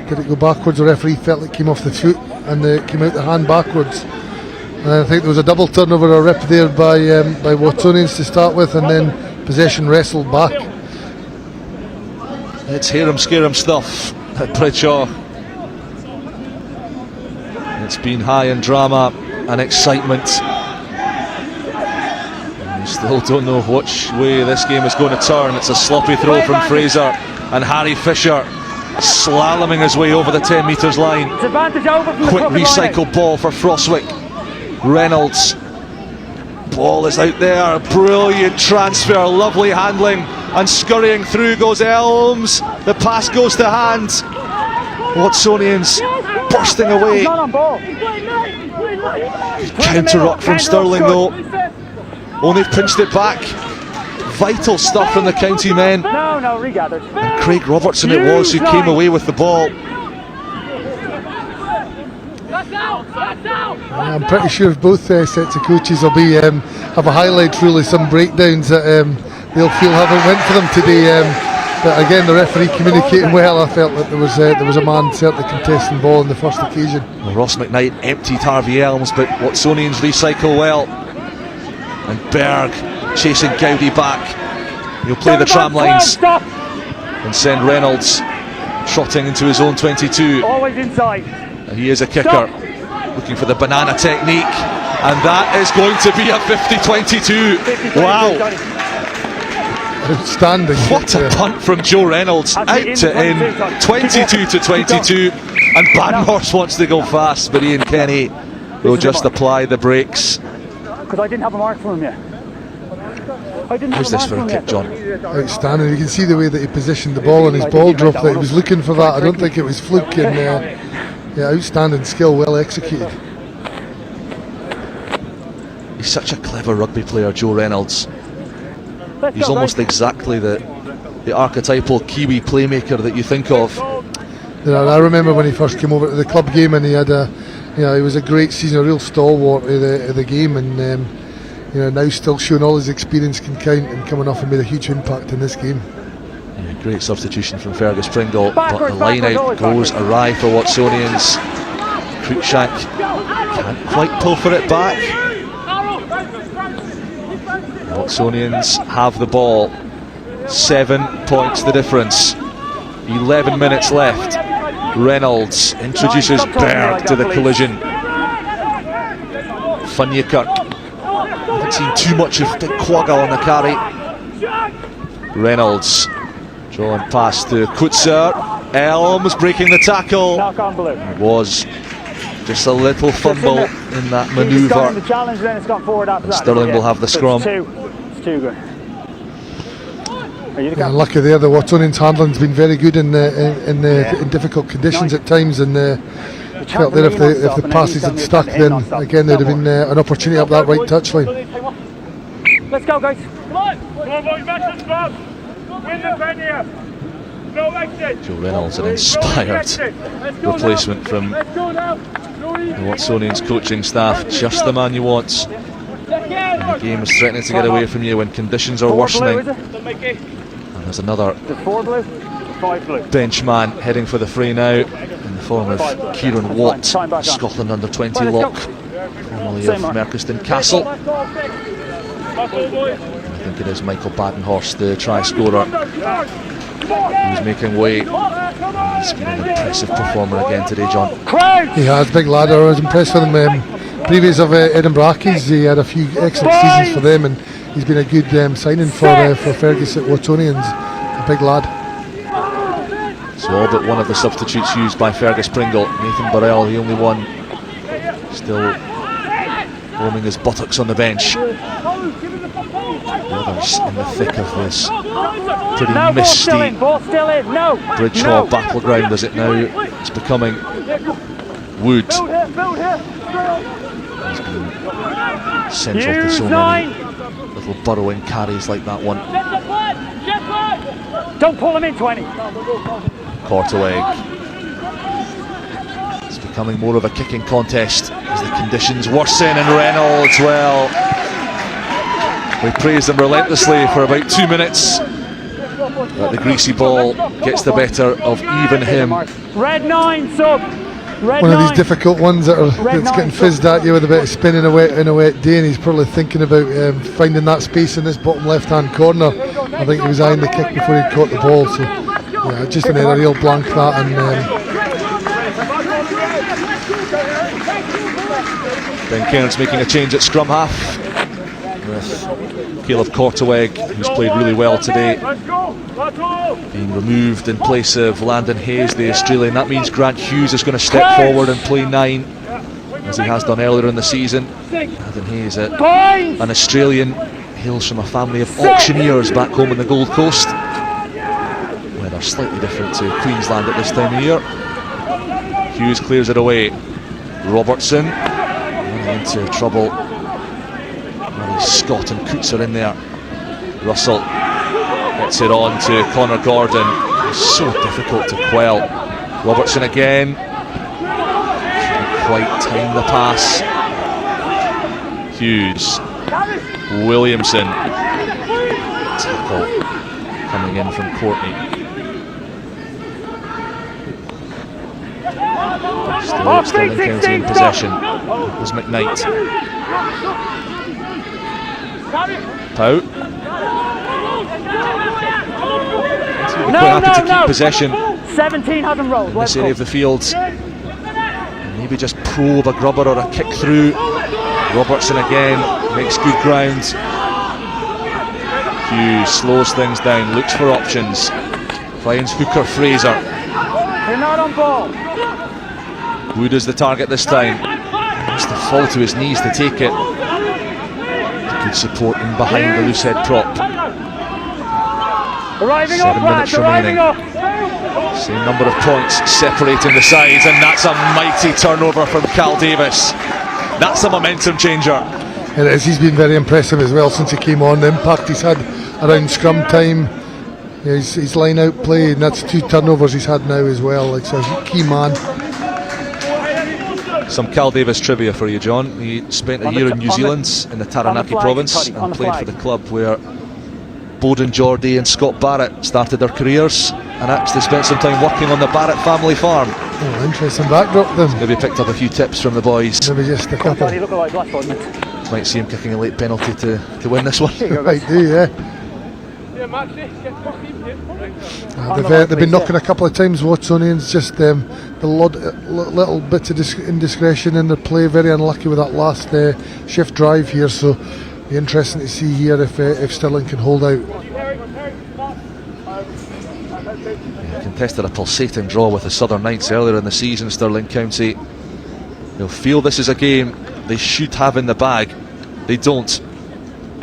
Did it go backwards? The referee felt it came off the foot, and it came out the hand backwards. And I think there was a double turnover, a rip there by Watsonians to start with, and then possession wrestled back. It's harum-scarum stuff at Bridgeshaw. It's been high in drama and excitement. Still don't know which way this game is going to turn. It's a sloppy throw from Fraser, and Harry Fisher slaloming his way over the 10 metres line. Quick recycle ball for Frostwick. Reynolds, ball is out there, brilliant transfer, lovely handling, and scurrying through goes Elms. The pass goes to hand. Watsonians bursting away. Counter rock from Stirling though. Only pinched it back. Vital stuff from the county men. No, regathered. And Craig Robertson it was who came away with the ball. I'm pretty sure both sets of coaches will be have a highlight, really some breakdowns that they'll feel haven't went for them today. But again, the referee communicating well. I felt that there was a man certainly contesting ball on the first occasion. Well, Ross McKnight emptied Harvey Elms, but Watsonians recycle well. And Berg chasing Gowdy back. He'll play the tram lines and send Reynolds trotting into his own 22. Always inside. And he is a kicker. Looking for the banana technique. And that is going to be a 50-22. Wow. Outstanding. What a punt from Joe Reynolds. Out to in. 22-22. And Badenhorst wants to go fast, but Ian Kenny will just apply the brakes. Because I didn't have a mark for him yet. How's this for a kick, John? Outstanding. You can see the way that he positioned the ball and his ball drop, that he was looking for that. I don't think it was fluke, and yeah, outstanding skill, well executed. He's such a clever rugby player, Joe Reynolds. He's almost exactly the the archetypal Kiwi playmaker that you think of. I remember when he first came over to the club game, and he had it was a great season, a real stalwart of the game, and now still showing all his experience can count, and coming off and made a huge impact in this game. Yeah, great substitution from Fergus Pringle, but the line out goes awry for Watsonians. Cruikshank can't quite pilfer it back. Watsonians have the ball. 7 points the difference. 11 minutes left. Reynolds introduces Berg to the collision. Funyakirk. I haven't seen too much of Dick Quagga on the carry. Reynolds drawn past to Kutzer. Elms breaking the tackle. It was just a little fumble in that manoeuvre. And Stirling will have the scrum. It's too good. Lucky there, the Watsonians handling's been very good in difficult conditions at times, and felt there if the passes had stuck, then again there'd have been an opportunity up that right touchline. Let's go, guys. Come on boys, match the scrum. Win the pen here. No exit. Joe Reynolds, an inspired replacement from the Watsonians coaching staff. Just the man you want. And the game is threatening to get away from you when conditions are worsening. And there's another bench man heading for the fray now, in the form of Kieran Watt, Scotland under-20 lock, formerly of Merchiston Castle. I think it is Michael Badenhorst, the try scorer, who's making way. He's been an impressive performer again today, John. He has, big lad. I was impressed with him. Previous of Edinburgh Accies, he had a few excellent seasons for them, and he's been a good signing for Fergus at Watsonians. A big lad. So all but one of the substitutes used by Fergus Pringle. Nathan Burrell, the only one still warming his buttocks on the bench. The others in the thick of this pretty misty Bridge-Hall battleground as it now is becoming. Wood has been central to so many little burrowing carries like that one. Don't pull him into any. Korteweg. It's becoming more of a kicking contest as the conditions worsen, and Reynolds, well, we praised him relentlessly for about 2 minutes, but the greasy ball gets the better of even him. Red 9 sub. One of these difficult ones that's getting fizzed at you with a bit of spin in a wet day, and he's probably thinking about finding that space in this bottom left hand corner. I think he was eyeing the kick before he caught the ball, so yeah, just another real blank that. And Ben Cairns making a change at scrum half with Caleb Korteweg, who's played really well today, being removed in place of Landon Hayes, the Australian. That means Grant Hughes is going to step forward and play 9, as he has done earlier in the season. Landon Hayes, an Australian, hails from a family of auctioneers back home in the Gold Coast. Weather slightly different to Queensland at this time of year. Hughes clears it away. Robertson running into trouble. Scott and Coots are in there. Russell gets it on to Connor Gordon. It's so difficult to quell. Robertson again. Can't quite time the pass. Hughes. Williamson. Tackle coming in from Courtney. Still Stirling County in possession. It was McKnight. Pout. Quite happy to keep possession 17 hasn't rolled in this area of the field. Maybe just probe a grubber or a kick through. Robertson again makes good ground. Hughes slows things down, looks for options, finds Hooker Fraser. You're not on ball. Wood is the target this time. He has to fall to his knees to take it. Good support in behind the loose head prop. 7 minutes remaining. Same number of points separating the sides, and that's a mighty turnover from Cal Davis. That's a momentum changer. It is. He's been very impressive as well since he came on. The impact he's had around scrum time, Yeah, his line out play, and that's 2 turnovers he's had now as well. Like, so he's a key man. Some Cal Davis trivia for you, John. He spent a year in New Zealand in the Taranaki province and played for the club where Bowden Geordie and Scott Barrett started their careers, and actually spent some time working on the Barrett family farm. Oh, interesting backdrop then. Maybe picked up a few tips from the boys. Maybe just a couple. Might see him kicking a late penalty to win this one. Might do, yeah. They've been knocking a couple of times, Watsonians, just the little bit of indiscretion in their play, very unlucky with that last shift drive here, so be interesting to see here if Stirling can hold out. Contested a pulsating draw with the Southern Knights earlier in the season, Stirling County. They'll feel this is a game they should have in the bag. They don't.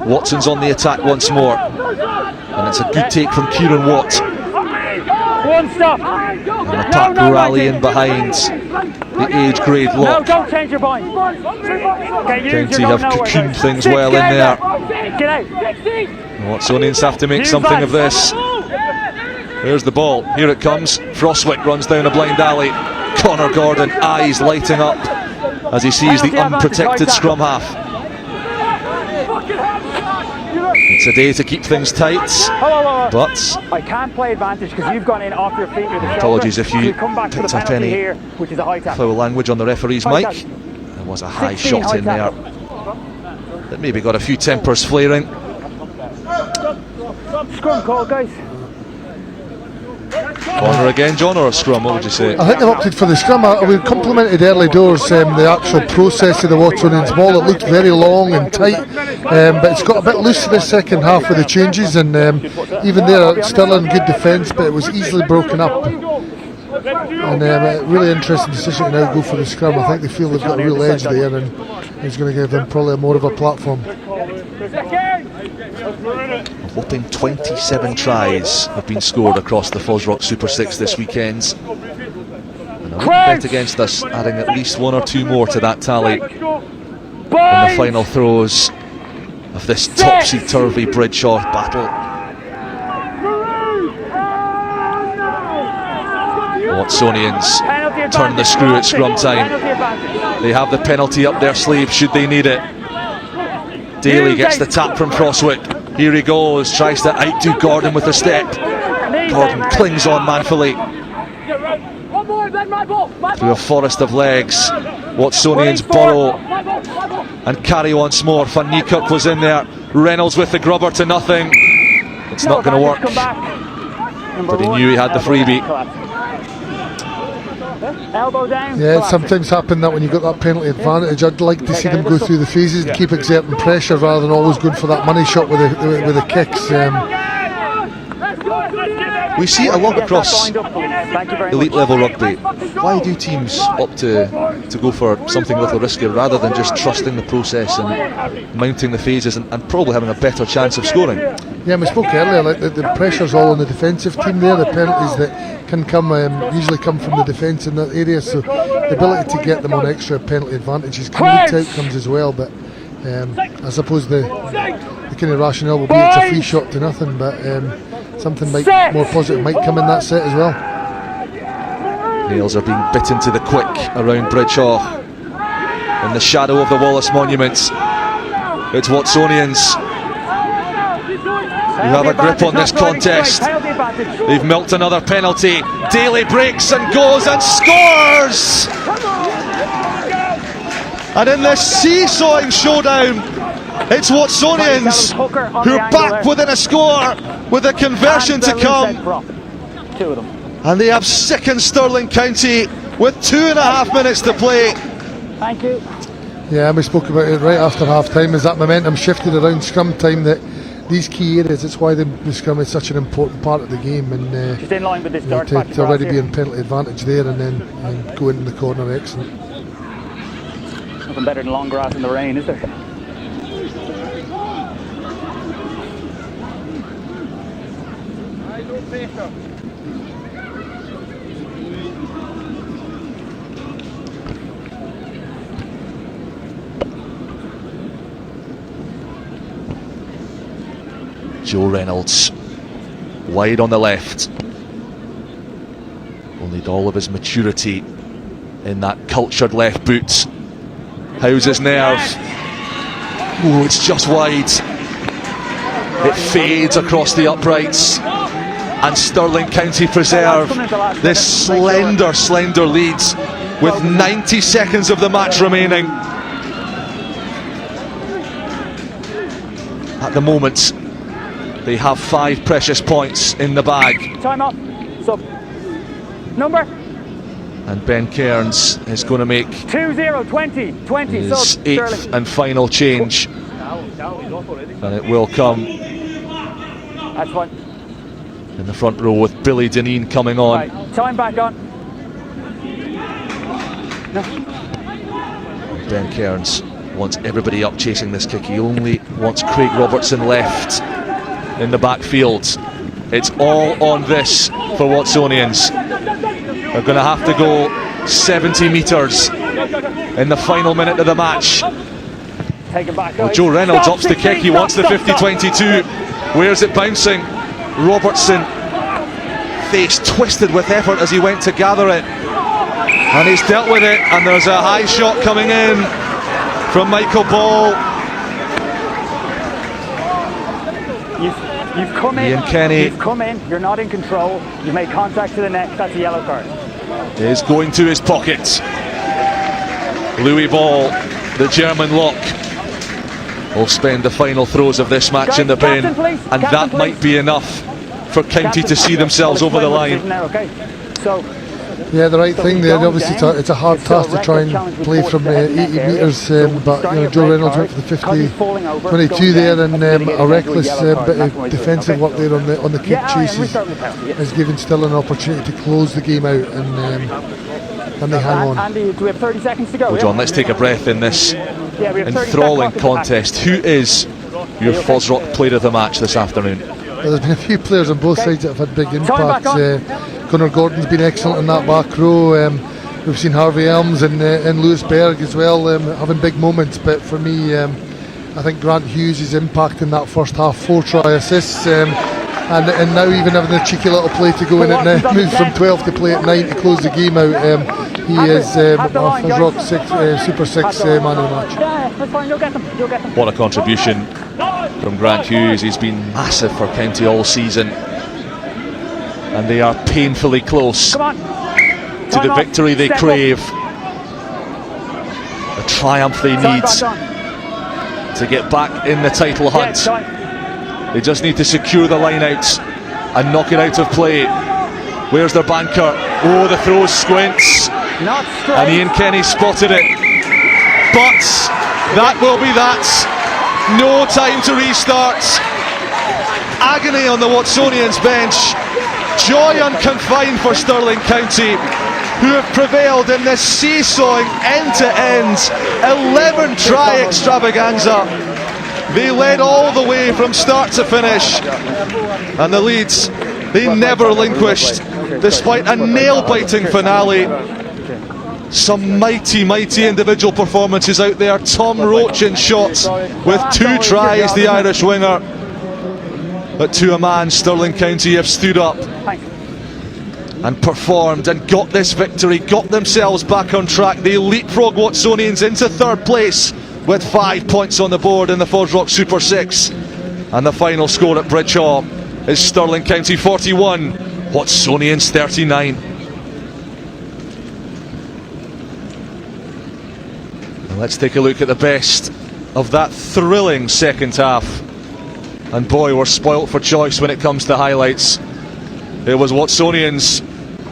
Watson's on the attack once more, and it's a good take from Kieran Watt. One stop. And the pack rallying behind the age grade lock. Don't change your point. County have cocooned things well in there. Get out. Watsonians have to make something of this. There's the ball, here it comes. Frostwick runs down a blind alley. Connor Gordon, eyes lighting up as he sees the unprotected scrum half. It's a day to keep things tight, but I can't play advantage because you've gone in off your feet with the apologies if you come back picked to the up any here, which is a high tackle. foul language on the referee's mic. There was a high shot in there that maybe got a few tempers flaring. Scrum call, guys. Corner again, John, or a scrum? What would you say? I think they've opted for the scrum. We complimented early doors the actual process of the Watsonians ball. It looked very long and tight, but it's got a bit loose in the second half with the changes, and even there, still in good defence, but it was easily broken up. And really interesting decision to now go for the scrum. I think they feel they've got a real edge there, and it's going to give them probably more of a platform. A whopping 27 tries have been scored across the FOSROC Super 6 this weekend. And I wouldn't bet against us adding at least 1 or 2 more to that tally in the final throes of this topsy-turvy Bradshaw battle. Watsonians turn the screw at scrum time. They have the penalty up their sleeve should they need it. Daly gets the tap from Frostwick. Here he goes, tries to outdo Gordon with a step. Gordon clings on manfully through a forest of legs. Watsonians burrow and carry once more. Van Niekerk was in there. Reynolds with the grubber to nothing. It's not going to work, but he knew he had the freebie. Elbow down. Yeah, it sometimes happens that when you've got that penalty advantage, I'd like to see them go through the phases and keep exerting pressure rather than always going for that money shot with the kicks. We see it a lot across elite level rugby. Why do teams opt to go for something a little riskier rather than just trusting the process and mounting the phases and probably having a better chance of scoring? Yeah, we spoke earlier, like the pressure's all on the defensive team there. The penalties that can come usually come from the defence in that area, so the ability to get them on extra penalty advantages can lead to outcomes as well. But I suppose the kind of rationale will be it's a free shot to nothing, but something more positive might come in that set as well. Nails are being bitten to the quick around Bradshaw in the shadow of the Wallace Monument. It's Watsonians who have a grip on this contest. They've milked another penalty. Daly breaks and goes and scores! And in this seesawing showdown, it's Watsonians who are back within a score with a conversion to come. And they have sickened Stirling County with 2.5 minutes to play. Thank you. Yeah, we spoke about it right after half time as that momentum shifted around scrum time, that these key areas, it's why the scrum is such an important part of the game, and just in line with this to already be in penalty advantage there and then go in the corner, excellent. Nothing better than long grass in the rain, is there? Joe Reynolds wide on the left. Only all of his maturity in that cultured left boot. How's his nerve? Oh, it's just wide. It fades across the uprights, and Stirling County preserve this slender lead with 90 seconds of the match remaining. At the moment, they have 5 precious points in the bag. Time up. Sub. Number. And Ben Cairns is going to make 20, 20. his Sub. 8th Stirling. and final change. And it will come That's one. in the front row with Billy Dineen coming on. Right. Time back on. No. Ben Cairns wants everybody up chasing this kick. He only wants Craig Robertson left in the backfield. It's all on this for Watsonians. They're going to have to go 70 metres in the final minute of the match. Well, Joe Reynolds ups the kick. He wants the 50-22. Where's it bouncing? Robertson, face twisted with effort as he went to gather it, and he's dealt with it, and there's a high shot coming in from Michael Ball. You've come in. Ian Kenny. You've come in. You're not in control. You made contact to the neck. That's a yellow card. Is going to his pocket. Louis Ball, the German lock, will spend the final throws of this match in the bin, and that might be enough for County to see themselves over the line. Yeah, the right thing there. Obviously, it's a hard task to try and play from 80 metres, but Joe Reynolds went for the 50-22 there, and a reckless bit of defensive work there on the kick chases has given Still an opportunity to close the game out, and they hang on. Andy, do we have 30 seconds to go? Well, John, let's take a breath in this enthralling contest. Who is your FOSROC player of the match this afternoon? Well, there's been a few players on both sides that have had big impacts. Connor Gordon's been excellent in that back row. We've seen Harvey Elms and Lewis Berg as well having big moments, but for me, I think Grant Hughes' impact in that first half, 4 try assists, and now even having a cheeky little play to go in at 9, moves from 12 to play at 9 to close the game out. He is our FOSROC Super 6 man of the match. What a contribution from Grant Hughes. He's been massive for County all season, and they are painfully close to the victory they crave, a triumph they need to get back in the title hunt. They just need to secure the line out and knock it out of play. Where's their banker? Oh, the throw squints, and Ian Kenny spotted it, but that will be that. No time to restart. Agony on the Watsonians bench. Joy unconfined for Stirling County, who have prevailed in this seesawing end-to-end 11 try extravaganza. They led all the way from start to finish, and the leads they never relinquished despite a nail-biting finale. Some mighty individual performances out there. Tom Roach in shot with 2 tries, the Irish winger. But to a man, Stirling County have stood up and performed and got this victory, got themselves back on track. They leapfrog Watsonians into 3rd place with 5 points on the board in the FOSROC Super 6. And the final score at Bridge Hall is Stirling County 41, Watsonians 39. And let's take a look at the best of that thrilling second half. And boy, we're spoilt for choice when it comes to highlights. It was Watsonians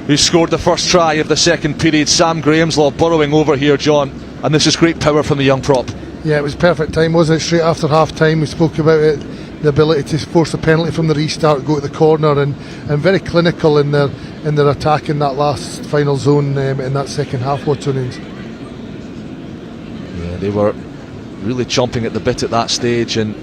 who scored the first try of the second period. Sam Grahamslaw burrowing over here, John, and this is great power from the young prop. Yeah, it was perfect time, wasn't it? Straight after half time, we spoke about it, the ability to force a penalty from the restart, go to the corner, and very clinical in their attack in that last final zone in that second half, Watsonians. Yeah, they were really chomping at the bit at that stage, and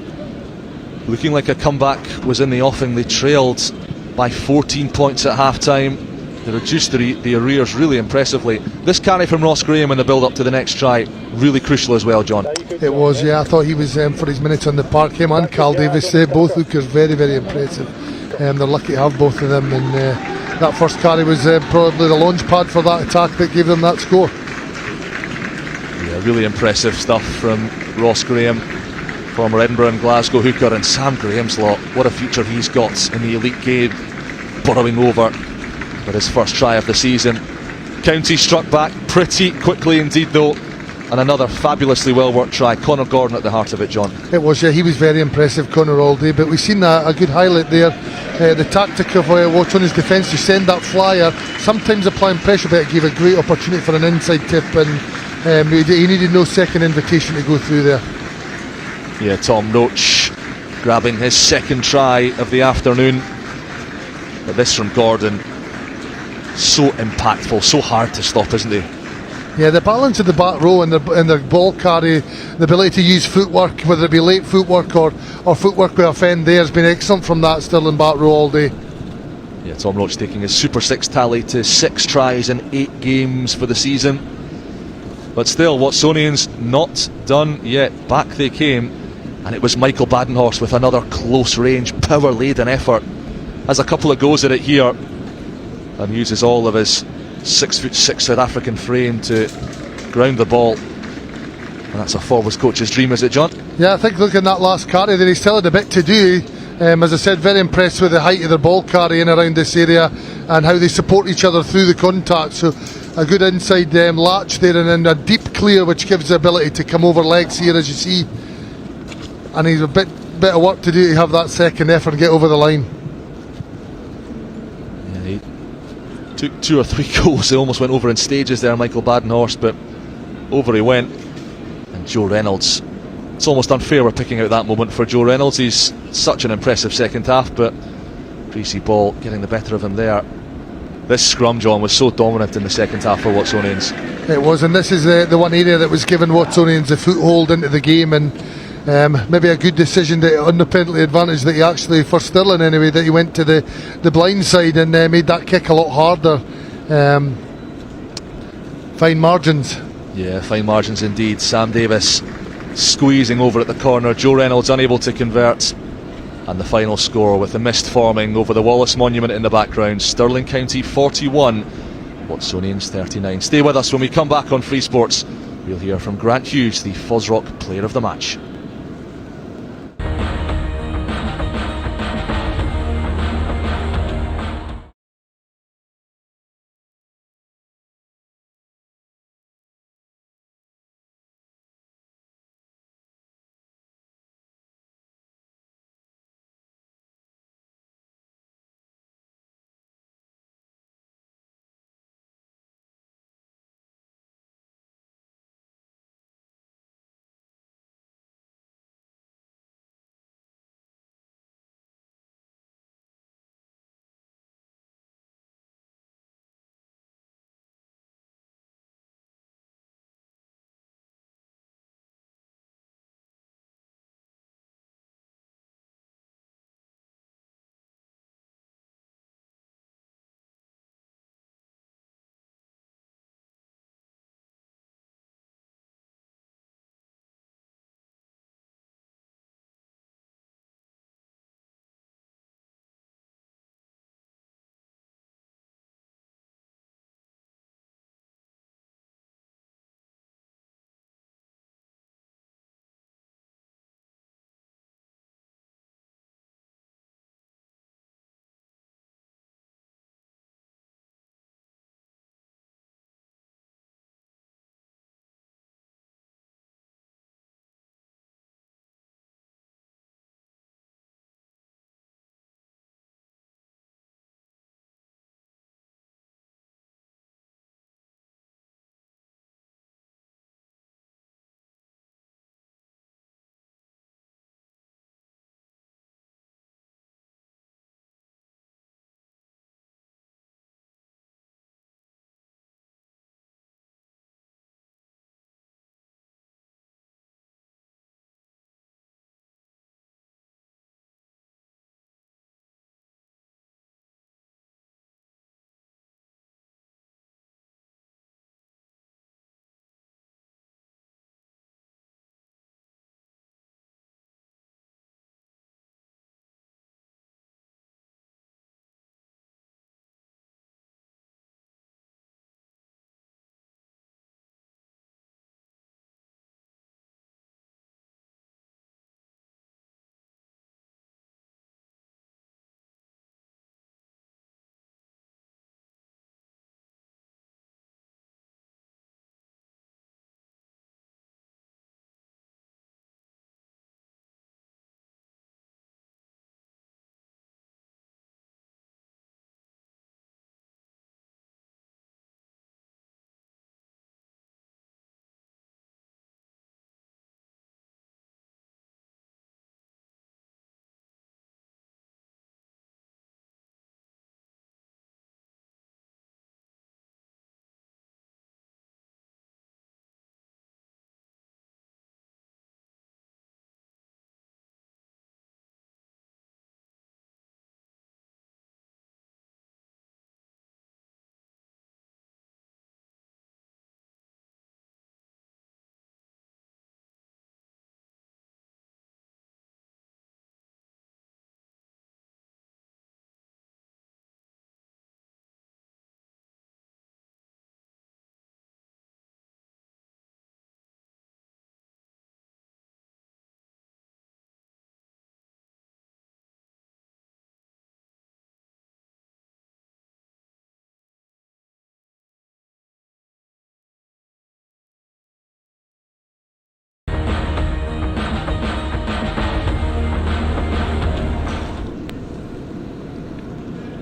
looking like a comeback was in the offing. They trailed by 14 points at half time. They reduced the arrears really impressively. This carry from Ross Graham in the build up to the next try, really crucial as well, John. It was, yeah. I thought he was, for his minutes on the park, him and Cal Davis, both lookers very impressive. they're lucky to have both of them, and that first carry was probably the launch pad for that attack that gave them that score. Yeah, really impressive stuff from Ross Graham, former Edinburgh and Glasgow hooker, and Sam Graham's lot. What a future he's got in the elite game, burrowing over for his first try of the season. County struck back pretty quickly indeed though, and another fabulously well worked try. Connor Gordon at the heart of it, John. It was, yeah, he was very impressive, Connor, all day, but we've seen a good highlight there. The tactic of Watsonians' defence to send that flyer, sometimes applying pressure, but it gave a great opportunity for an inside tip, and he needed no second invitation to go through there. Yeah, Tom Roach grabbing his second try of the afternoon, but this from Gordon, so impactful, so hard to stop, isn't he? Yeah, the balance of the back row and the ball carry, the ability to use footwork, whether it be late footwork or footwork with offend there, has been excellent from that Stirling back row all day. Yeah, Tom Roach taking his Super 6 tally to 6 tries in 8 games for the season. But still, Watsonians not done yet. Back they came, and it was Michael Badenhorst with another close range, power laden effort. Has a couple of goes at it here, and uses all of his 6'6" South African frame to ground the ball. And that's a forwards coach's dream, is it, John? Yeah, I think looking at that last carry there, he still had a bit to do. As I said, very impressed with the height of their ball carrying around this area and how they support each other through the contact. So a good inside latch there, and then a deep clear which gives the ability to come over legs here, as you see. And he's a bit of work to do to have that second effort and get over the line. Yeah, he took 2 or 3 goals. He almost went over in stages there, Michael Badenhorst, but over he went. And Joe Reynolds, it's almost unfair we're picking out that moment for Joe Reynolds. He's such an impressive second half, but greasy ball getting the better of him there. This scrum, John, was so dominant in the second half for Watsonians. It was, and this is the one area that was giving Watsonians a foothold into the game, and maybe a good decision to independently advantage that he actually, for Stirling anyway, that he went to the blind side and made that kick a lot harder. Fine margins. Yeah, fine margins indeed. Sam Davis squeezing over at the corner, Joe Reynolds unable to convert, and the final score with the mist forming over the Wallace Monument in the background. Stirling County 41, Watsonians 39. Stay with us. When we come back on Free Sports, we'll hear from Grant Hughes, the FOSROC Player of the Match.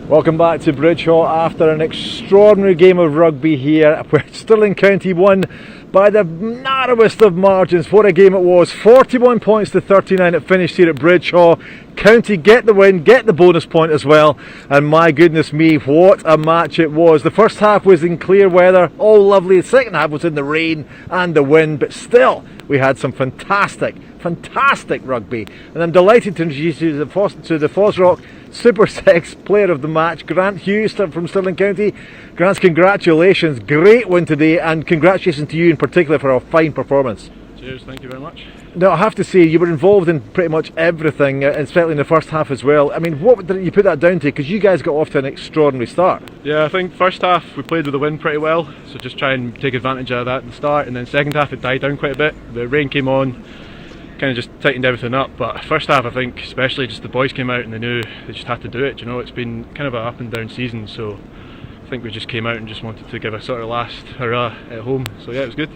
Welcome back to Bridgehaw after an extraordinary game of rugby here, where Stirling County won by the narrowest of margins. What a game it was. 41 points to 39 it finished here at Bridgehaw. County get the win, get the bonus point as well, and my goodness me, what a match it was. The first half was in clear weather, all lovely. The second half was in the rain and the wind, but still we had some fantastic rugby, and I'm delighted to introduce you to the FOSROC Super6 player of the match, Grant Hughes from Stirling County. Grant, congratulations, great win today, and congratulations to you in particular for a fine performance. Cheers, thank you very much. Now, I have to say, you were involved in pretty much everything, and certainly in the first half as well. I mean, what did you put that down to? Because you guys got off to an extraordinary start. Yeah, I think first half we played with the wind pretty well, so just try and take advantage of that at the start, and then second half it died down quite a bit. The rain came on, kind of just tightened everything up, but first half I think especially just the boys came out and they knew they just had to do it. You know, it's been kind of an up and down season, so I think we just came out and just wanted to give a sort of last hurrah at home. So yeah, it was good.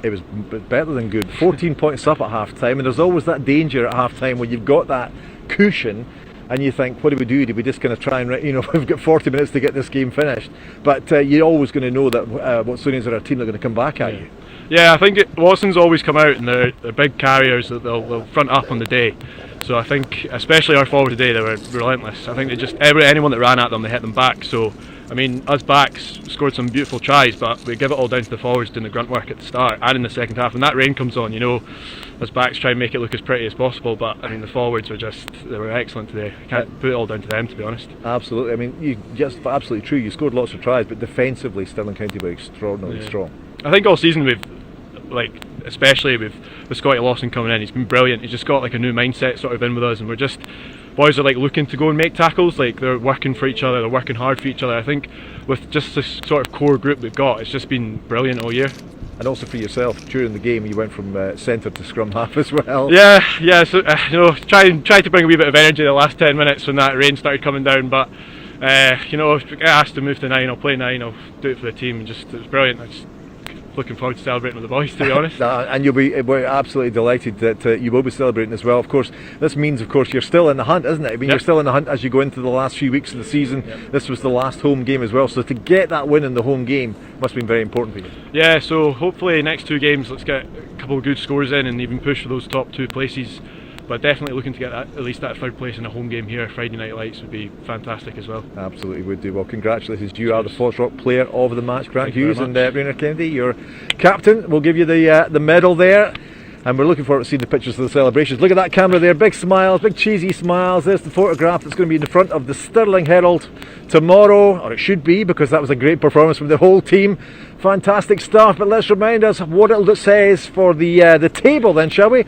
It was better than good. 14 points up at half time, and there's always that danger at half time when you've got that cushion and you think, what do we do? Do we just kind of try and, you know, we've got 40 minutes to get this game finished? But you're always going to know that Watsonians are a team that are going to come back at you. Yeah, I think Watson's always come out and they're big carriers that they'll front up on the day. So I think, especially our forward today, they were relentless. I think they just anyone that ran at them, they hit them back. So I mean, us backs scored some beautiful tries, but we give it all down to the forwards doing the grunt work at the start and in the second half. When that rain comes on, you know, us backs try and make it look as pretty as possible. But I mean, the forwards they were excellent today. I can't put it all down to them, to be honest. Absolutely. I mean, absolutely true. You scored lots of tries, but defensively, Stirling County were extraordinarily strong. I think all season we've, like, especially with Scotty Lawson coming in, he's been brilliant. He's just got like a new mindset sort of in with us, and we're just, boys are like looking to go and make tackles, like they're working for each other, they're working hard for each other. I think with just this sort of core group we've got, it's just been brilliant all year. And also for yourself, during the game you went from centre to scrum half as well. Yeah, so you know, try to bring a wee bit of energy the last 10 minutes when that rain started coming down, but you know, if we get asked to move to 9, I'll play 9, I'll do it for the team, and just, it was brilliant. I just looking forward to celebrating with the boys, to be honest. And we're absolutely delighted that you will be celebrating as well. Of course, this means, of course, you're still in the hunt, isn't it? I mean, you're still in the hunt as you go into the last few weeks of the season. This was the last home game as well, so to get that win in the home game must have been very important for you. Yeah, so hopefully next 2 games, let's get a couple of good scores in and even push for those top 2 places. But definitely looking to get at least that 3rd place in a home game here, Friday Night Lights, would be fantastic as well. Absolutely would do. Well, congratulations. You are the FOSROC player of the match, Grant Hughes, and Rainer Kennedy, your captain. We'll give you the medal there. And we're looking forward to seeing the pictures of the celebrations. Look at that camera there, big smiles, big cheesy smiles. There's the photograph that's going to be in the front of the Stirling Herald tomorrow, or it should be, because that was a great performance from the whole team. Fantastic stuff. But let's remind us what it says for the table then, shall we?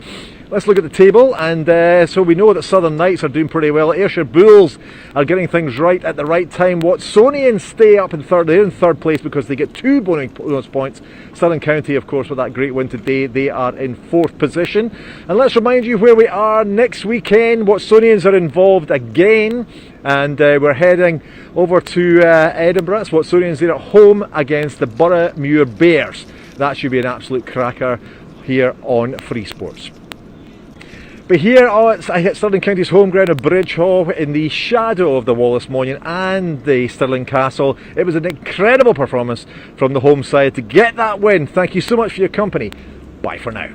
Let's look at the table, and so we know that Southern Knights are doing pretty well. Ayrshire Bulls are getting things right at the right time. Watsonians stay up in 3rd. They're in 3rd place because they get 2 bonus points. Stirling County, of course, with that great win today, they are in 4th position. And let's remind you where we are next weekend. Watsonians are involved again, and we're heading over to Edinburgh. It's Watsonians there at home against the Boroughmuir Bears. That should be an absolute cracker here on Free Sports. But here at Stirling County's home ground of Bridgehaw, in the shadow of the Wallace Monument and the Stirling Castle, it was an incredible performance from the home side to get that win. Thank you so much for your company. Bye for now.